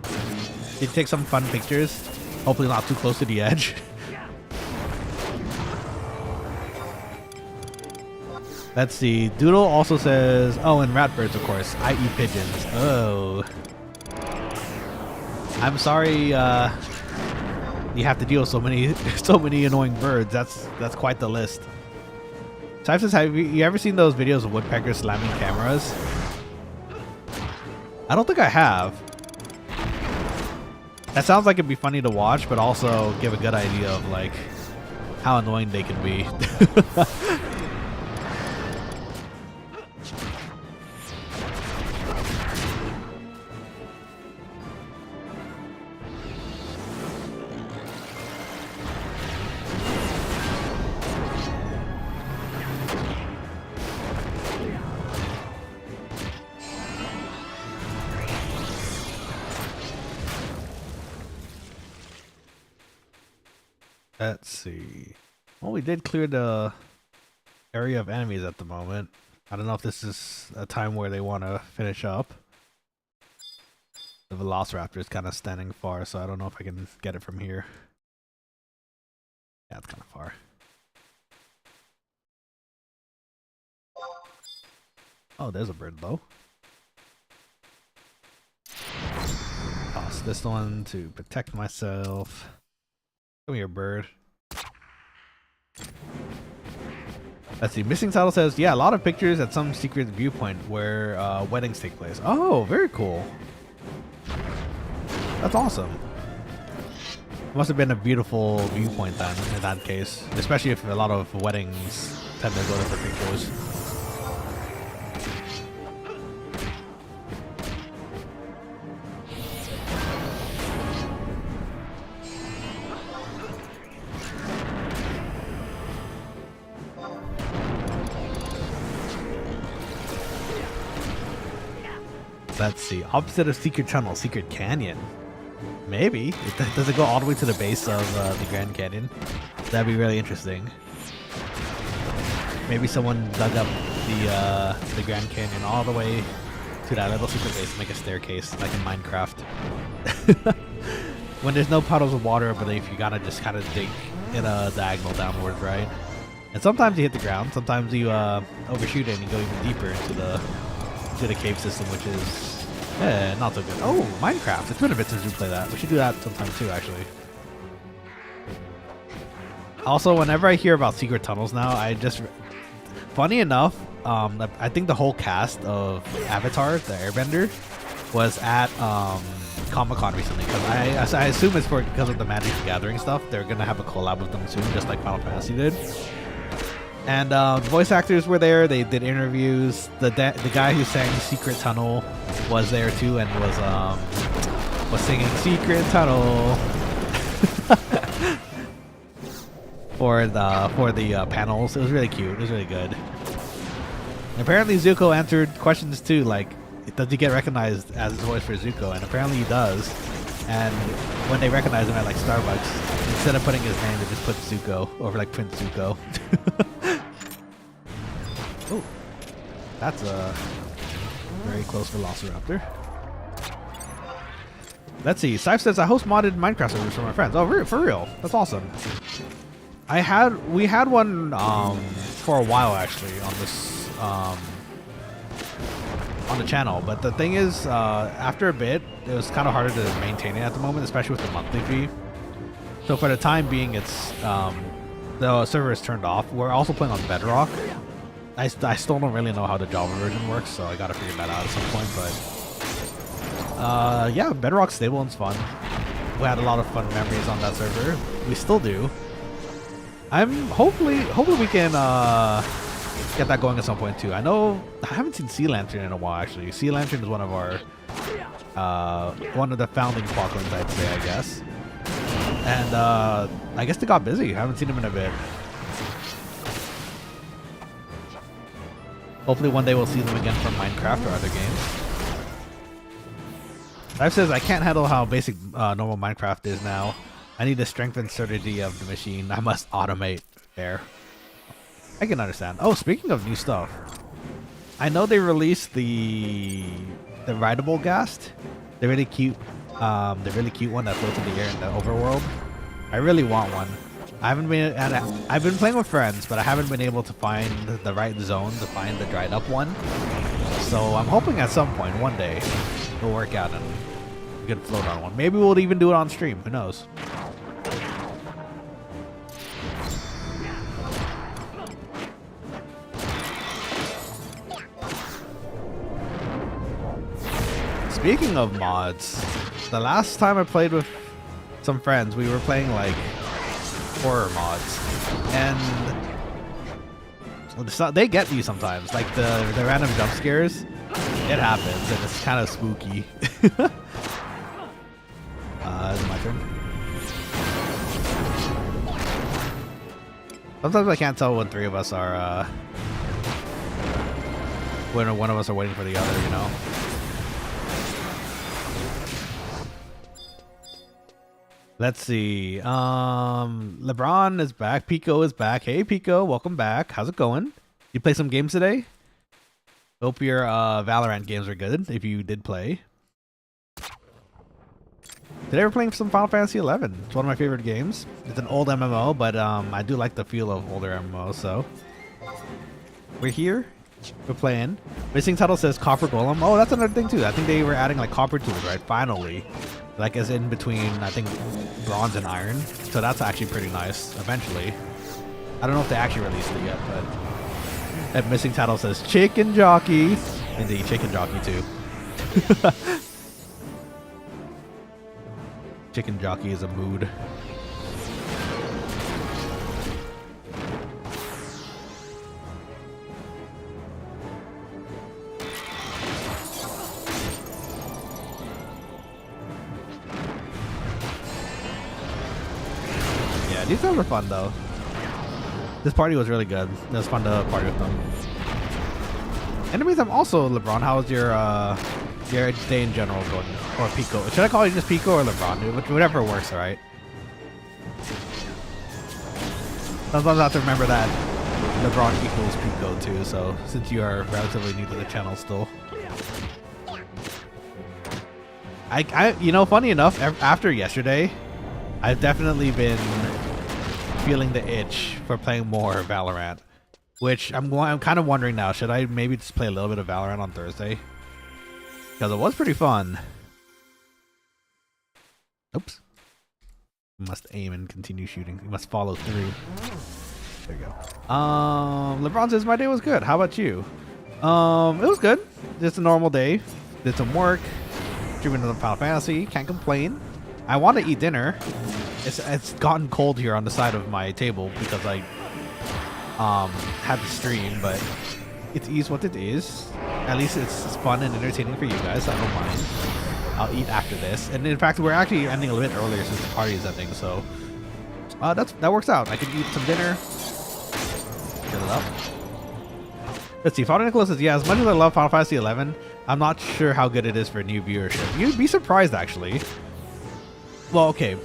Did you take some fun pictures? Hopefully not too close to the edge. Let's see. Doodle also says, oh, and ratbirds, of course. I eat pigeons. Oh. I'm sorry you have to deal with so many annoying birds. That's quite the list. Type says, have you ever seen those videos of woodpeckers slamming cameras? I don't think I have. That sounds like it'd be funny to watch, but also give a good idea of like how annoying they can be. Let's see. Well, we did clear the area of enemies at the moment. I don't know if this is a time where they want to finish up. The Velociraptor is kind of standing far, so I don't know if I can get it from here. Yeah, it's kind of far. Oh, there's a bird though. Toss this one to protect myself. Come here, bird. Let's see. Missing title says, yeah, a lot of pictures at some secret viewpoint where weddings take place. Oh, very cool. That's awesome. Must have been a beautiful viewpoint then, in that case. Especially if a lot of weddings tend to go there for pictures. Let's see. Opposite of Secret Tunnel, Secret Canyon. Maybe. Does it go all the way to the base of the Grand Canyon? That'd be really interesting. Maybe someone dug up the Grand Canyon all the way to that little secret base and make a staircase, like in Minecraft. When there's no puddles of water, but if you gotta just kind of dig in a diagonal downwards, right? And sometimes you hit the ground, sometimes you overshoot it and you go even deeper into the cave system, which is not so good. Oh, Minecraft. It's been a bit since we play that. We should do that sometime too, actually. Also, whenever I hear about secret tunnels now, funny enough, I think the whole cast of Avatar, the Airbender, was at Comic-Con recently, because I assume it's because of the Magic the Gathering stuff. They're gonna have a collab with them soon, just like Final Fantasy did. And voice actors were there. They did interviews. The guy who sang Secret Tunnel was there too, and was singing Secret Tunnel for the panels. It was really cute. It was really good. And apparently Zuko answered questions too, like, does he get recognized as his voice for Zuko? And apparently he does. And when they recognize him at like Starbucks, instead of putting his name, they just put Zuko over like Prince Zuko. Oh, that's a very close Velociraptor. Let's see. Syph says I host modded Minecraft servers for my friends. Oh, for real? That's awesome. We had one for a while actually on this on the channel, but the thing is, after a bit, it was kind of harder to maintain it at the moment, especially with the monthly fee. So for the time being, it's the server is turned off. We're also playing on Bedrock. I still don't really know how the Java version works, so I gotta figure that out at some point. But yeah, Bedrock's stable and it's fun. We had a lot of fun memories on that server. We still do. Hopefully we can get that going at some point too. I haven't seen Sea Lantern in a while actually. Sea Lantern is one of our one of the founding quokkalings, I'd say, I guess. And I guess they got busy. I haven't seen them in a bit. Hopefully one day we'll see them again from Minecraft or other games. Life says I can't handle how basic normal Minecraft is now. I need to strengthen solidity of the machine. I must automate. There. I can understand. Oh, speaking of new stuff, I know they released the rideable ghast. The really cute one that floats in the air in the overworld. I really want one. I've been playing with friends, but I haven't been able to find the right zone to find the dried up one. So I'm hoping at some point, one day, it'll work out and we can float on one. Maybe we'll even do it on stream. Who knows? Speaking of mods, the last time I played with some friends, we were playing like horror mods, and they get you sometimes. Like the random jump scares, it happens, and it's kind of spooky. Is it my turn? Sometimes I can't tell when three of us are, when one of us are waiting for the other, you know? Let's see. LeBron is back. Pico is back. Hey, Pico, welcome back. How's it going? You play some games today? Hope your Valorant games are good, if you did play. Today we're playing some Final Fantasy 11. It's one of my favorite games. It's an old MMO, but I do like the feel of older MMOs, so. We're here. We're playing. Missing title says Copper Golem. Oh, that's another thing too. I think they were adding like copper tools, right? Finally. Like as in between, I think, bronze and iron. So that's actually pretty nice, eventually. I don't know if they actually released it yet, but. That missing title says Chicken Jockey. Indeed, Chicken Jockey too. Chicken Jockey is a mood. Yeah, these guys were fun though. This party was really good. It was fun to party with them. In the meantime, also LeBron, how's your day in general going? Or Pico? Should I call you just Pico or LeBron? Whatever works, alright. Sometimes I have to remember that LeBron equals Pico too. So since you are relatively new to the channel still, you know, funny enough, after yesterday, I've definitely been feeling the itch for playing more Valorant, which I'm kind of wondering now, should I maybe just play a little bit of Valorant on Thursday? Because it was pretty fun. Oops. You must aim and continue shooting. You must follow through. There you go. LeBron says my day was good. How about you? It was good. Just a normal day. Did some work. Streaming some Final Fantasy. Can't complain. I want to eat dinner. It's gotten cold here on the side of my table because I had to stream, but it is what it is. At least it's fun and entertaining for you guys. I don't mind. I'll eat after this, and in fact, we're actually ending a bit earlier since the party is ending, so that works out. I can eat some dinner. Fill it up. Let's see. Father Nicholas says, yeah, as much as I love Final Fantasy 11, I'm not sure how good it is for new viewership. You'd be surprised, actually. Well, okay.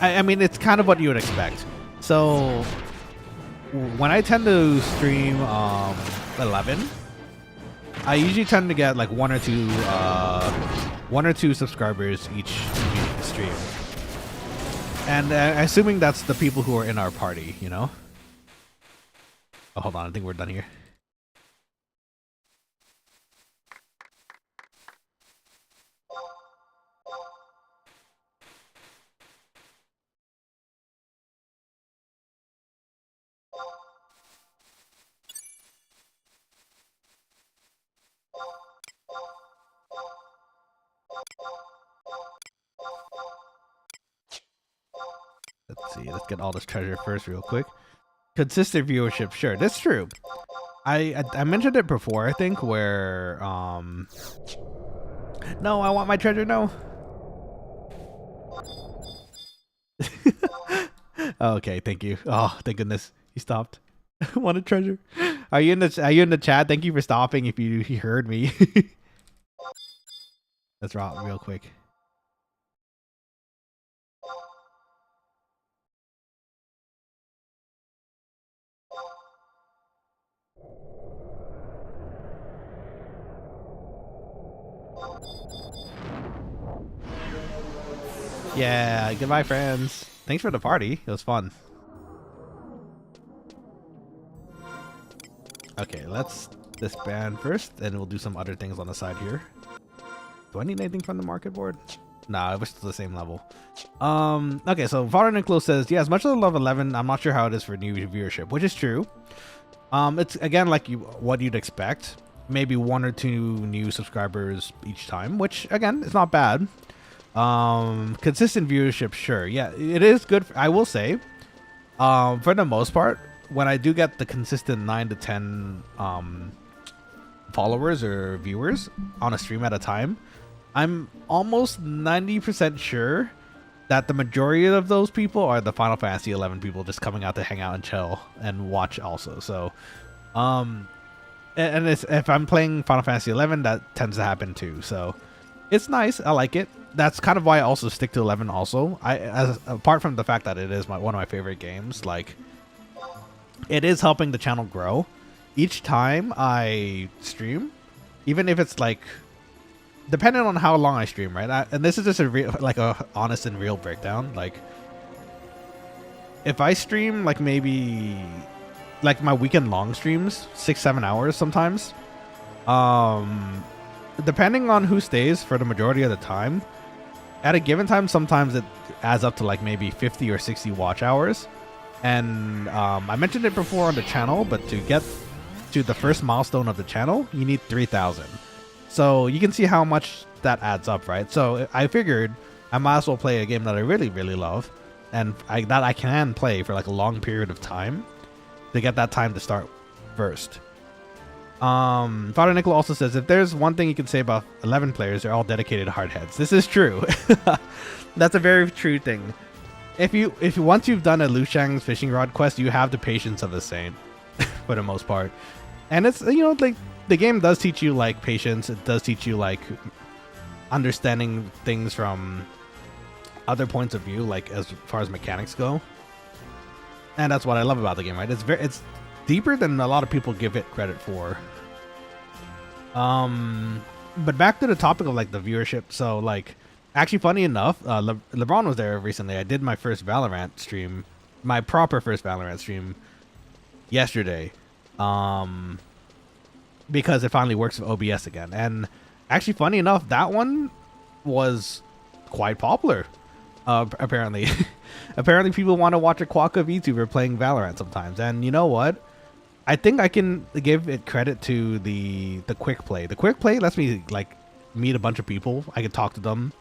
I mean, it's kind of what you would expect. So, when I tend to stream 11, I usually tend to get like one or two subscribers each stream, and assuming that's the people who are in our party, you know. Oh, hold on, I think we're done here. Let's see. Let's get all this treasure first, real quick. Consistent viewership, sure, that's true. I mentioned it before, I think, where no, I want my treasure. No. Okay, thank you. Oh, thank goodness, he stopped. Want a treasure? Are you in the chat? Thank you for stopping. If you heard me. Let's rock real quick. Yeah, goodbye, friends. Thanks for the party. It was fun. Okay, let's disband first, and we'll do some other things on the side here. Do I need anything from the market board? Nah, it was still the same level. Okay, so Father Nicholas says, yeah, as much as I love 11, I'm not sure how it is for new viewership, which is true. It's again like what you'd expect. maybe 1 or 2 new subscribers each time, which again is not bad. Consistent viewership, sure, yeah, it is good. I will say, for the most part, when I do get the consistent 9 to 10 followers or viewers on a stream at a time, I'm almost 90% sure that the majority of those people are the Final Fantasy 11 people just coming out to hang out and chill and watch also. So, and if I'm playing Final Fantasy 11, that tends to happen too. So, it's nice. I like it. That's kind of why I also stick to 11 also. Apart from the fact that it is one of my favorite games, like, it is helping the channel grow. Each time I stream, even if it's like, depending on how long I stream, right? And this is just a honest and real breakdown. Like, if I stream like maybe like my weekend long streams, 6-7 hours sometimes, depending on who stays for the majority of the time, at a given time, sometimes it adds up to like maybe 50 or 60 watch hours. And I mentioned it before on the channel, but to get to the first milestone of the channel, you need 3,000. So you can see how much that adds up, right? So I figured I might as well play a game that I really, really love, and that I can play for like a long period of time to get that time to start first. Father Nicola also says, if there's one thing you can say about 11 players, they're all dedicated hardheads. This is true. That's a very true thing. If once you've done a Liu Shang's fishing rod quest, you have the patience of a saint for the most part. And it's, you know, like, the game does teach you like patience. It does teach you like understanding things from other points of view, like as far as mechanics go. And that's what I love about the game, right? It's deeper than a lot of people give it credit for. But back to the topic of like the viewership. So like, actually, funny enough, LeBron was there recently. I did my first Valorant stream, my proper first Valorant stream yesterday. Because it finally works with OBS again. And actually, funny enough, that one was quite popular. Apparently. Apparently people want to watch a quokka VTuber playing Valorant sometimes. And you know what? I think I can give it credit to the quick play. The quick play lets me like meet a bunch of people. I can talk to them.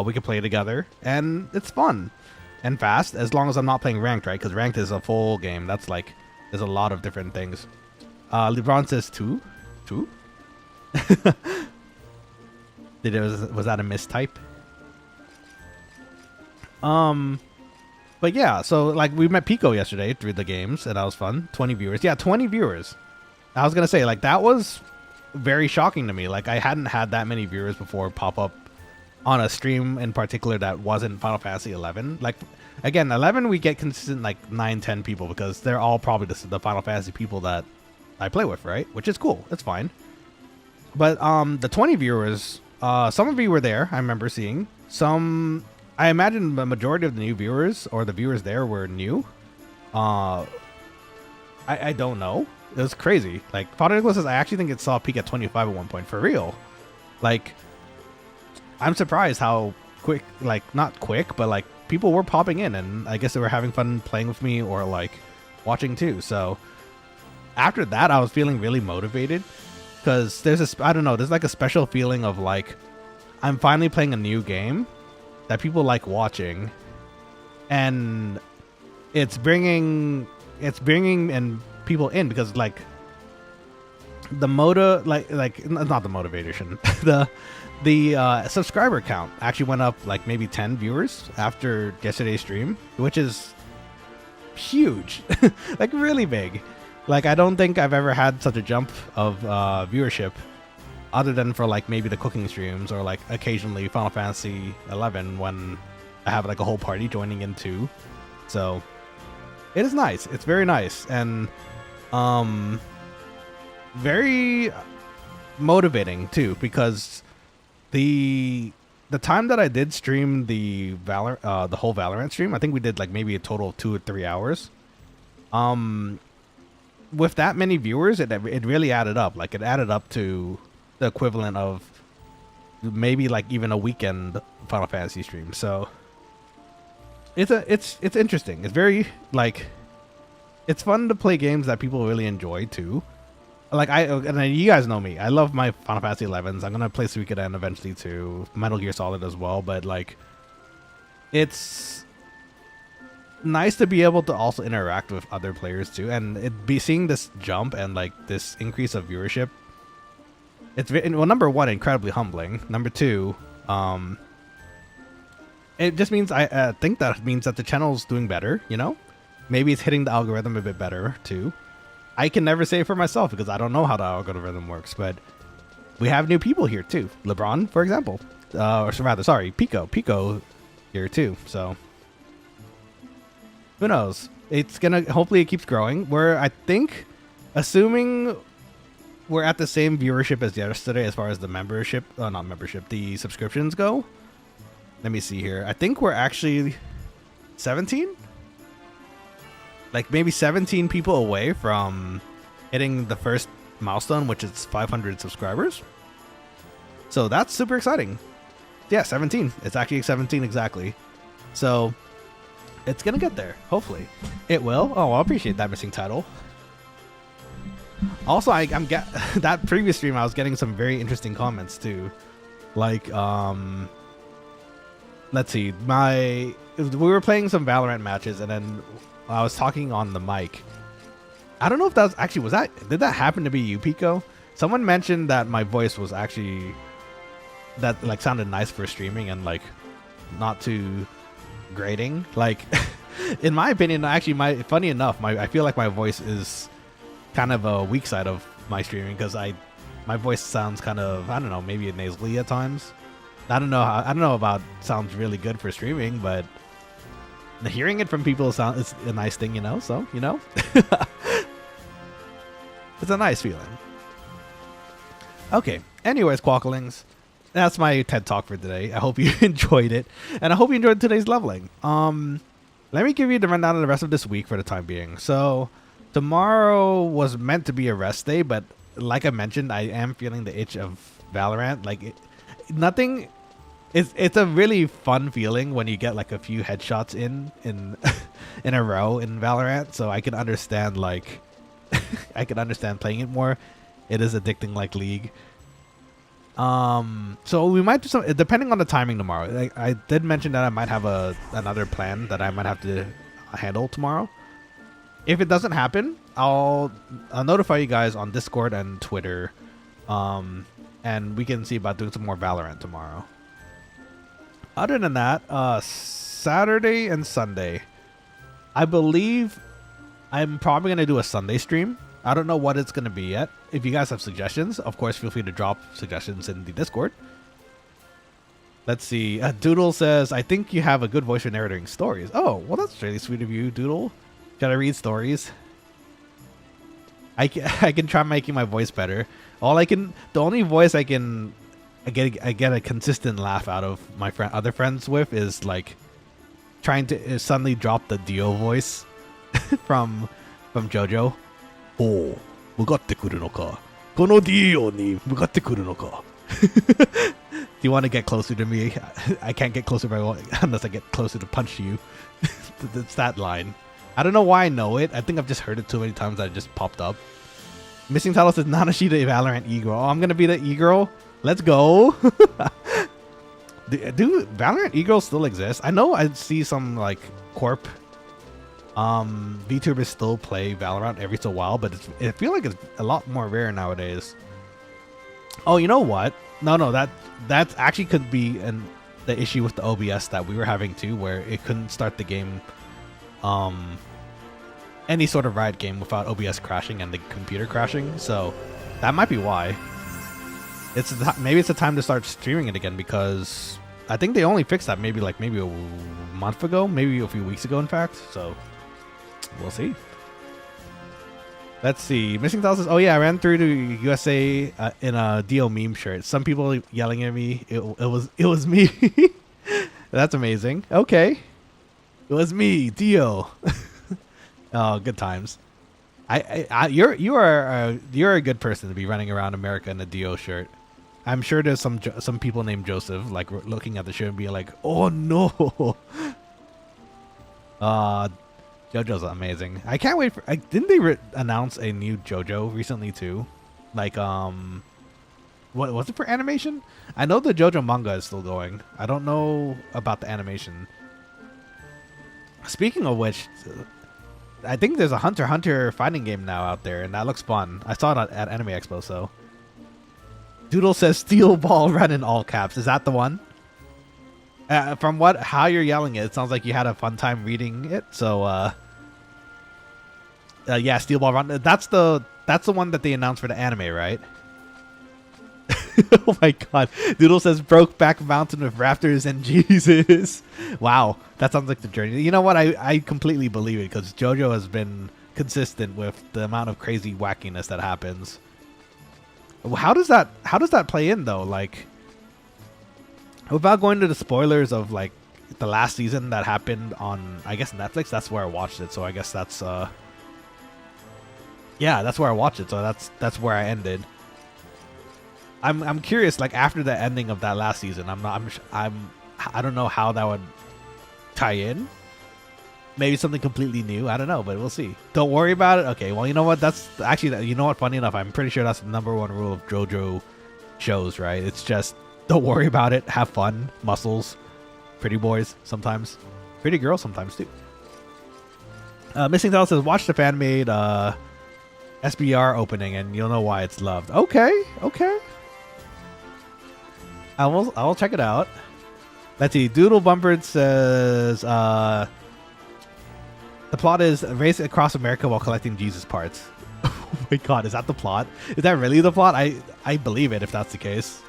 We can play together. And it's fun and fast, as long as I'm not playing ranked, right? Because ranked is a full game. That's like, there's a lot of different things. LeBron says two? Was that a mistype? But yeah, so like we met Pico yesterday through the games, and that was fun. 20 viewers. Yeah, 20 viewers. I was gonna say, like, that was very shocking to me. Like, I hadn't had that many viewers before pop up on a stream in particular that wasn't Final Fantasy 11. Like, again, 11 we get consistent like 9-10 people because they're all probably the Final Fantasy people that I play with, right? Which is cool. It's fine. But the 20 viewers, some of you were there. I remember seeing some. I imagine the majority of the new viewers or the viewers there were new. I don't know. It was crazy. Like, Father Nicholas says, I actually think it saw a peak at 25 at one point. For real. Like, I'm surprised how quick, like, not quick, but like people were popping in, and I guess they were having fun playing with me or like watching too. So after that, I was feeling really motivated because there's I don't know, there's like a special feeling of like, I'm finally playing a new game that people like watching, and it's bringing and people in because like the not the motivation, the subscriber count actually went up like maybe 10 viewers after yesterday's stream, which is huge. Like really big. Like, I don't think I've ever had such a jump of viewership other than for like maybe the cooking streams or like occasionally Final Fantasy 11 when I have like a whole party joining in too. So it is nice. It's very nice and very motivating too, because the time that I did stream the whole Valorant stream, I think we did like maybe a total of 2 or 3 hours. With that many viewers, it really added up. Like, it added up to the equivalent of maybe like even a weekend Final Fantasy stream. So it's interesting. It's very like, it's fun to play games that people really enjoy too. like you guys know me. I love my Final Fantasy 11s. I'm gonna play Suikoden eventually too. Metal Gear Solid as well. But like, it's nice to be able to also interact with other players too, and seeing this jump and like this increase of viewership. It's well, number one, incredibly humbling. Number two, it just means I think that means that the channel's doing better. You know, maybe it's hitting the algorithm a bit better too. I can never say for myself because I don't know how the algorithm works, but we have new people here too. LeBron, for example, or rather, sorry, Pico here too. So who knows? It's gonna hopefully it keeps growing. I think, assuming we're at the same viewership as yesterday as far as the membership, not membership, the subscriptions go. Let me see here. I think we're actually 17. Like maybe 17 people away from hitting the first milestone, which is 500 subscribers. So that's super exciting. Yeah, 17. It's actually 17 exactly. So it's gonna get there. Hopefully, it will. Oh, I appreciate that missing title. Also, I'm that previous stream. I was getting some very interesting comments too. Like, let's see. We were playing some Valorant matches, and then I was talking on the mic. I don't know if that was actually, did that happen to be you, Pico? Someone mentioned that my voice was actually, that like sounded nice for streaming and like not too grating. Like, in my opinion, actually, funny enough, I feel like my voice is kind of a weak side of my streaming because my voice sounds kind of, I don't know, maybe nasally at times. I don't know about sounds really good for streaming, but hearing it from people is a nice thing, you know. So you know, it's a nice feeling. Okay. Anyways, Quokkalings, that's my TED Talk for today. I hope you enjoyed it, and I hope you enjoyed today's leveling. Let me give you the rundown of the rest of this week for the time being. So tomorrow was meant to be a rest day, but like I mentioned, I am feeling the itch of Valorant. Like nothing. It's a really fun feeling when you get like a few headshots in in a row in Valorant. So I can understand like I can understand playing it more. It is addicting like League. So we might do some, depending on the timing tomorrow. Like, I did mention that I might have another plan that I might have to handle tomorrow. If it doesn't happen, I'll notify you guys on Discord and Twitter, and we can see about doing some more Valorant tomorrow. Other than that, Saturday and Sunday, I believe I'm probably going to do a Sunday stream. I don't know what it's going to be yet. If you guys have suggestions, of course, feel free to drop suggestions in the Discord. Let's see. Doodle says, I think you have a good voice for narrating stories. Oh, well, that's really sweet of you, Doodle. Should I read stories? I can try making my voice better. The only voice I get a consistent laugh out of my other friends with is like trying to suddenly drop the Dio voice from JoJo. Oh, mugatte kuru no ka? Kono Dio ni mugatte kuru no ka? Do you want to get closer to me? I can't get closer unless I get closer to punch you. It's that line. I don't know why I know it. I think I've just heard it too many times that it just popped up. Missing title says Nanashi the Valorant e-girl. Oh, I'm gonna be the e-girl. Let's go. Do Valorant e-girls still exist? I know I see some like corp VTubers still play Valorant every so while, but I feel like it's a lot more rare nowadays. Oh, you know what? No, that actually could be the issue with the OBS that we were having too, where it couldn't start the game, any sort of Riot game without OBS crashing and the computer crashing. So that might be why. Maybe it's a time to start streaming it again, because I think they only fixed that maybe a month ago, maybe a few weeks ago, in fact. So we'll see. Let's see. Missing Title says, oh yeah, I ran through to USA in a Dio meme shirt. Some people yelling at me. It was me. That's amazing. Okay. It was me, Dio. Oh, good times. You're a good person to be running around America in a Dio shirt. I'm sure there's some people named Joseph like looking at the shirt and being like, oh no. JoJo's amazing. I can't wait for. Didn't they announce a new JoJo recently too? Like, what was it for animation? I know the JoJo manga is still going. I don't know about the animation. Speaking of which, I think there's a Hunter x Hunter fighting game now out there, and that looks fun. I saw it at Anime Expo, so. Doodle says Steel Ball Run in all caps. Is that the one? From how you're yelling it sounds like you had a fun time reading it. So, yeah, Steel Ball Run. That's the one that they announced for the anime, right? Oh my god. Doodle says Brokeback Mountain with raptors and Jesus. Wow. That sounds like the journey. You know what? I completely believe it because JoJo has been consistent with the amount of crazy wackiness that happens. How does that play in though? Like, without going to the spoilers of like the last season that happened on, I guess, Netflix, that's where I watched it. So I guess that's yeah, that's where I watched it. So that's where I ended. I'm curious, like after the ending of that last season, I don't know how that would tie in. Maybe something completely new. I don't know, but we'll see. Don't worry about it. Okay, well, you know what? That's actually, you know what? Funny enough, I'm pretty sure that's the #1 rule of JoJo shows, right? It's just don't worry about it. Have fun. Muscles. Pretty boys sometimes. Pretty girls sometimes too. Missing Tell says, watch the fan-made SBR opening and you'll know why it's loved. Okay, okay. I will check it out. Let's see. Doodle Bumpered says the plot is race across America while collecting Jesus parts. Oh my god, is that the plot? Is that really the plot? I believe it if that's the case.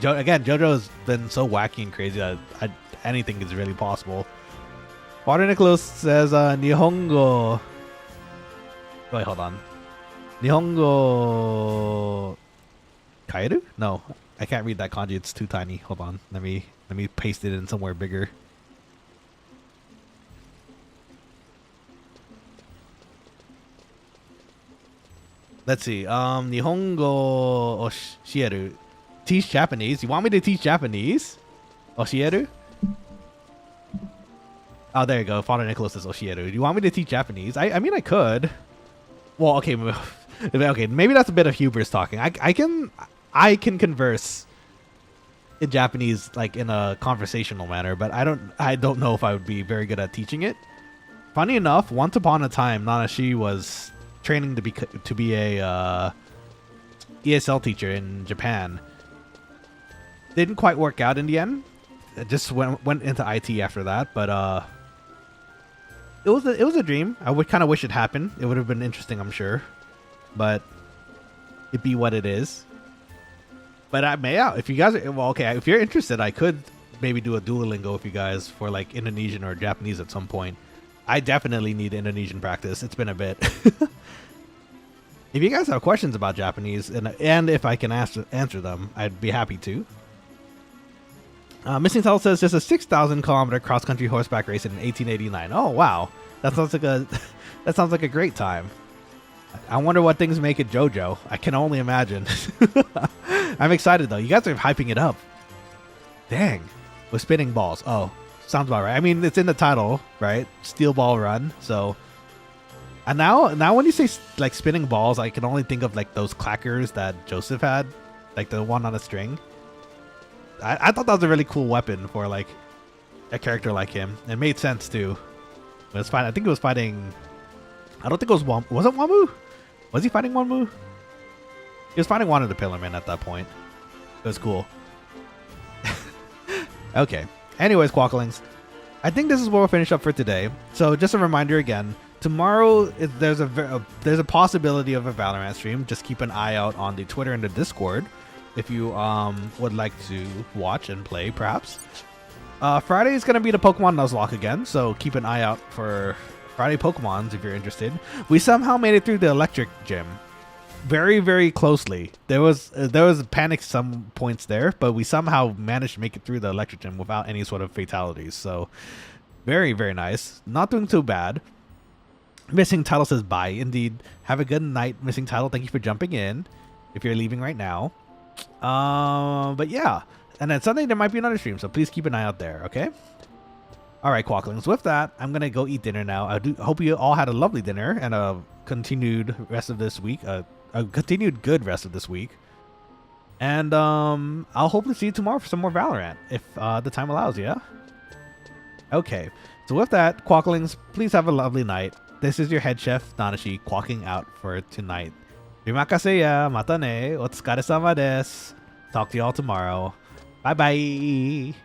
Again, JoJo has been so wacky and crazy that anything is really possible. Water Nicholas says Nihongo. Wait, hold on. Nihongo Kaeru? No, I can't read that kanji. It's too tiny. Hold on. Let me paste it in somewhere bigger. Let's see. Nihongo Oshieru. Teach Japanese. You want me to teach Japanese? Oshieru? Oh, there you go. Father Nicholas says Oshieru. Do you want me to teach Japanese? I mean, I could. Well, okay. Okay, maybe that's a bit of hubris talking. I can converse in Japanese like in a conversational manner, but I don't know if I would be very good at teaching it. Funny enough, once upon a time, Nanashi was training to be a ESL teacher in Japan. Didn't quite work out in the end. It just went into IT after that, but it was a dream. I would kind of wish it happened. It would have been interesting, I'm sure, but it be what it is. But if you guys are, well, okay, if you're interested, I could maybe do a Duolingo with you guys for like Indonesian or Japanese at some point. I definitely need Indonesian practice. It's been a bit. If you guys have questions about Japanese and if I can answer them, I'd be happy to. Missing Tell says there's a 6,000-kilometer cross-country horseback race in 1889. Oh wow, that sounds like a great time. I wonder what things make it JoJo. I can only imagine. I'm excited though. You guys are hyping it up. Dang, with spinning balls. Oh, sounds about right. I mean, it's in the title, right? Steel Ball Run. So, and now when you say like spinning balls, I can only think of like those clackers that Joseph had, like the one on a string. I thought that was a really cool weapon for like a character like him. It made sense too. It was fine. I think it was fighting. I don't think it was Wamu. Was it Wamu? Was he fighting Wamu? He was fighting one of the Pillarmen at that point. It was cool. Okay. Anyways, Quokkalings, I think this is where we'll finish up for today. So just a reminder again, tomorrow there's a possibility of a Valorant stream. Just keep an eye out on the Twitter and the Discord if you would like to watch and play, perhaps. Friday is going to be the Pokemon Nuzlocke again, so keep an eye out for Friday Pokemons if you're interested. We somehow made it through the Electric Gym. Very, very closely. There was panic some points there, but we somehow managed to make it through the Electric Gym without any sort of fatalities. So, very, very nice. Not doing too bad. Missing Title says bye. Indeed. Have a good night, Missing Title. Thank you for jumping in if you're leaving right now. But yeah. And then Sunday there might be another stream, so please keep an eye out there, okay? Alright, Quokkalings. With that, I'm going to go eat dinner now. I hope you all had a lovely dinner and a continued rest of this week. A a continued good rest of this week. And I'll hopefully see you tomorrow for some more Valorant, if the time allows, yeah? Okay, so with that, Quokkalings, please have a lovely night. This is your head chef, Nanashi, quacking out for tonight. Rimakase ya, mata ne, otsukaresama desu. Talk to y'all tomorrow. Bye-bye.